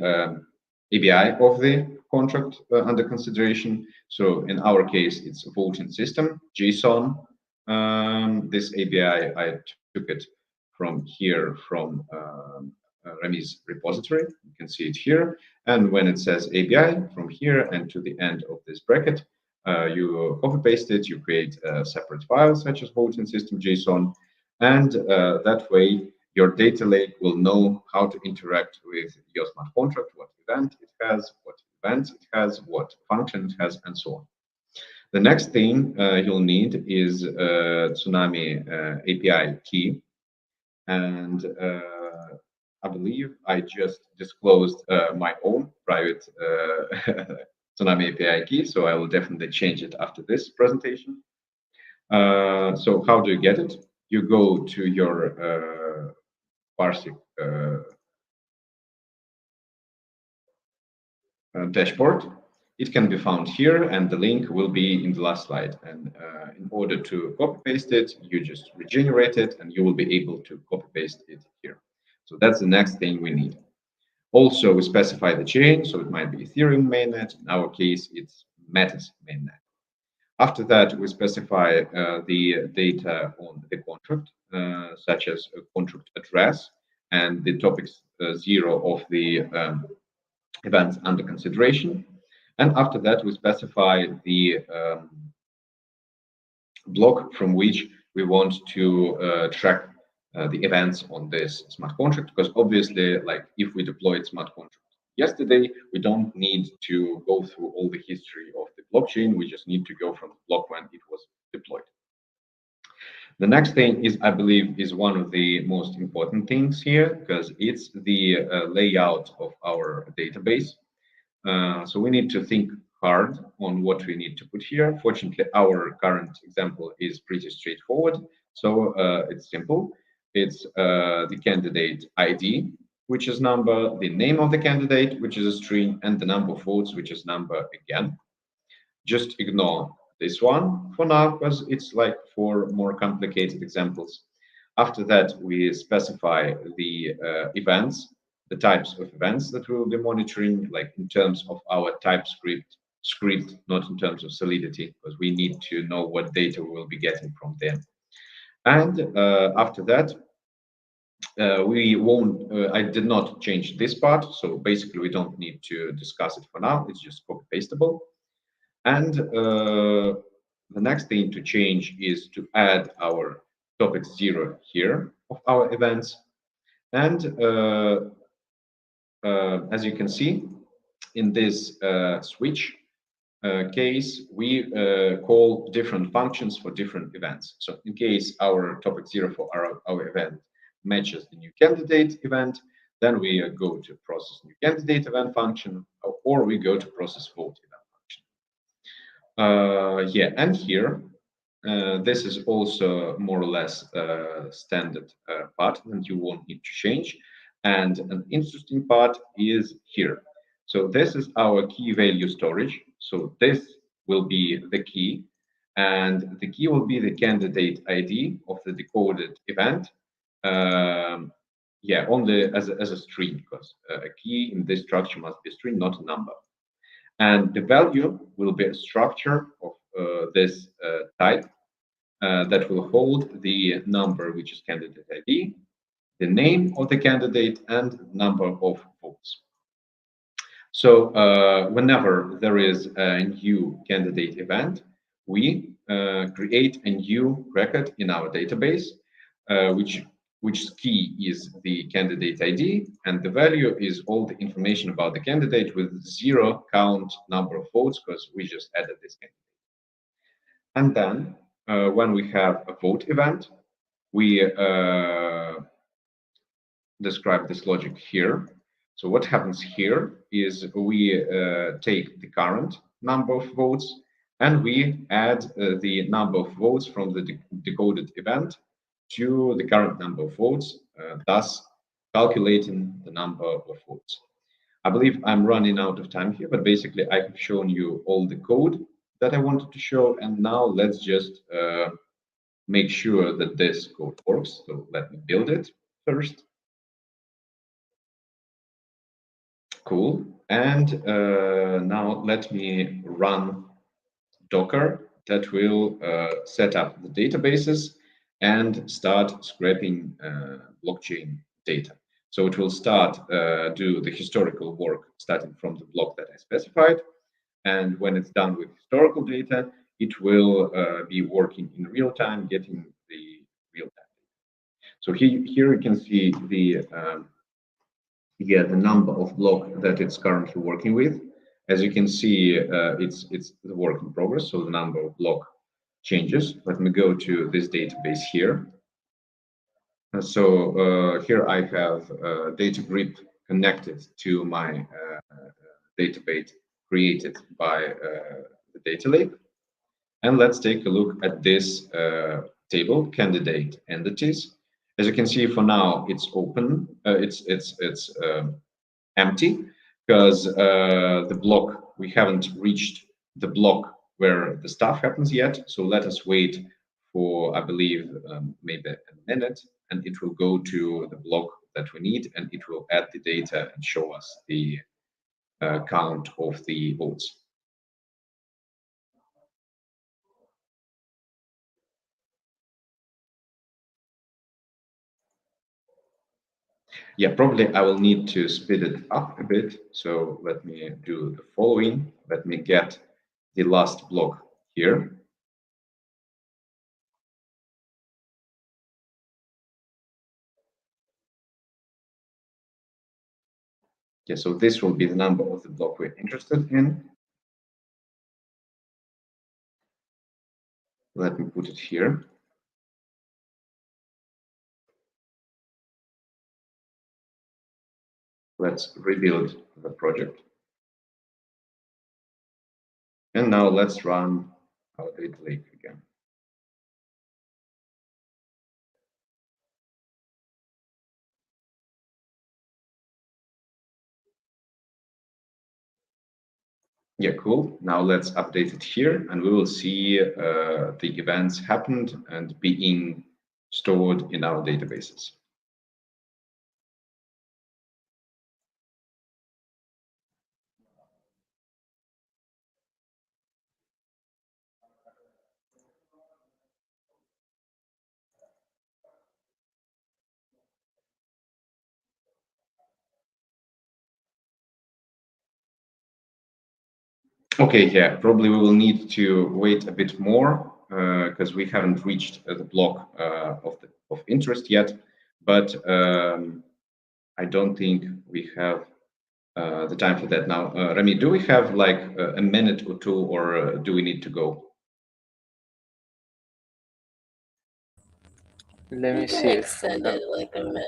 Speaker 8: API of the contract under consideration. So in our case, it's a voting system, JSON. This API, I took it from here, from Rami's repository. You can see it here. And when it says API, from here and to the end of this bracket, you copy paste it, you create a separate file such as voting system JSON, and that way your data lake will know how to interact with your smart contract, what event it has, what event it has, what function it has, and so on. The next thing you'll need is Tsunami API key. And I believe I just disclosed my own private Tsunami API key, so I will definitely change it after this presentation. So how do you get it? You go to your Parsiq dashboard. It can be found here, and the link will be in the last slide. And in order to copy paste it, you just regenerate it, and you will be able to copy paste it here. So that's the next thing we need. Also, we specify the chain, so it might be Ethereum mainnet. In our case, it's Metis mainnet. After that, we specify the data on the contract, such as a contract address and the topics 0 of the events under consideration. And after that, we specify the block from which we want to track the events on this smart contract, because obviously, like if we deployed smart contract yesterday, we don't need to go through all the history of the blockchain. We just need to go from the block when it was deployed. The next thing is, I believe, is one of the most important things here, because it's the layout of our database. So we need to think hard on what we need to put here. Fortunately, our current example is pretty straightforward. So it's simple. It's the candidate ID, which is number, the name of the candidate, which is a string, and the number of votes, which is number again. Just ignore this one for now, because it's like for more complicated examples. After that, we specify the events, the types of events that we will be monitoring, like in terms of our TypeScript script, not in terms of Solidity, because we need to know what data we will be getting from them. And after that, we won't, I did not change this part. So basically, we don't need to discuss it for now. It's just copy pastable. And the next thing to change is to add our topic 0 here of our events. And as you can see, in this switch case, we call different functions for different events. So in case our topic 0 for our event matches the new candidate event, then we go to process new candidate event function, or we go to process vote event function. Yeah, and here This is also more or less standard part, and you won't need to change. And an interesting part is here. So this is our key value storage. So this will be the key, and the key will be the candidate ID of the decoded event. Yeah, only as a string, because a key in this structure must be a string, not a number. And the value will be a structure of this type that will hold the number, which is candidate ID, the name of the candidate, and number of votes. So whenever there is a new candidate event, we create a new record in our database, which key is the candidate ID, and the value is all the information about the candidate with 0 count number of votes, because we just added this candidate. And then when we have a vote event, we describe this logic here. So what happens here is we take the current number of votes and we add the number of votes from the decoded event to the current number of votes, thus calculating the number of votes. I believe I'm running out of time here, but basically I have shown you all the code that I wanted to show, and now let's just make sure that this code works. So let me build it first. Cool. And now let me run Docker that will set up the databases and start scraping blockchain data. So it will start do the historical work starting from the block that I specified. And when it's done with historical data, it will be working in real time, getting the real time. So here you can see the number of block that it's currently working with. As you can see, it's the work in progress, so the number of block changes. Let me go to this database here. So here I have data grid connected to my database created by the data lake. And let's take a look at this table, candidate entities. As you can see, for now it's open. It's empty because the block, we haven't reached the block where the stuff happens yet. So let us wait for, I believe, maybe a minute, and it will go to the block that we need, and it will add the data and show us the count of the votes. Yeah, probably I will need to speed it up a bit. So let me do the following. Let me get the last block here. Yeah, so this will be the number of the block we're interested in. Let me put it here. Let's rebuild the project. And now let's run our data lake again. Yeah, cool. Now let's update it here, and we will see the events happened and being stored in our databases. Okay, yeah, probably we will need to wait a bit more because we haven't reached the block of interest yet. But I don't think we have the time for that now. Remy, do we have like a minute or two, or do we need to go?
Speaker 7: Let me
Speaker 1: You can
Speaker 7: see
Speaker 1: extend it like a minute.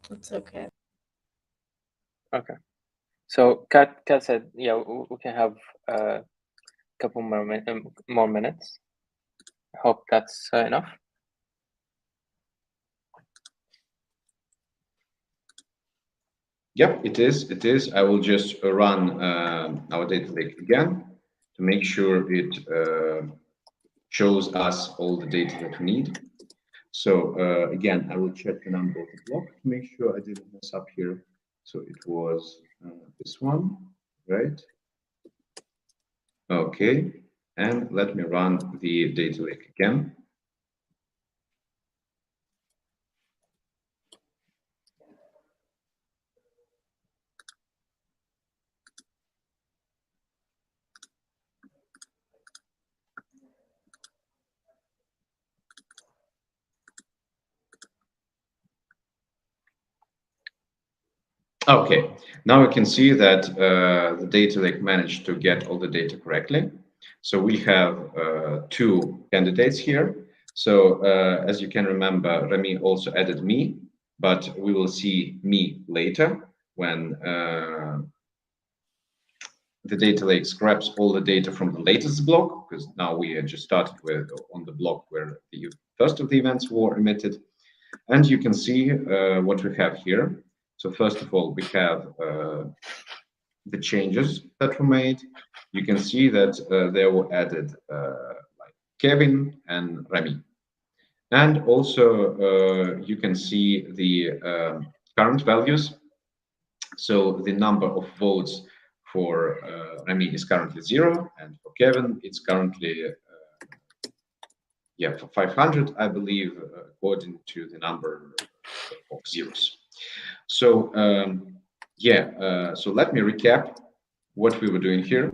Speaker 1: It's okay.
Speaker 7: Okay. So Kat said, yeah, we can have a couple more minutes. hope that's enough.
Speaker 8: Yep, it is. It is. I will just run our data lake again to make sure it shows us all the data that we need. So again, I will check the number of the block to make sure I didn't mess up here. So it was this one, right? Okay, and let me run the data lake again. Okay, now we can see that the data lake managed to get all the data correctly. So we have two candidates here. So as you can remember, Remy also added me, but we will see me later when the data lake grabs all the data from the latest block, because now we had just started with on the block where the first of the events were emitted. And you can see what we have here. So first of all, we have the changes that were made. You can see that there were added like Kevin and Remy. And also you can see the current values. So the number of votes for Remy is currently 0, and for Kevin it's currently for 500, I believe, according to the number of zeros. So so let me recap what we were doing here.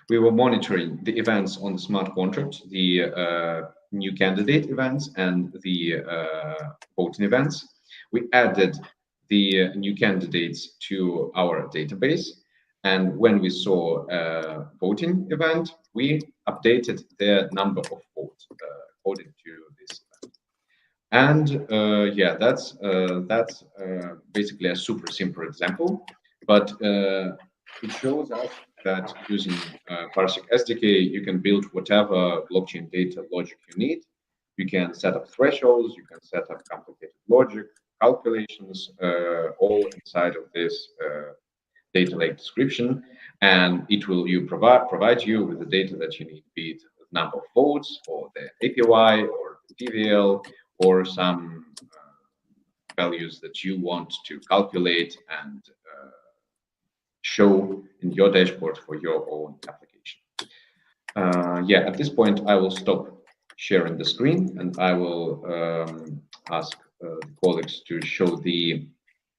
Speaker 8: We were monitoring the events on the smart contract, the new candidate events and the voting events. We added the new candidates to our database. And when we saw a voting event, we updated their number of votes according to this event. And that's basically a super simple example, but it shows us that using Parsiq SDK, you can build whatever blockchain data logic you need. You can set up thresholds, you can set up complicated logic, calculations, all inside of this data lake description, and it will provide you with the data that you need, be it the number of votes, or the APY, or the TVL, or some values that you want to calculate and show in your dashboard for your own application. At this point, I will stop sharing the screen, and I will ask the colleagues to show the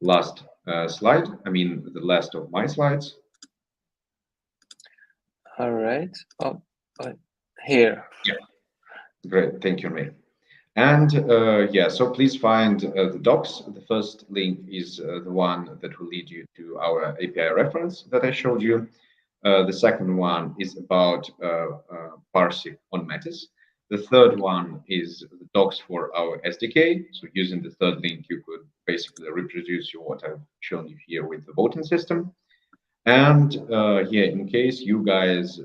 Speaker 8: last slide. I mean, the last of my slides.
Speaker 7: All right. Oh, here.
Speaker 8: Yeah. Great. Thank you, May. And so please find the docs. The first link is the one that will lead you to our API reference that I showed you. The second one is about Parsiq on Metis. The third one is the docs for our SDK. So using the third link, you could basically reproduce what I've shown you here with the voting system. And in case you guys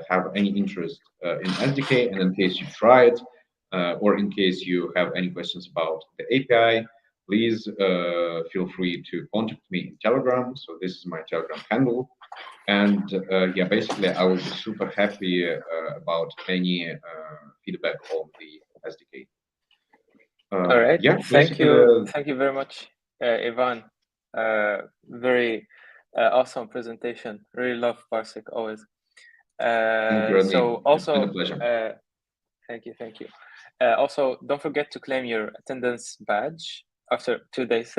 Speaker 8: have any interest in SDK, and in case you try it, or in case you have any questions about the API, please feel free to contact me in Telegram. So this is my Telegram handle. And basically, I will be super happy about any feedback on the SDK.
Speaker 7: All right. Thank you. Thank you very much, Ivan. Very awesome presentation. Really love Parsiq always.
Speaker 8: Thank you,
Speaker 7: so also,
Speaker 8: it's been a pleasure.
Speaker 7: Thank you. Also, don't forget to claim your attendance badge after 2 days.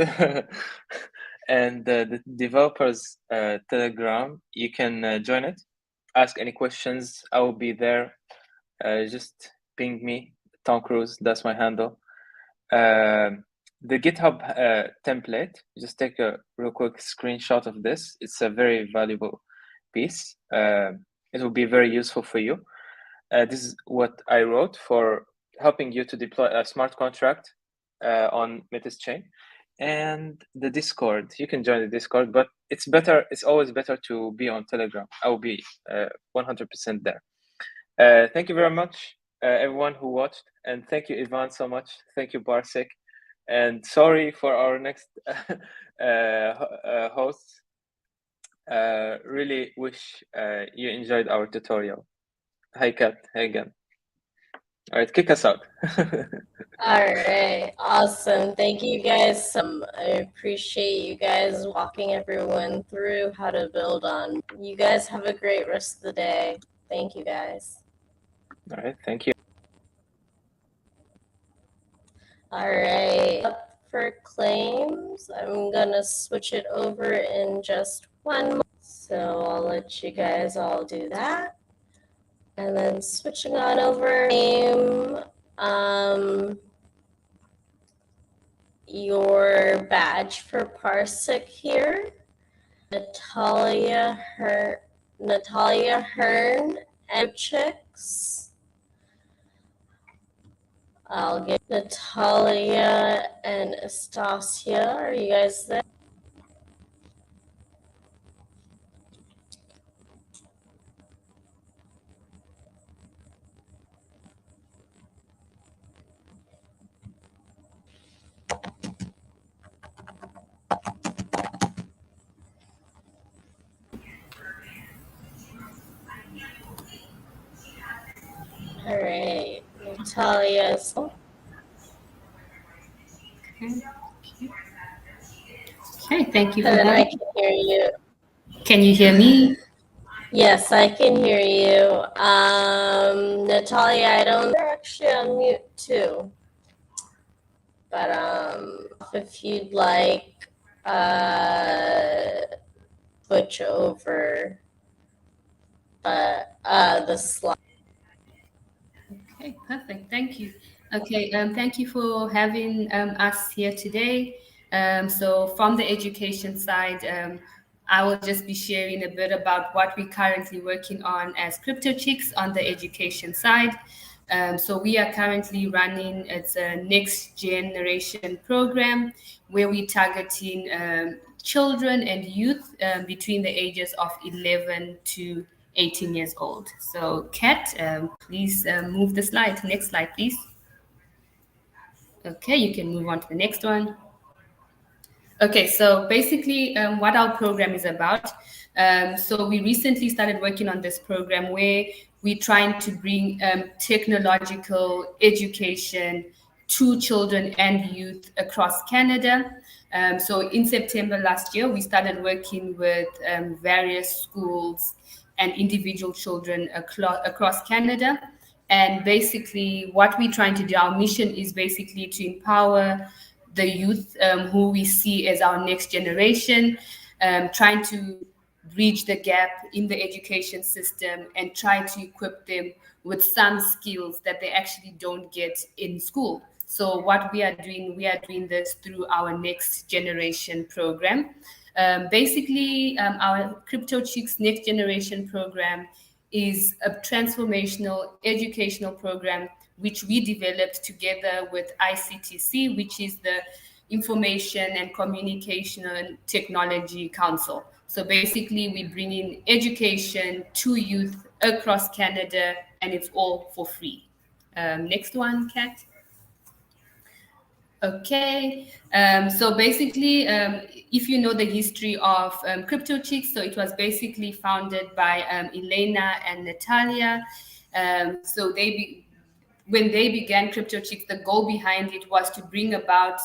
Speaker 7: And the developers Telegram, you can join it. Ask any questions. I will be there. Just ping me, Tom Cruise. That's my handle. The GitHub template. Just take a real quick screenshot of this. It's a very valuable piece. It will be very useful for you. This is what I wrote for helping you to deploy a smart contract on Metis chain. And the Discord, you can join the Discord, but it's always better to be on Telegram. I will be 100% there. Thank you very much. everyone who watched, and thank you, Ivan, so much. Thank you, Parsiq, and sorry for our next hosts. Really wish you enjoyed our tutorial. Hi, Kat. Hey again. All right, kick us out.
Speaker 1: All right, awesome. Thank you guys. I appreciate you guys walking everyone through how to build on. You guys have a great rest of the day. Thank you guys.
Speaker 7: All right, thank you.
Speaker 1: All right, up for claims. I'm gonna switch it over in just one moment. So I'll let you guys all do that. And then switching on over, your badge for Parsiq here, Natalia Hearn, and Chicks. I'll get Natalia and Estasia. Are you guys there? All right, Natalia's.
Speaker 9: Okay, thank you for
Speaker 1: And
Speaker 9: that.
Speaker 1: I can hear you.
Speaker 9: Can you hear me?
Speaker 1: Yes, I can hear you. Natalia, I don't. You're actually on mute too. But if you'd like, switch over the slide.
Speaker 9: Okay, perfect. Thank you. Okay, thank you for having us here today. So from the education side, I will just be sharing a bit about what we're currently working on as CryptoChicks on the education side. So we are currently running, it's a next generation program where we're targeting children and youth between the ages of 11 to 18 years old. So Kat, please move the slide. Next slide, please. Okay, you can move on to the next one. Okay, so basically what our program is about. So we recently started working on this program where we're trying to bring technological education to children and youth across Canada. So in September last year, we started working with various schools and individual children across Canada. And basically what we're trying to do, our mission is basically to empower the youth who we see as our next generation, trying to bridge the gap in the education system and try to equip them with some skills that they actually don't get in school. So what we are doing this through our next generation program. Basically, our CryptoChicks next generation program is a transformational educational program which we developed together with ICTC, which is the Information and Communication Technology Council. So basically, we bring in education to youth across Canada, and it's all for free. Next one, Kat. Okay, so basically, if you know the history of CryptoChicks, so it was basically founded by Elena and Natalia. So when they began CryptoChicks, the goal behind it was to bring about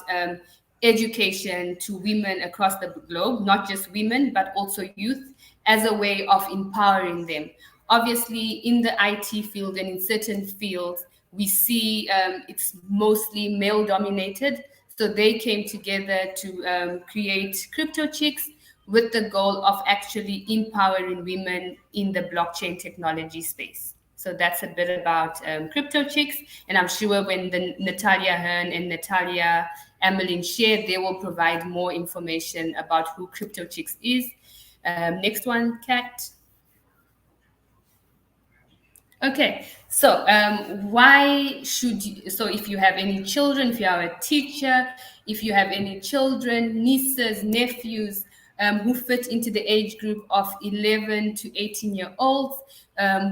Speaker 9: education to women across the globe, not just women, but also youth, as a way of empowering them. Obviously, in the IT field and in certain fields, we see it's mostly male dominated. So they came together to create CryptoChicks with the goal of actually empowering women in the blockchain technology space. So that's a bit about CryptoChicks. And I'm sure when the Natalia Hearn and Natalia Amelin share, they will provide more information about who CryptoChicks is. Next one, Kat. Okay, so why should you, so if you have any children, if you are a teacher, if you have any children, nieces, nephews, who fit into the age group of 11 to 18-year-olds.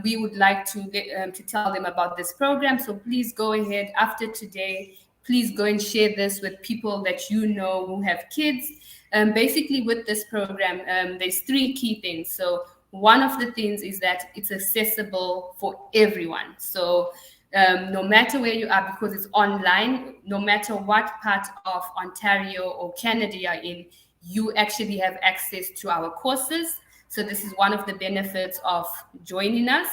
Speaker 9: We would like to tell them about this program. So please go ahead after today. Please go and share this with people that you know who have kids. Basically, with this program, there's 3 key things. So one of the things is that it's accessible for everyone. So no matter where you are, because it's online, no matter what part of Ontario or Canada you're in, you actually have access to our courses. So this is one of the benefits of joining us.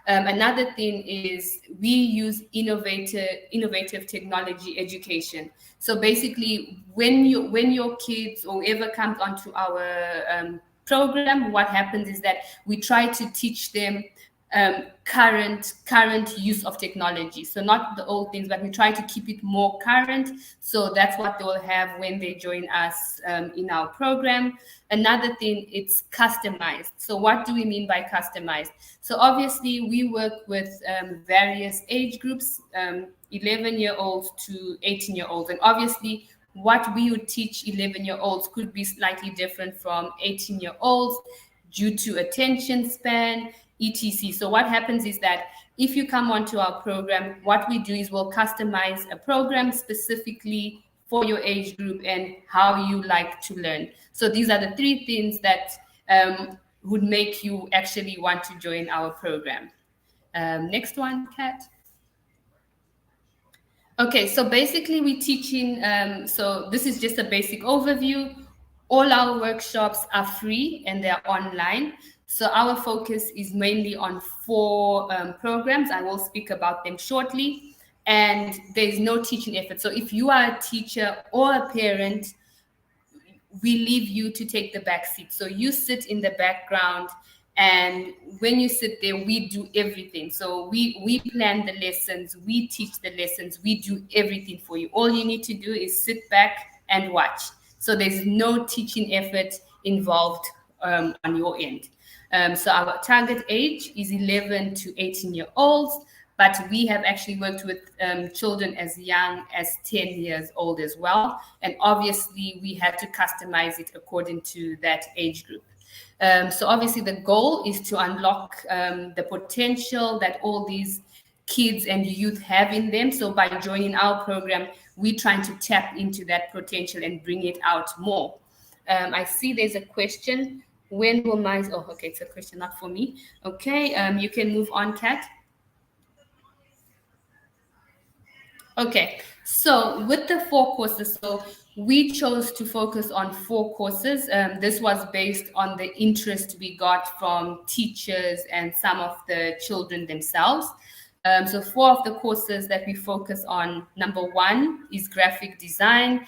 Speaker 9: Another thing is we use innovative technology education. So basically, when your kids or whoever comes onto our program, what happens is that we try to teach them current use of technology. So not the old things, but we try to keep it more current. So that's what they'll have when they join us in our program. Another thing, it's customized. So what do we mean by customized? So obviously we work with various age groups, 11-year-olds to 18-year-olds. And obviously what we would teach 11-year-olds could be slightly different from 18-year-olds due to attention span, etc. So what happens is that if you come onto our program, what we do is we'll customize a program specifically for your age group and how you like to learn. So these are the 3 things that would make you actually want to join our program. Next one, Kat. Okay, so basically we're teaching, so this is just a basic overview. All our workshops are free and they're online. So our focus is mainly on 4 programs. I will speak about them shortly. And there's no teaching effort. So if you are a teacher or a parent, we leave you to take the back seat. So you sit in the background, and when you sit there, we do everything. So we plan the lessons, we teach the lessons, we do everything for you. All you need to do is sit back and watch. So there's no teaching effort involved on your end. So our target age is 11 to 18-year-olds, but we have actually worked with children as young as 10 years old as well. And obviously we had to customize it according to that age group. So obviously the goal is to unlock the potential that all these kids and youth have in them. So by joining our program, we're trying to tap into that potential and bring it out more. I see there's a question. When will my, oh, okay, it's a question not for me. Okay, you can move on, Kat. Okay, so with the 4 courses, so we chose to focus on 4 courses. This was based on the interest we got from teachers and some of the children themselves. So 4 of the courses that we focus on, number 1 is graphic design,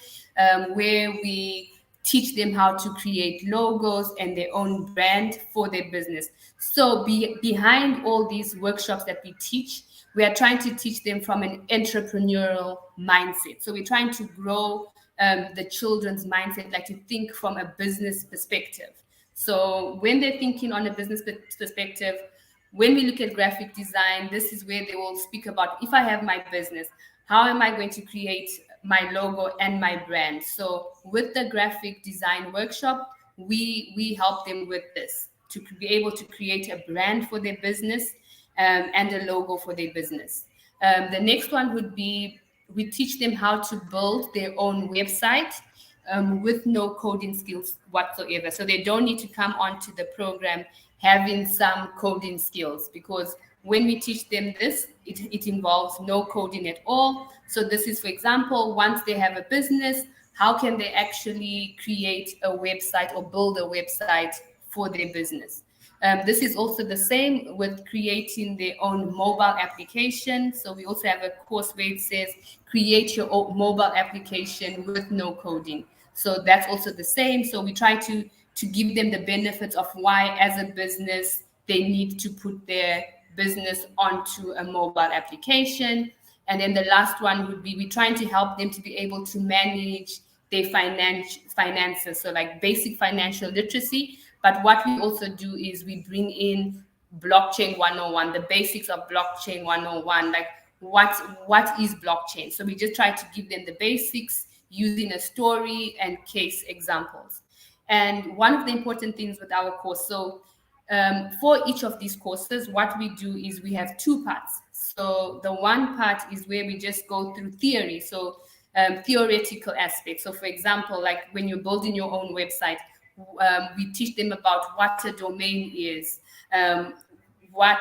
Speaker 9: where we teach them how to create logos and their own brand for their business. So behind all these workshops that we teach, we are trying to teach them from an entrepreneurial mindset. So we're trying to grow the children's mindset, like to think from a business perspective. So when they're thinking on a business perspective, when we look at graphic design, this is where they will speak about, if I have my business, how am I going to create my logo and my brand? So with the graphic design workshop, we help them with this, to be able to create a brand for their business and a logo for their business. The next one would be, we teach them how to build their own website with no coding skills whatsoever. So they don't need to come onto the program having some coding skills, because when we teach them this, it involves no coding at all. So this is, for example, once they have a business, how can they actually create a website or build a website for their business? This is also the same with creating their own mobile application. So we also have a course where it says, create your own mobile application with no coding. So that's also the same. So we try to give them the benefits of why, as a business, they need to put their business onto a mobile application. And then the last one would be, we're trying to help them to be able to manage their finances. So like basic financial literacy. But what we also do is we bring in blockchain 101, the basics of blockchain 101, like what is blockchain? So we just try to give them the basics using a story and case examples. And one of the important things with our course, so for each of these courses, what we do is we have two parts. So the one part is where we just go through theory, so theoretical aspects. So for example, like when you're building your own website, we teach them about what a domain is, what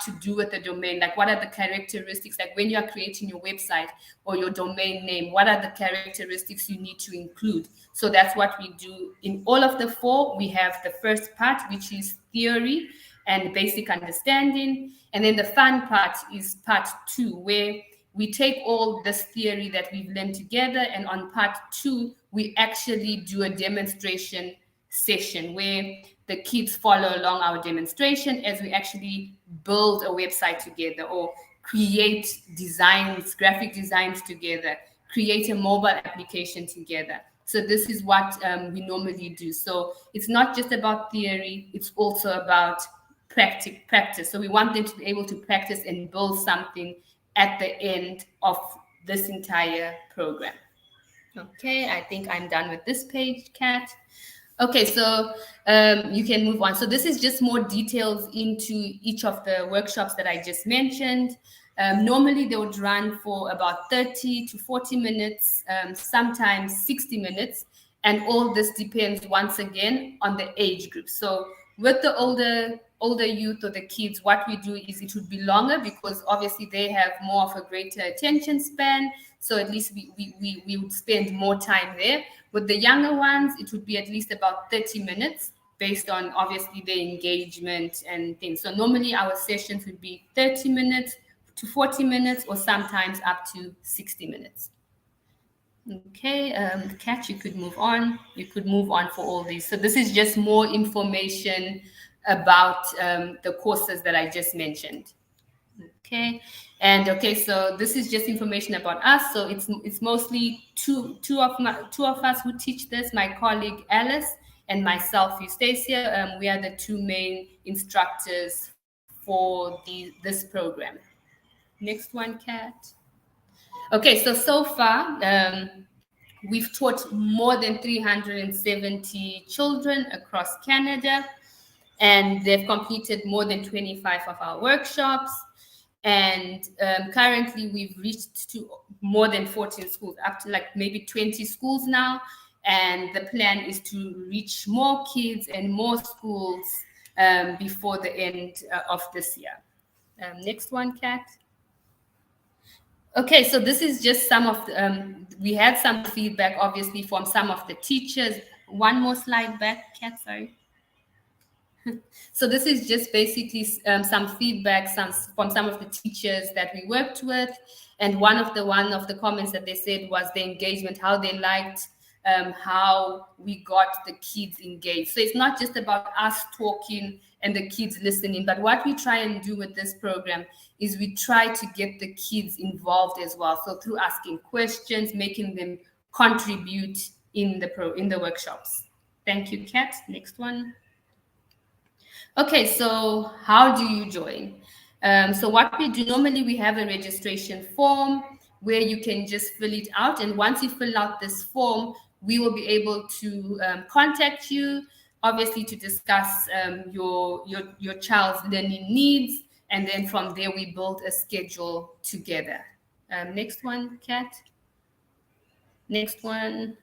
Speaker 9: to do with the domain, like what are the characteristics, like when you are creating your website or your domain name, what are the characteristics you need to include. So that's what we do in all of the four. We have the first part, which is theory and basic understanding, and then the fun part is part 2, where we take all this theory that we've learned together, and on part 2 we actually do a demonstration session where the kids follow along our demonstration as we actually build a website together, or create designs, graphic designs together, create a mobile application together. So this is what we normally do. So it's not just about theory, it's also about practice. So we want them to be able to practice and build something at the end of this entire program. Okay, I think I'm done with this page, Kat. Okay, so you can move on. So this is just more details into each of the workshops that I just mentioned. Normally they would run for about 30 to 40 minutes, sometimes 60 minutes. And all this depends, once again, on the age group. So with the older youth or the kids, what we do is it would be longer, because obviously they have more of a greater attention span. So at least we would spend more time there. With the younger ones, it would be at least about 30 minutes based on obviously their engagement and things. So normally our sessions would be 30 minutes to 40 minutes, or sometimes up to 60 minutes. Okay, Kat, you could move on. You could move on for all these. So this is just more information about the courses that I just mentioned. Okay, and okay, so this is just information about us. So it's mostly two of us who teach this. My colleague Alice and myself, Eustacia. We are the two main instructors for this program. Next one, Kat. Okay, so far we've taught more than 370 children across Canada, and they've completed more than 25 of our workshops. And currently we've reached to more than 14 schools, up to like maybe 20 schools now. And the plan is to reach more kids and more schools before the end of this year. Next one, Kat. Okay, so this is just some of the, we had some feedback, obviously, from some of the teachers. One more slide back, Kat, sorry. So this is just basically some feedback from some of the teachers that we worked with. And one of the comments that they said was the engagement, how they liked how we got the kids engaged. So it's not just about us talking and the kids listening, but what we try and do with this program is we try to get the kids involved as well. So through asking questions, making them contribute in the workshops. Thank you, Kat. Next one. Okay, so how do you join? So what we do, normally we have a registration form where you can just fill it out. And once you fill out this form, we will be able to contact you, obviously to discuss your child's learning needs. And then from there, we build a schedule together. Next one, Kat. Next one.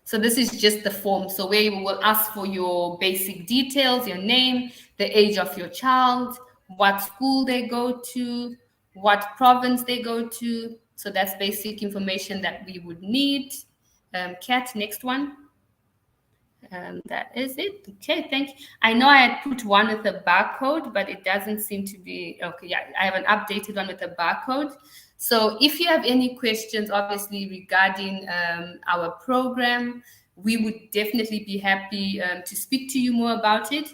Speaker 9: So this is just the form. So where we will ask for your basic details, your name, the age of your child, what school they go to, what province they go to. So that's basic information that we would need. Kat, next one. That is it. Okay, thank you. I know I had put one with a barcode, but it doesn't seem to be, okay, yeah, I have an updated one with a barcode. So if you have any questions, obviously, regarding our program, we would definitely be happy to speak to you more about it.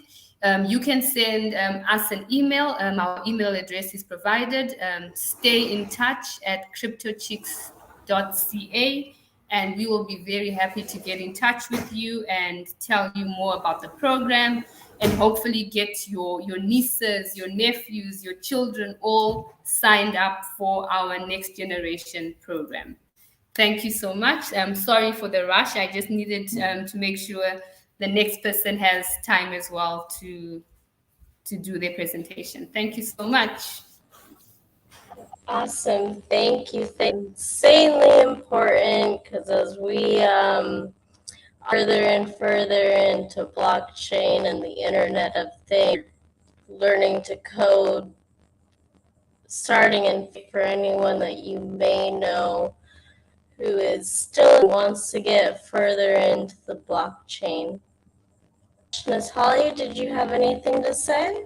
Speaker 9: You can send us an email. Our email address is provided. Stay in touch at CryptoChicks.ca. And we will be very happy to get in touch with you and tell you more about the program, and hopefully get your nieces, your nephews, your children all signed up for our next generation program. Thank you so much. I'm sorry for the rush. I just needed to make sure the next person has time as well to do their presentation. Thank you so much.
Speaker 1: Awesome. Thank you. Insanely important, because as we further and further into blockchain and the Internet of Things, learning to code, starting in for anyone that you may know who is still wants to get further into the blockchain. Natalia, did you have anything to say?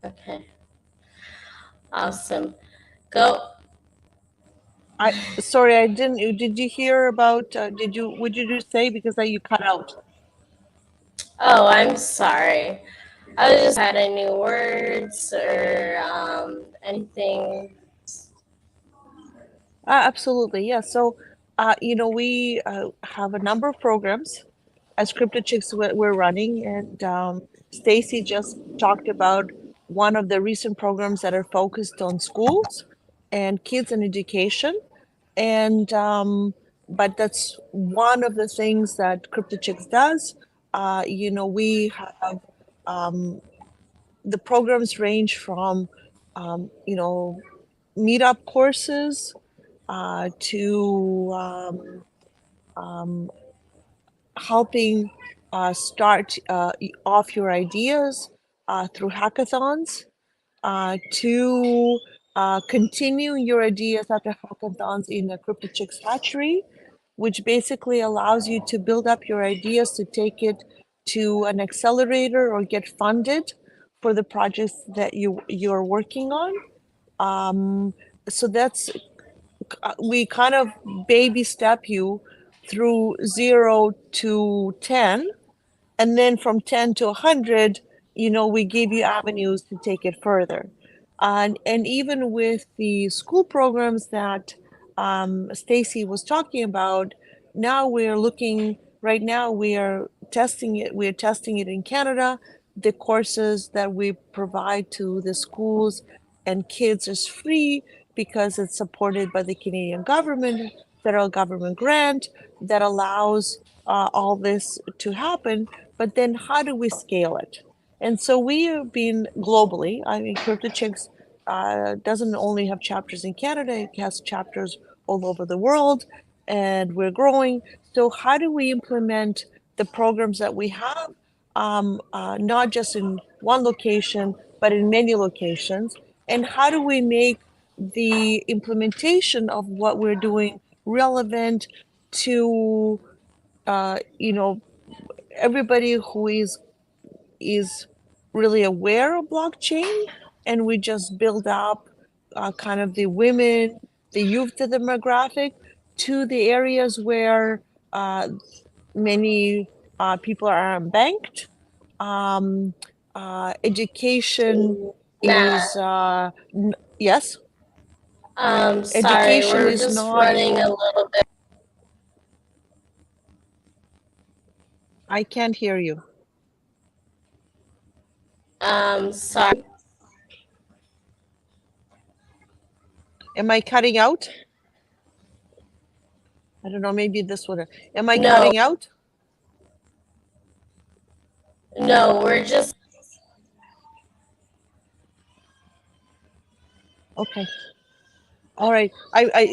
Speaker 1: Okay. Awesome. Go.
Speaker 10: Sorry, I didn't. Did you hear about? What did you say? Because you cut out.
Speaker 1: Oh, I'm sorry. I was just had any words or anything.
Speaker 10: Absolutely, yeah. So, we have a number of programs as CryptoChicks we're running, and Stacy just talked about one of the recent programs that are focused on schools and kids and education, and but that's one of the things that CryptoChicks does. We have the programs range from meetup courses to helping start off your ideas through hackathons, to continue your ideas after hackathons in the CryptoChicks Hatchery, which basically allows you to build up your ideas to take it to an accelerator or get funded for the projects that you're working on. So that's we kind of baby step you through 0 to 10, and then from 10 to 100, we give you avenues to take it further. And even with the school programs that Stacy was talking about, now right now we are testing it. We're testing it in Canada. The courses that we provide to the schools and kids is free because it's supported by the Canadian government, federal government grant that allows all this to happen. But then how do we scale it? And so we have been globally, I mean, CryptoChicks doesn't only have chapters in Canada, it has chapters all over the world, and we're growing. So how do we implement the programs that we have, not just in one location, but in many locations? And how do we make the implementation of what we're doing relevant to, everybody who is really aware of blockchain, and we just build up kind of the women, the youth demographic to the areas where many people are unbanked. Education is yes.
Speaker 1: Sorry,
Speaker 10: Education
Speaker 1: we're
Speaker 10: is
Speaker 1: just
Speaker 10: not.
Speaker 1: running a little bit.
Speaker 10: I can't hear you.
Speaker 1: Sorry.
Speaker 10: Am I cutting out? I don't know, maybe this one. Am I cutting out?
Speaker 1: No, we're just.
Speaker 10: Okay. All right.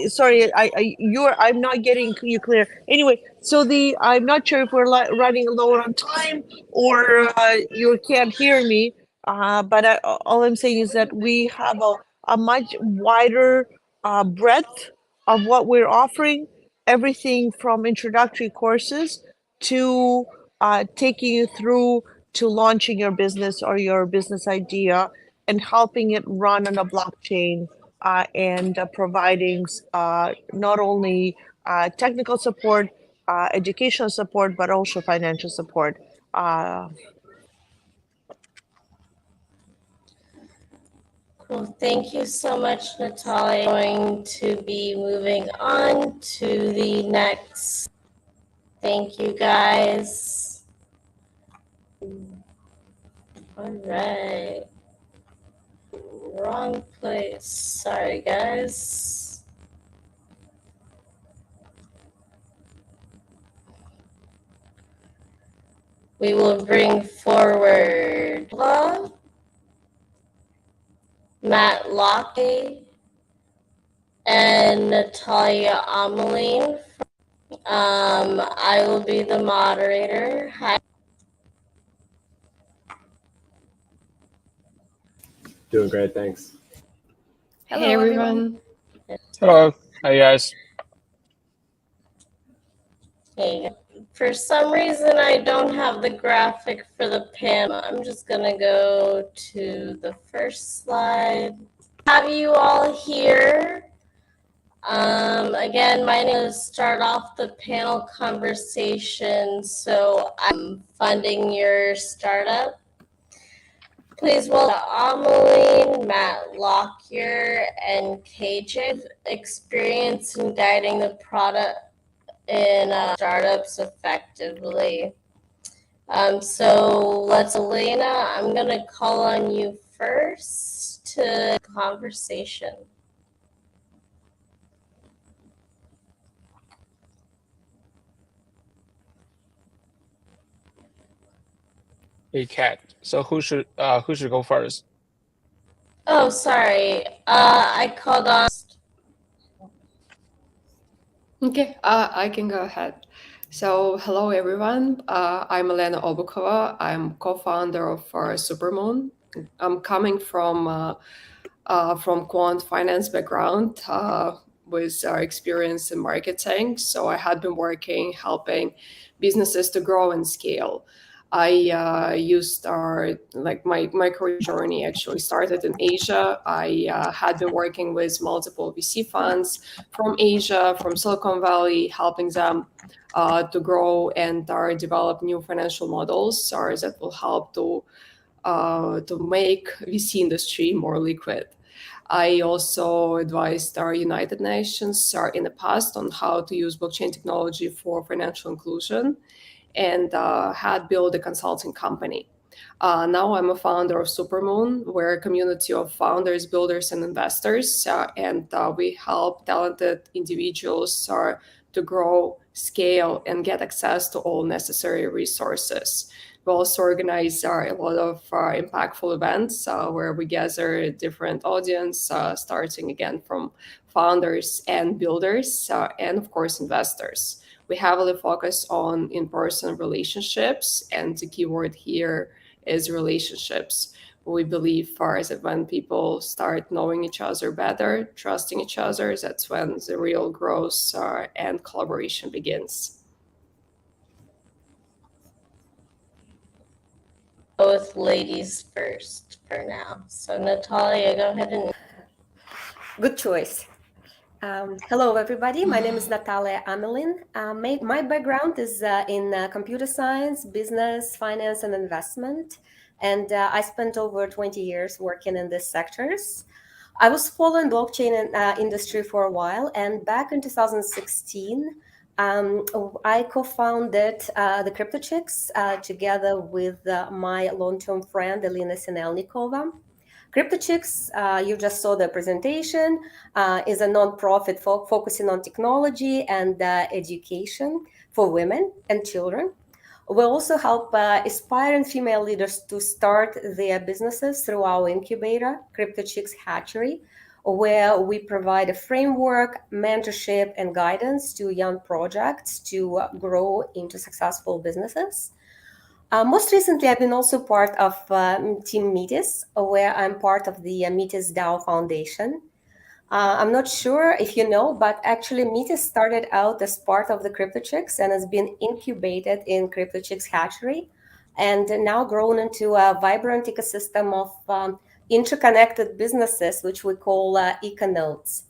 Speaker 10: Sorry. I'm not getting you clear. Anyway, so I'm not sure if we're running low on time or you can't hear me. But all I'm saying is that we have a much wider breadth of what we're offering. Everything from introductory courses to taking you through to launching your business or your business idea and helping it run on a blockchain, and providing not only technical support, educational support, but also financial support.
Speaker 1: Cool. Thank you so much, Natalia. I'm going to be moving on to the next. Thank you, guys. All right. wrong place. Sorry, guys. We will bring forward Matt Locke and Natalia Ameline. I will be the moderator. Hi.
Speaker 11: Doing great, thanks.
Speaker 4: Hello, hey, everyone.
Speaker 12: Hello. Hi, guys.
Speaker 1: Hey. For some reason, I don't have the graphic for the panel. I'm just gonna go to the first slide. Have you all here? Again, my name is start off the panel conversation. So I'm funding your startup. Please welcome Ameline, Matt Lockyer, and KJ. Experience in guiding the product in startups effectively. So let's, Elena, I'm gonna call on you first to conversation.
Speaker 12: Hey, Kat. So who should go first?
Speaker 1: Oh, sorry. I called on.
Speaker 13: Okay, I can go ahead. So hello, everyone. I'm Elena Obukova. I'm co-founder of Supermoon. I'm coming from quant finance background with experience in marketing. So I had been working, helping businesses to grow and scale. I used my career journey actually started in Asia. I had been working with multiple VC funds from Asia, from Silicon Valley, helping them to grow and develop new financial models that will help to make VC industry more liquid. I also advised our United Nations in the past on how to use blockchain technology for financial inclusion, and had built a consulting company. Now I'm a founder of Supermoon. We're a community of founders, builders, and investors, and we help talented individuals to grow, scale, and get access to all necessary resources. We also organize a lot of impactful events where we gather a different audience, starting again from founders and builders, and of course investors. We heavily focus on in-person relationships, and the keyword here is relationships. We believe that when people start knowing each other better, trusting each other, that's when the real growth and collaboration begins.
Speaker 1: Both ladies first for now. So Natalia, go ahead and.
Speaker 14: Good choice. Hello, everybody. My name is Natalia Amelin. My background is in computer science, business, finance, and investment. And I spent over 20 years working in these sectors. I was following blockchain industry for a while. And back in 2016, I co-founded the CryptoChicks together with my long-term friend, Elena Sinelnikova. CryptoChicks, you just saw the presentation, is a nonprofit focusing on technology and education for women and children. We also help aspiring female leaders to start their businesses through our incubator, CryptoChicks Hatchery, where we provide a framework, mentorship, and guidance to young projects to grow into successful businesses. Most recently, I've been also part of Team Metis, where I'm part of the MetisDAO Foundation. I'm not sure if you know, but actually Metis started out as part of the CryptoChicks and has been incubated in CryptoChicks Hatchery, and now grown into a vibrant ecosystem of interconnected businesses, which we call EcoNodes,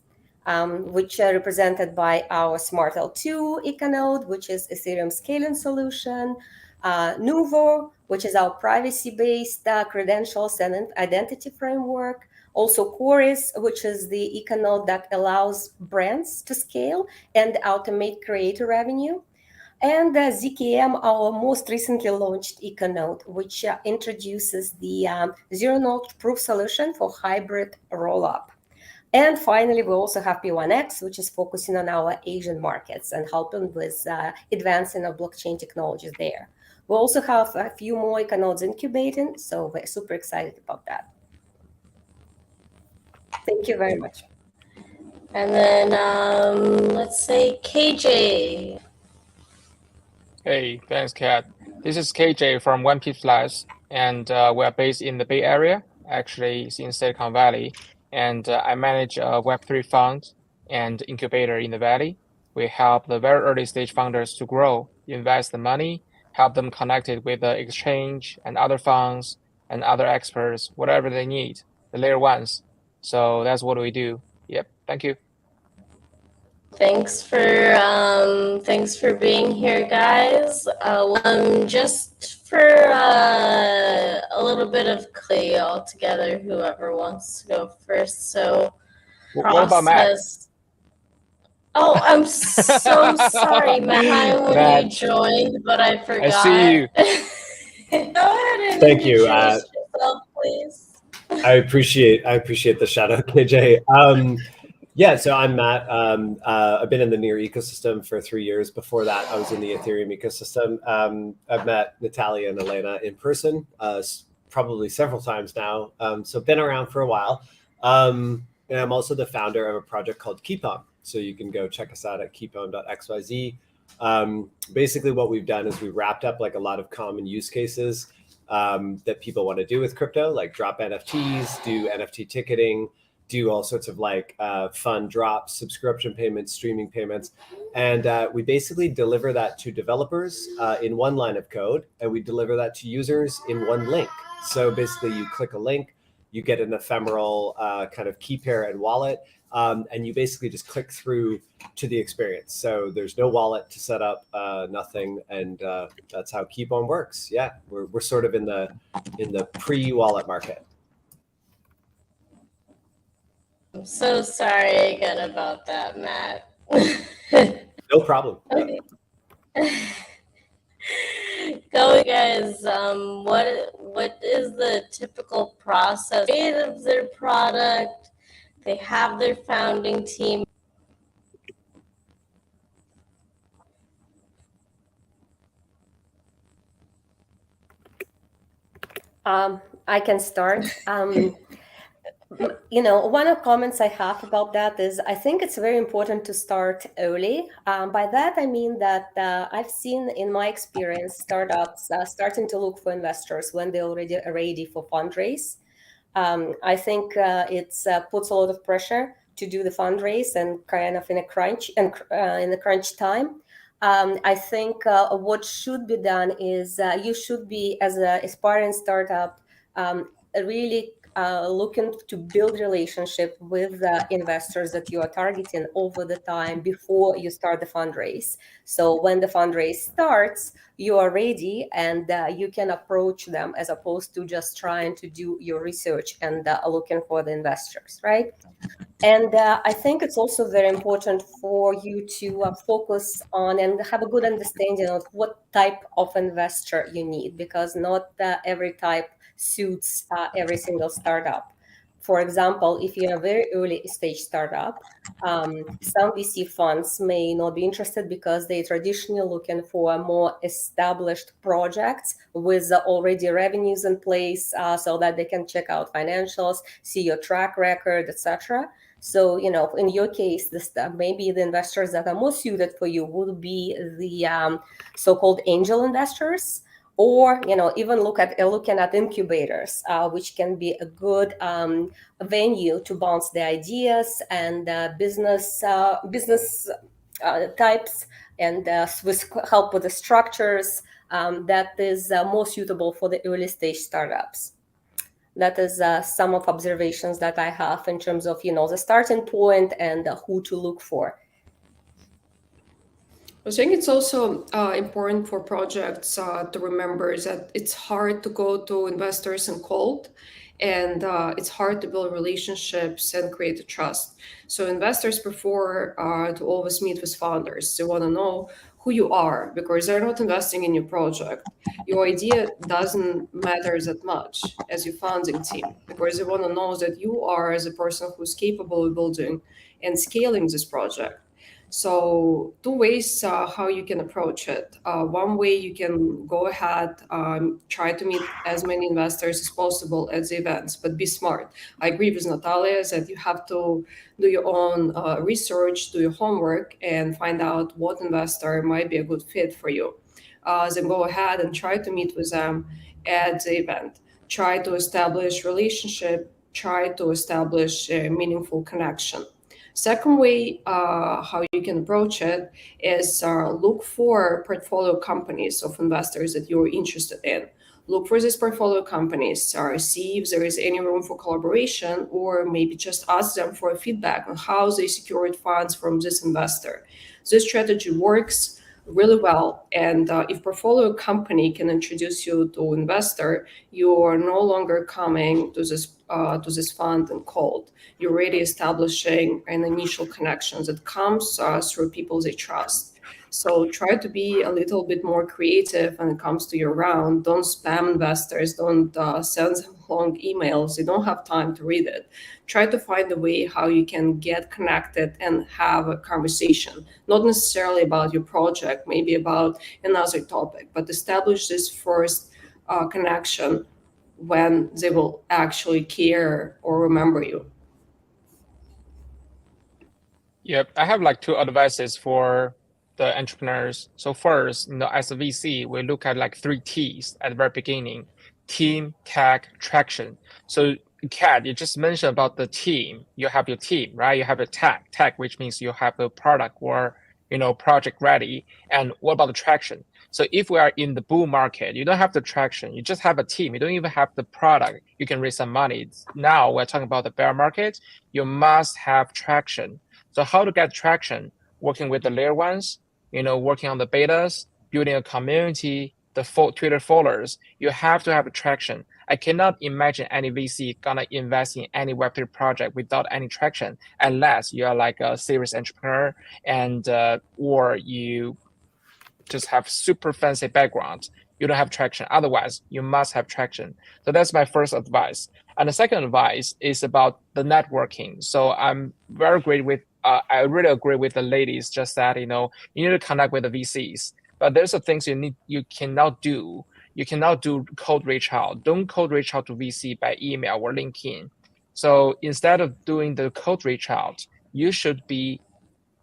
Speaker 14: which are represented by our Smart L2 EcoNode, which is Ethereum scaling solution, Nuvo, which is our privacy-based credentials and identity framework. Also Koris, which is the EcoNode that allows brands to scale and automate creator revenue. And ZKM, our most recently launched EcoNode, which introduces the zero-node proof solution for hybrid rollup. And finally, we also have P1X, which is focusing on our Asian markets and helping with advancing our blockchain technologies there. We also have a few more EcoNodes incubating, so we're super excited about that. Thank you very much.
Speaker 1: And then let's say KJ.
Speaker 12: Hey, thanks, Kat. This is KJ from One Piece Labs, and we are based in the Bay Area, actually it's in Silicon Valley, and I manage a Web3 fund and incubator in the Valley. We help the very early stage founders to grow, invest the money, help them connected with the exchange and other funds and other experts, whatever they need, the layer ones. So that's what we do. Yep, thank you.
Speaker 1: Thanks for being here, guys. Just for a little bit of clay all together, whoever wants to go first. So,
Speaker 12: what about Matt?
Speaker 1: Oh, I'm so sorry, Matt. When you joined, but I forgot.
Speaker 12: I see you.
Speaker 1: Go ahead and
Speaker 11: Thank you.
Speaker 1: introduce yourself, please.
Speaker 11: I appreciate the shout out, KJ. Yeah, so I'm Matt. I've been in the Near ecosystem for 3 years. Before that, I was in the Ethereum ecosystem. I've met Natalia and Elena in person probably several times now, so been around for a while. And I'm also the founder of a project called Keepon. So you can go check us out at keepon.xyz. Basically, what we've done is we wrapped up like a lot of common use cases that people want to do with crypto, like drop NFTs, do NFT ticketing, do all sorts of like fun drops, subscription payments, streaming payments. And we basically deliver that to developers in one line of code, and we deliver that to users in one link. So basically you click a link, you get an ephemeral kind of key pair and wallet, and you basically just click through to the experience. So there's no wallet to set up, nothing, and that's how Keepon works. Yeah, we're sort of in the pre-wallet market.
Speaker 1: I'm so sorry again about that, Matt.
Speaker 11: No problem.
Speaker 1: Okay. Go, guys. What is the typical process of their product? They have their founding team.
Speaker 14: I can start. One of the comments I have about that is I think it's very important to start early. By that, I mean that I've seen in my experience startups starting to look for investors when they're already ready for fundraise. I think it puts a lot of pressure to do the fundraise and kind of in a crunch time. I think what should be done is you should be, as an aspiring startup, really looking to build relationship with the investors that you are targeting over the time before you start the fundraise. So when the fundraise starts, you are ready and you can approach them as opposed to just trying to do your research and looking for the investors, right? And I think it's also very important for you to focus on and have a good understanding of what type of investor you need, because not every type suits every single startup. For example, if you're a very early stage startup, some VC funds may not be interested because they're traditionally looking for more established projects with already revenues in place so that they can check out financials, see your track record, etc. So, in your case, maybe the investors that are more suited for you would be the so-called angel investors, or even looking at incubators, which can be a good venue to bounce the ideas and business types, and with help with the structures that is more suitable for the early stage startups. That is some of observations that I have in terms of the starting point and who to look for.
Speaker 13: I think it's also important for projects to remember that it's hard to go to investors in cold, and it's hard to build relationships and create a trust. So investors prefer to always meet with founders. They want to know who you are, because they're not investing in your project. Your idea doesn't matter that much as your founding team, because they want to know that you are as a person who's capable of building and scaling this project. So two ways how you can approach it. One way, you can go ahead, try to meet as many investors as possible at the events, but be smart. I agree with Natalia that you have to do your own research, do your homework, and find out what investor might be a good fit for you. Then go ahead and try to meet with them at the event. Try to establish relationship, try to establish a meaningful connection. Second way how you can approach it is look for portfolio companies of investors that you're interested in. Look for these portfolio companies, see if there is any room for collaboration, or maybe just ask them for feedback on how they secured funds from this investor. This strategy works really well, and if portfolio company can introduce you to investor, you are no longer coming to this fund and cold. You're already establishing an initial connection that comes through people they trust. So try to be a little bit more creative when it comes to your round. Don't spam investors, don't send them long emails. They don't have time to read it. Try to find a way how you can get connected and have a conversation, not necessarily about your project, maybe about another topic, but establish this first connection when they will actually care or remember you.
Speaker 12: Yep, I have like two advices for the entrepreneurs. So first, as a VC, we look at like 3 T's at the very beginning: team, tech, traction. So Kat, you just mentioned about the team. You have your team, right? You have a tech, which means you have a product or project ready. And what about the traction? So if we are in the bull market, you don't have the traction. You just have a team. You don't even have the product. You can raise some money. Now we're talking about the bear market. You must have traction. So how to get traction? Working with the layer ones, working on the betas, building a community, the Twitter followers. You have to have traction. I cannot imagine any VC gonna invest in any Web3 project without any traction, unless you are like a serious entrepreneur and or you just have super fancy background. You don't have traction. Otherwise, you must have traction. So that's my first advice. And the second advice is about the networking. So I'm very great with. I really agree with the ladies just that you need to connect with the VCs. But there's the things you cannot do. You cannot do cold reach out. Don't cold reach out to VC by email or LinkedIn. So instead of doing the cold reach out, you should be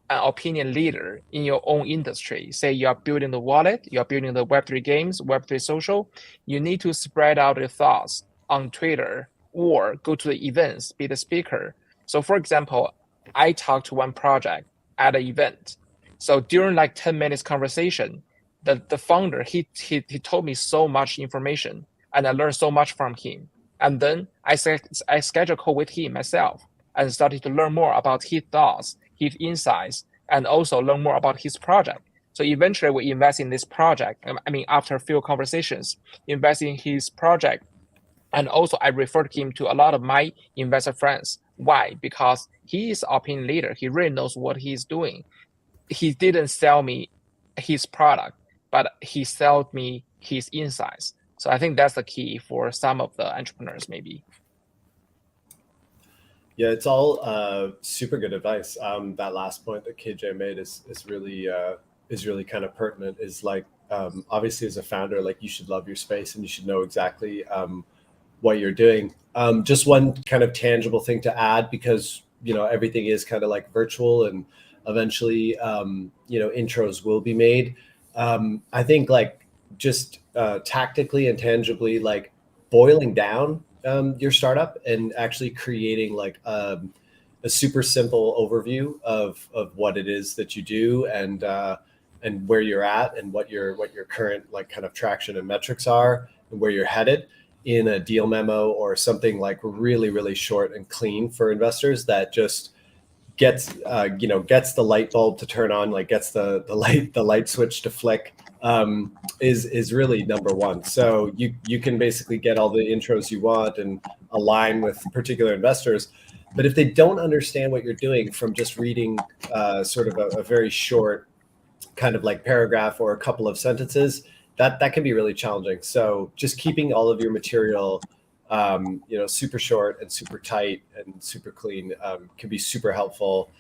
Speaker 12: an opinion leader in your own industry. Say you are building the wallet, you are building the Web3 games, Web3 social. You need to spread out your thoughts on Twitter or go to the events, be the speaker. So for example, I talked to one project at an event. So during like 10 minutes conversation, the founder, he told me so much information and I learned so much from him. And then I scheduled a call with him myself and started to learn more about his thoughts, his insights, and also learn more about his project. So eventually we invest in this project. After a few conversations, invest in his project. And also I referred him to a lot of my investor friends. Why? Because he is opinion leader. He really knows what he's doing. He didn't sell me his product, but he sold me his insights. So I think that's the key for some of the entrepreneurs maybe.
Speaker 11: Yeah, it's all super good advice. That last point that KJ made is really kind of pertinent. Is like obviously as a founder, like you should love your space and you should know exactly what you're doing. Just one kind of tangible thing to add, because everything is kind of like virtual and eventually intros will be made. I think like just tactically and tangibly, like boiling down your startup and actually creating like a super simple overview of what it is that you do and where you're at and what your current like kind of traction and metrics are and where you're headed in a deal memo or something like really, really short and clean for investors that just gets the light bulb to turn on, like gets the light switch to flick, is really number one. So you can basically get all the intros you want and align with particular investors. But if they don't understand what you're doing from just reading sort of a very short kind of like paragraph or a couple of sentences, that can be really challenging. So just keeping all of your material, super short and super tight and super clean can be super helpful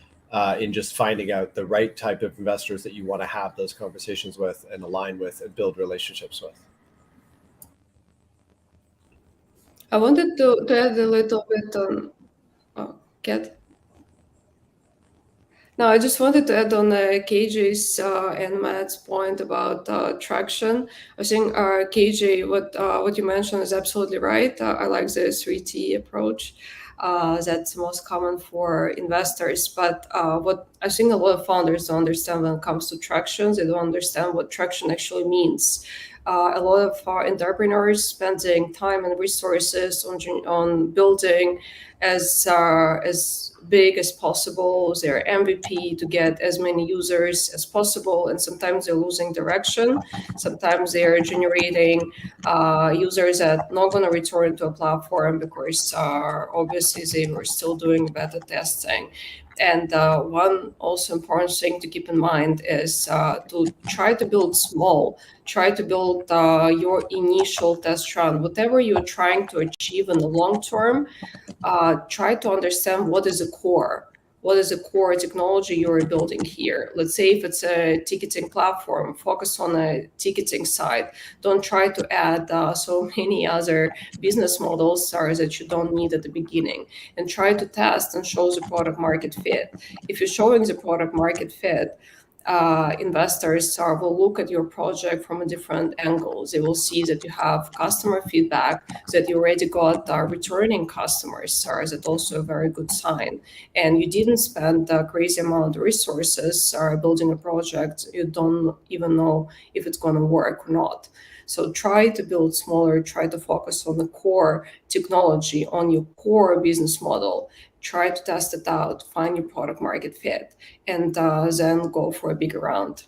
Speaker 11: in just finding out the right type of investors that you want to have those conversations with and align with and build relationships with.
Speaker 13: I wanted to add a little bit on Kat. No, I just wanted to add on KJ's and Matt's point about traction. I think KJ, what you mentioned is absolutely right. I like the 3T approach. That's most common for investors. But what I think a lot of founders don't understand when it comes to traction, they don't understand what traction actually means. A lot of entrepreneurs spending time and resources on building as big as possible their MVP to get as many users as possible, and sometimes they're losing direction. Sometimes they're generating users that are not going to return to a platform because obviously they were still doing beta testing. And one also important thing to keep in mind is to try to build small. Try to build your initial test run. Whatever you're trying to achieve in the long term, try to understand what is the core. What is the core technology you're building here? Let's say if it's a ticketing platform, focus on the ticketing side. Don't try to add so many other business models that you don't need at the beginning, and try to test and show the product market fit. If you're showing the product market fit, investors will look at your project from a different angle. They will see that you have customer feedback, that you already got returning customers. That's also a very good sign. And you didn't spend a crazy amount of resources building a project. You don't even know if it's going to work or not. So try to build smaller, try to focus on the core technology, on your core business model. Try to test it out, find your product market fit, and then go for a bigger round.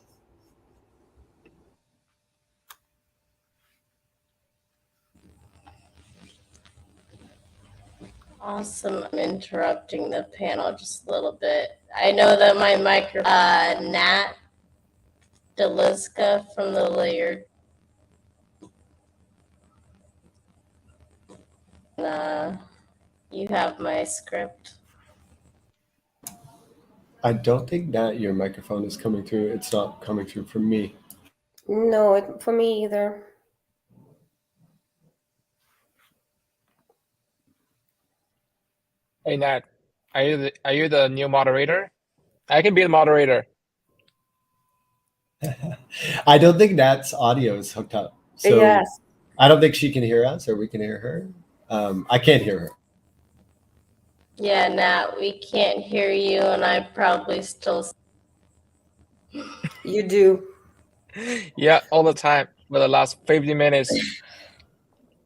Speaker 1: Awesome. I'm interrupting the panel just a little bit. I know that my microphone, Nat Deliska from the Layer. You have my script.
Speaker 11: I don't think that your microphone is coming through. It's not coming through from me.
Speaker 14: No, for me either.
Speaker 12: Hey Nat, are you the new moderator? I can be the moderator.
Speaker 11: I don't think Nat's audio is hooked up. So
Speaker 14: yes.
Speaker 11: I don't think she can hear us or we can hear her. I can't hear her.
Speaker 1: Yeah, Nat, we can't hear you, and I probably still.
Speaker 14: You do.
Speaker 12: Yeah, all the time for the last 50 minutes.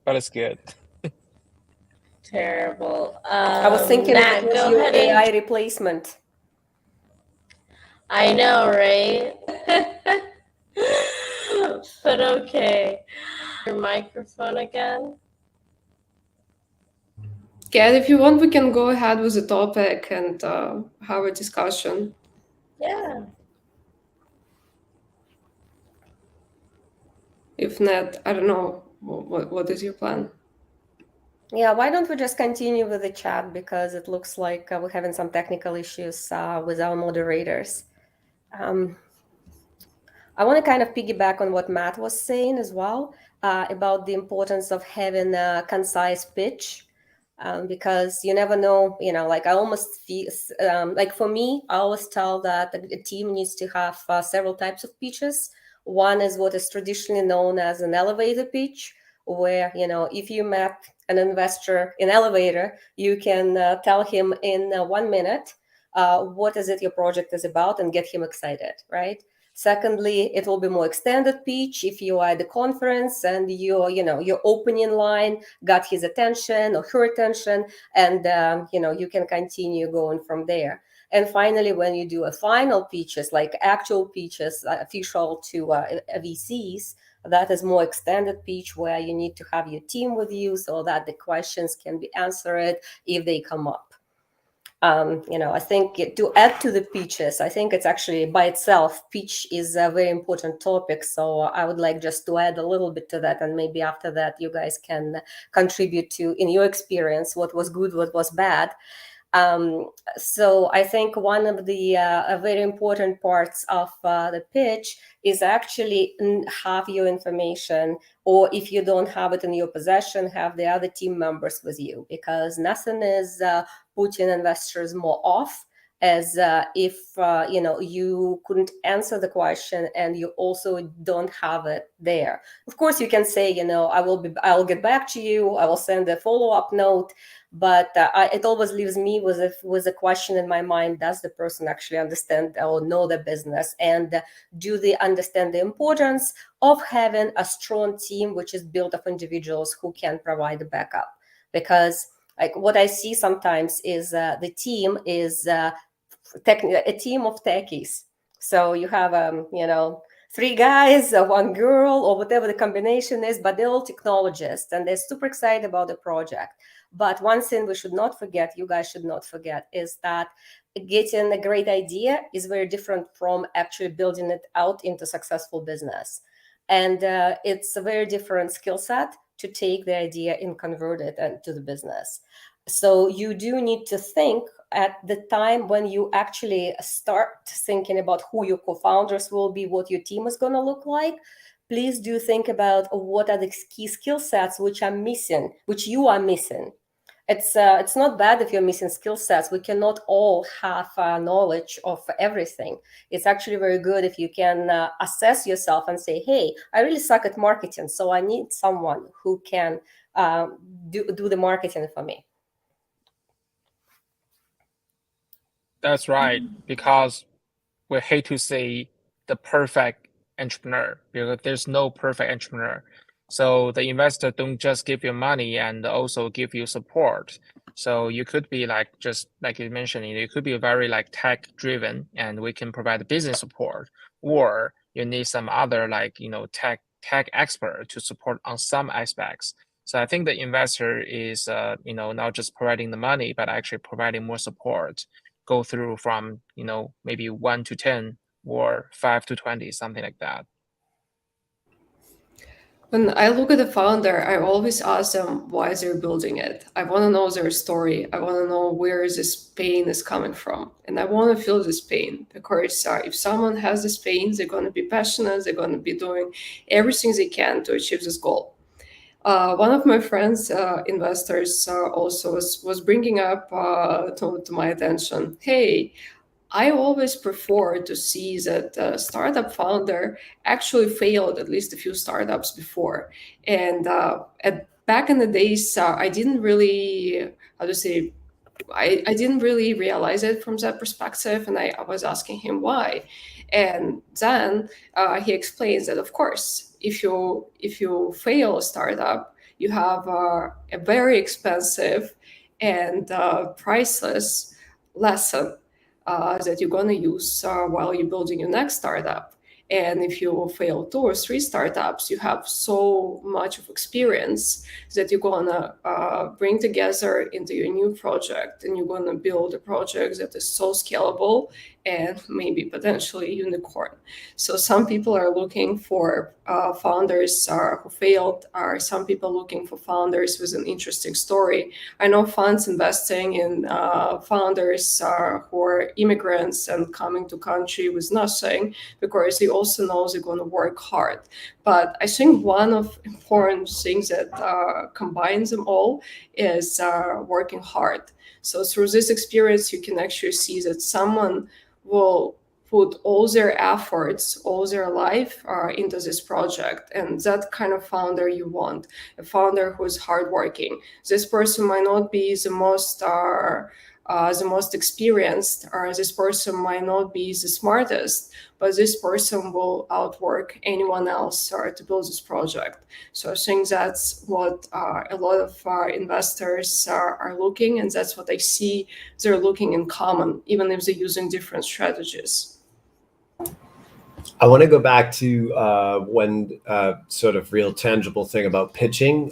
Speaker 12: But it's good.
Speaker 1: Terrible.
Speaker 14: I was thinking
Speaker 1: Nat,
Speaker 14: it was
Speaker 1: go
Speaker 14: your
Speaker 1: ahead
Speaker 14: AI replacement.
Speaker 1: I know, right? But okay. Your microphone again.
Speaker 13: Kat, if you want, we can go ahead with the topic and have a discussion.
Speaker 1: Yeah.
Speaker 13: If not, I don't know. What is your plan?
Speaker 14: Yeah, why don't we just continue with the chat, because it looks like we're having some technical issues with our moderators. I want to kind of piggyback on what Matt was saying as well about the importance of having a concise pitch, because you never know, like I almost feel like for me, I always tell that a team needs to have several types of pitches. One is what is traditionally known as an elevator pitch, where, if you met an investor in elevator, you can tell him in 1 minute what is it your project is about and get him excited, right? Secondly, it will be more extended pitch if you are at the conference and your opening line got his attention or her attention, and you can continue going from there. And finally, when you do a final pitches, like actual pitches, official to VCs, that is more extended pitch where you need to have your team with you so that the questions can be answered if they come up. I think to add to the pitches, I think it's actually by itself, pitch is a very important topic. So I would like just to add a little bit to that. And maybe after that, you guys can contribute to, in your experience, what was good, what was bad. So I think one of the very important parts of the pitch is actually have your information, or if you don't have it in your possession, have the other team members with you, because nothing is putting investors more off as if you couldn't answer the question and you also don't have it there. Of course, you can say, I'll get back to you, I will send a follow-up note, but it always leaves me with a question in my mind: does the person actually understand or know the business, and do they understand the importance of having a strong team which is built of individuals who can provide the backup? Because like what I see sometimes is the team is a team of techies. So you have 3 guys, 1 girl, or whatever the combination is, but they're all technologists and they're super excited about the project. But one thing we should not forget, you guys should not forget, is that getting a great idea is very different from actually building it out into successful business. And it's a very different skill set to take the idea and convert it into the business. So you do need to think at the time when you actually start thinking about who your co-founders will be, what your team is going to look like. Please do think about what are the key skill sets which you are missing. It's not bad if you're missing skill sets. We cannot all have knowledge of everything. It's actually very good if you can assess yourself and say, hey, I really suck at marketing, so I need someone who can do the marketing for me.
Speaker 12: That's right, because we hate to say the perfect entrepreneur, because there's no perfect entrepreneur. So the investor don't just give you money and also give you support. So you could be like, just like you mentioned, you could be very like tech driven and we can provide business support, or you need some other like, tech expert to support on some aspects. So I think the investor is, not just providing the money, but actually providing more support, go through from, maybe 1 to 10 or 5 to 20, something like that.
Speaker 13: When I look at the founder, I always ask them why they're building it. I want to know their story. I want to know where this pain is coming from. And I want to feel this pain, because if someone has this pain, they're going to be passionate. They're going to be doing everything they can to achieve this goal. One of my friends, investors, also was bringing up to my attention, hey, I always prefer to see that a startup founder actually failed at least a few startups before. And back in the days, I didn't really, I didn't really realize it from that perspective. And I was asking him why. And then he explains that, of course, if you fail a startup, you have a very expensive and priceless lesson that you're going to use while you're building your next startup. And if you fail 2 or 3 startups, you have so much of experience that you're going to bring together into your new project, and you're going to build a project that is so scalable and maybe potentially unicorn. So some people are looking for founders who failed, or some people looking for founders with an interesting story. I know funds investing in founders who are immigrants and coming to country with nothing, because they also know they're going to work hard. But I think one of important things that combines them all is working hard. So through this experience, you can actually see that someone will put all their efforts, all their life into this project. And that kind of founder you want, a founder who is hardworking. This person might not be the most experienced, or this person might not be the smartest, but this person will outwork anyone else to build this project. So I think that's what a lot of investors are looking, and that's what I see they're looking in common, even if they're using different strategies.
Speaker 11: I want to go back to one sort of real tangible thing about pitching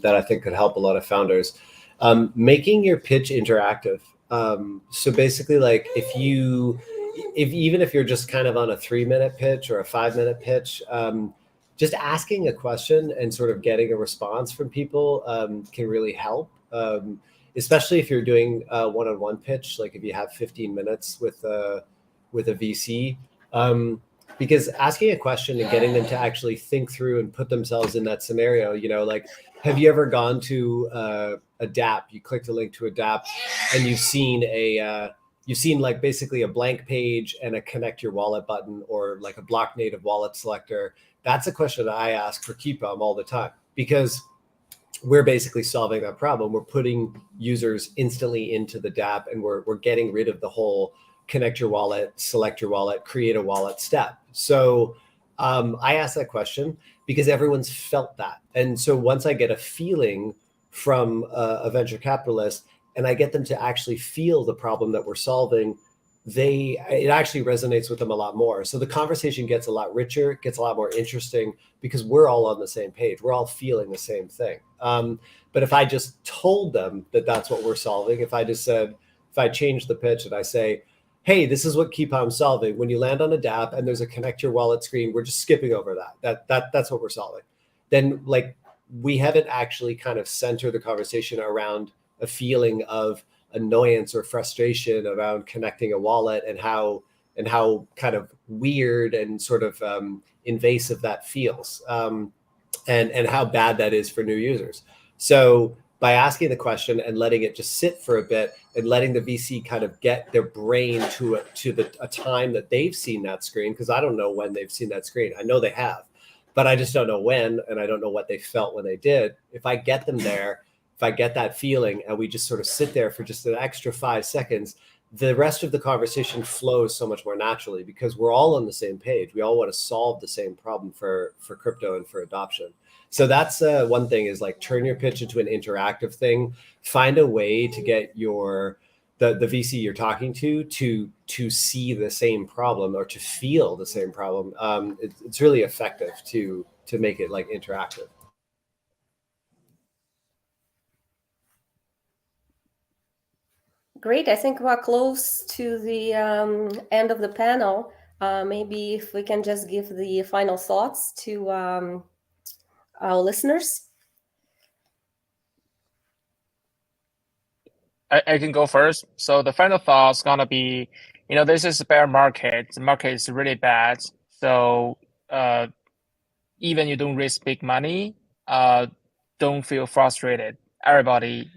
Speaker 11: that I think could help a lot of founders. Making your pitch interactive. So basically, like even if you're just kind of on a 3-minute pitch or a 5-minute pitch, just asking a question and sort of getting a response from people can really help. Especially if you're doing a one-on-one pitch, like if you have 15 minutes with a VC, because asking a question and getting them to actually think through and put themselves in that scenario, like, have you ever gone to a DApp? You clicked a link to a DApp, and you've seen like basically a blank page and a connect your wallet button, or like a block native wallet selector. That's a question that I ask for KeepOn all the time, because we're basically solving that problem. We're putting users instantly into the DApp, and we're getting rid of the whole connect your wallet, select your wallet, create a wallet step. So I ask that question because everyone's felt that. And so once I get a feeling from a venture capitalist and I get them to actually feel the problem that we're solving, it actually resonates with them a lot more. So the conversation gets a lot richer, gets a lot more interesting, because we're all on the same page. We're all feeling the same thing. But if I just told them that that's what we're solving, if I change the pitch and I say, hey, this is what KeepOn's solving. When you land on a DApp and there's a connect your wallet screen, we're just skipping over that. That's what we're solving. Then, like, we haven't actually kind of centered the conversation around a feeling of annoyance or frustration around connecting a wallet and how kind of weird and sort of invasive that feels, and how bad that is for new users. So by asking the question and letting it just sit for a bit and letting the VC kind of get their brain to a time that they've seen that screen, because I don't know when they've seen that screen. I know they have, but I just don't know when, and I don't know what they felt when they did. If I get them there, if I get that feeling and we just sort of sit there for just an extra 5 seconds, the rest of the conversation flows so much more naturally, because we're all on the same page. We all want to solve the same problem for crypto and for adoption. So that's one thing, is like, turn your pitch into an interactive thing. Find a way to get the VC you're talking to see the same problem or to feel the same problem. It's really effective to make it like interactive.
Speaker 14: Great. I think we're close to the end of the panel. Maybe if we can just give the final thoughts to our listeners.
Speaker 12: I can go first. So the final thought is gonna be, this is a bear market. The market is really bad. So even you don't risk big money, don't feel frustrated. Everybody,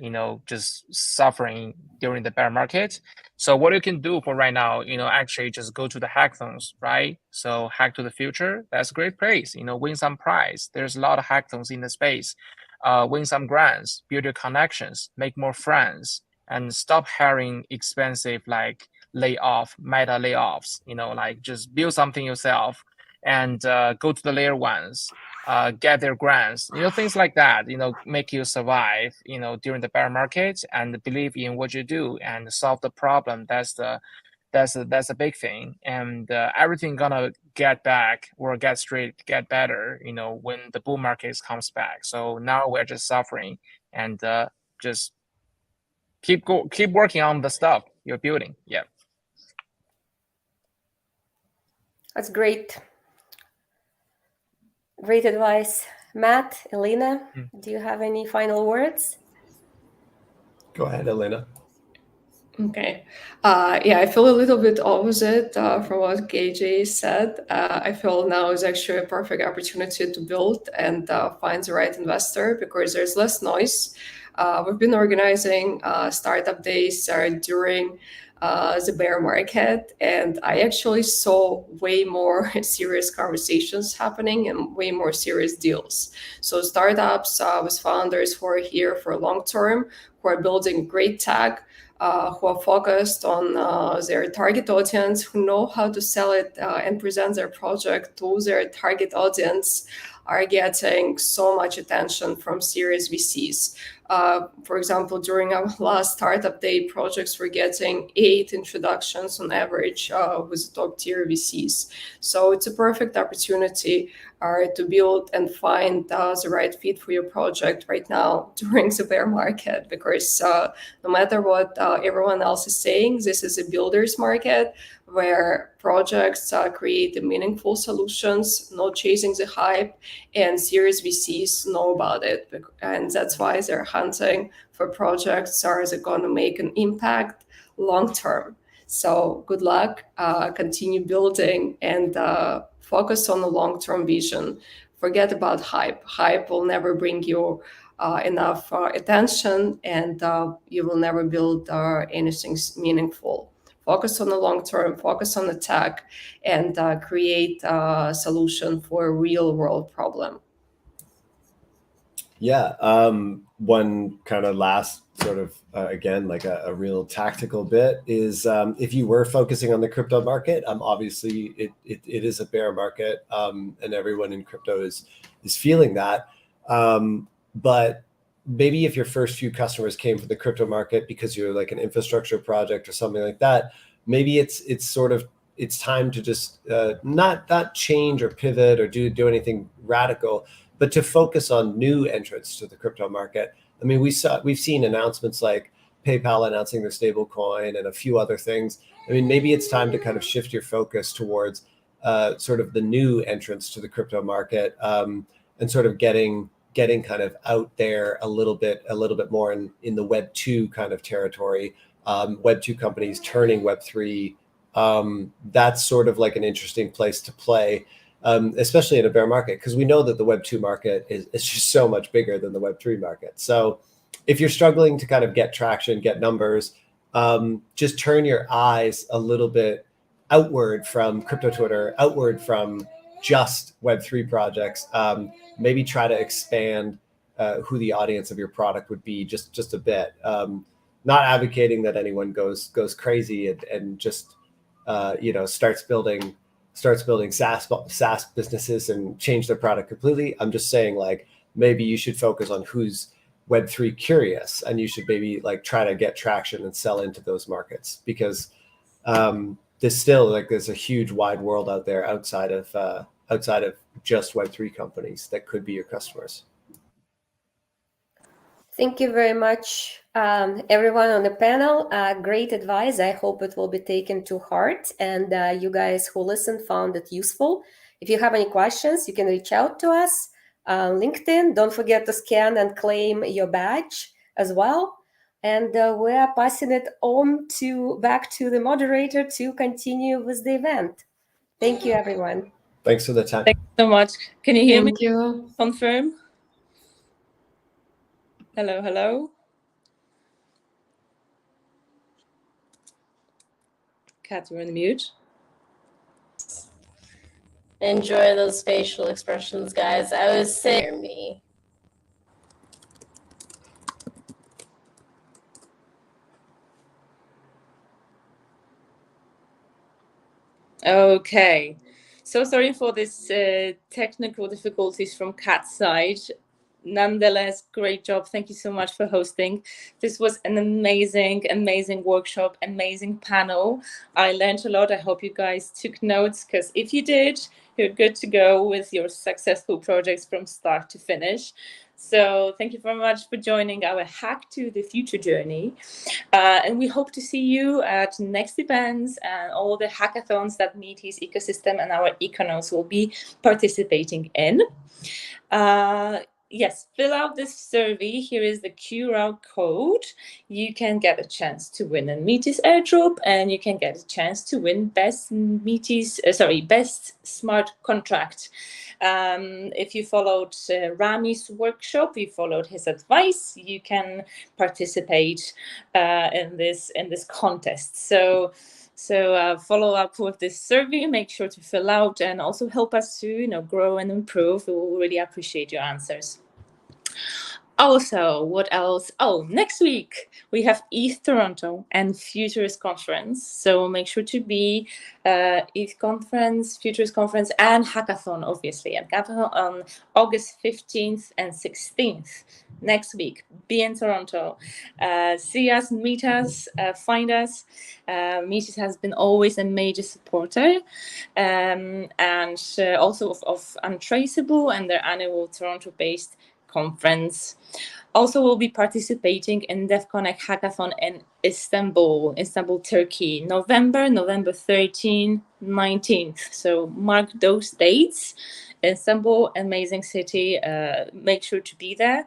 Speaker 12: just suffering during the bear market. So what you can do for right now, actually just go to the hackathons, right? So Hack to the Future, that's a great place. Win some prize. There's a lot of hackathons in the space. Win some grants, build your connections, make more friends, and stop hiring expensive like meta layoffs. Like, just build something yourself and go to the layer ones. Get their grants, things like that, make you survive, during the bear market, and believe in what you do and solve the problem. That's a big thing, and everything gonna get back or get better, when the bull market comes back. So now we're just suffering, and just keep working on the stuff you're building. Yeah,
Speaker 14: That's great. Great advice. Matt, Elena, do you have any final words?
Speaker 11: Go ahead, Elena.
Speaker 13: Okay. Yeah, I feel a little bit opposite from what KJ said. I feel now is actually a perfect opportunity to build and find the right investor, because there's less noise. We've been organizing startup days during the bear market, and I actually saw way more serious conversations happening and way more serious deals. So startups with founders who are here for long term, who are building great tech, who are focused on their target audience, who know how to sell it and present their project to their target audience, are getting so much attention from serious VCs. For example, during our last startup day, projects were getting 8 introductions on average with top tier VCs. So it's a perfect opportunity are to build and find the right fit for your project right now during the bear market, because no matter what everyone else is saying, this is a builder's market where projects create meaningful solutions, not chasing the hype, and serious VCs know about it. And that's why they're hunting for projects that are going to make an impact long term. So good luck, continue building, and focus on the long-term vision. Forget about hype. Hype will never bring you enough attention, and you will never build anything meaningful. Focus on the long term, focus on the tech, and create a solution for a real world problem.
Speaker 11: Yeah, one kind of last sort of, again, like a real tactical bit is if you were focusing on the crypto market, obviously it is a bear market, and everyone in crypto is feeling that. But maybe if your first few customers came from the crypto market because you're like an infrastructure project or something like that, maybe it's time to just not change or pivot or do anything radical, but to focus on new entrants to the crypto market. I mean, we've seen announcements like PayPal announcing their stable coin and a few other things. I mean, maybe it's time to kind of shift your focus towards sort of the new entrants to the crypto market, and sort of getting kind of out there a little bit more in the Web 2 kind of territory. Web 2 companies turning Web 3. That's sort of like an interesting place to play. Especially in a bear market, because we know that the Web 2 market is just so much bigger than the Web 3 market. So if you're struggling to kind of get traction, get numbers, just turn your eyes a little bit outward from crypto Twitter, outward from just Web 3 projects. Maybe try to expand who the audience of your product would be just a bit. Not advocating that anyone goes crazy and just starts building SaaS businesses and change their product completely. I'm just saying, like, maybe you should focus on who's Web3 curious, and you should maybe like try to get traction and sell into those markets, because there's a huge wide world out there outside of just Web3 companies that could be your customers.
Speaker 14: Thank you very much, everyone on the panel. Great advice. I hope it will be taken to heart, and you guys who listened found it useful. If you have any questions, you can reach out to us on LinkedIn. Don't forget to scan and claim your badge as well. And we are passing it on back to the moderator to continue with the event. Thank you, everyone.
Speaker 11: Thanks for the time.
Speaker 15: Thanks so much. Can you hear me?
Speaker 13: Thank you.
Speaker 15: Confirm. Hello. Kat, you're on mute.
Speaker 1: Enjoy those facial expressions, guys. I was saying me.
Speaker 15: Okay. So sorry for this technical difficulties from Kat's side. Nonetheless, great job. Thank you so much for hosting. This was an amazing workshop, amazing panel. I learned a lot. I hope you guys took notes, because if you did, you're good to go with your successful projects from start to finish. So thank you very much for joining our Hack to the Future journey. And we hope to see you at next events and all the hackathons that Metis ecosystem and our EcoNodes will be participating in. Yes, fill out this survey. Here is the QR code. You can get a chance to win a Metis airdrop, and you can get a chance to win best smart contract. If you followed Rami's workshop, you followed his advice, you can participate in this contest. So follow up with this survey, make sure to fill out, and also help us to grow and improve. We will really appreciate your answers. Also, what else? Oh, next week we have ETH Toronto and Futurist Conference. So make sure to be ETH Conference, Futurist Conference, and Hackathon, obviously. And Hackathon on August 15th and 16th. next week. Be in Toronto. See us, meet us, find us. Metis has been always a major supporter, and also of Untraceable and their annual Toronto-based conference. Also, we'll be participating in DevConnect Hackathon in Istanbul, Turkey, November 13, 19th. So mark those dates. Istanbul, amazing city. Make sure to be there.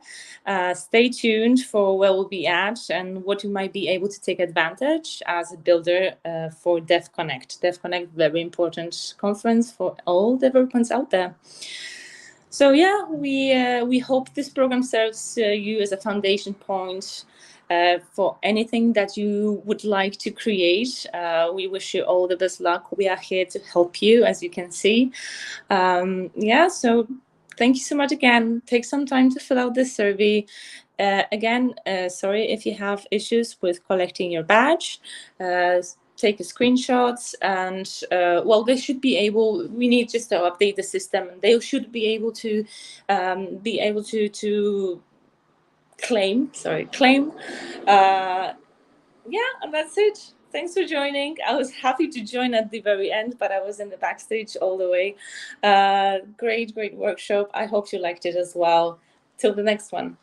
Speaker 15: Stay tuned for where we'll be at and what you might be able to take advantage as a builder for DevConnect. DevConnect, very important conference for all developers out there. So yeah, we hope this program serves you as a foundation point for anything that you would like to create. We wish you all the best luck. We are here to help you, as you can see. Yeah, so thank you so much again. Take some time to fill out this survey. Again, sorry if you have issues with collecting your badge. Take a screenshots and well, they should be able, we need just to update the system, and they should be able to claim yeah, and that's it. Thanks for joining. I was happy to join at the very end, but I was in the backstage all the way. Great workshop. I hope you liked it as well. Till the next one.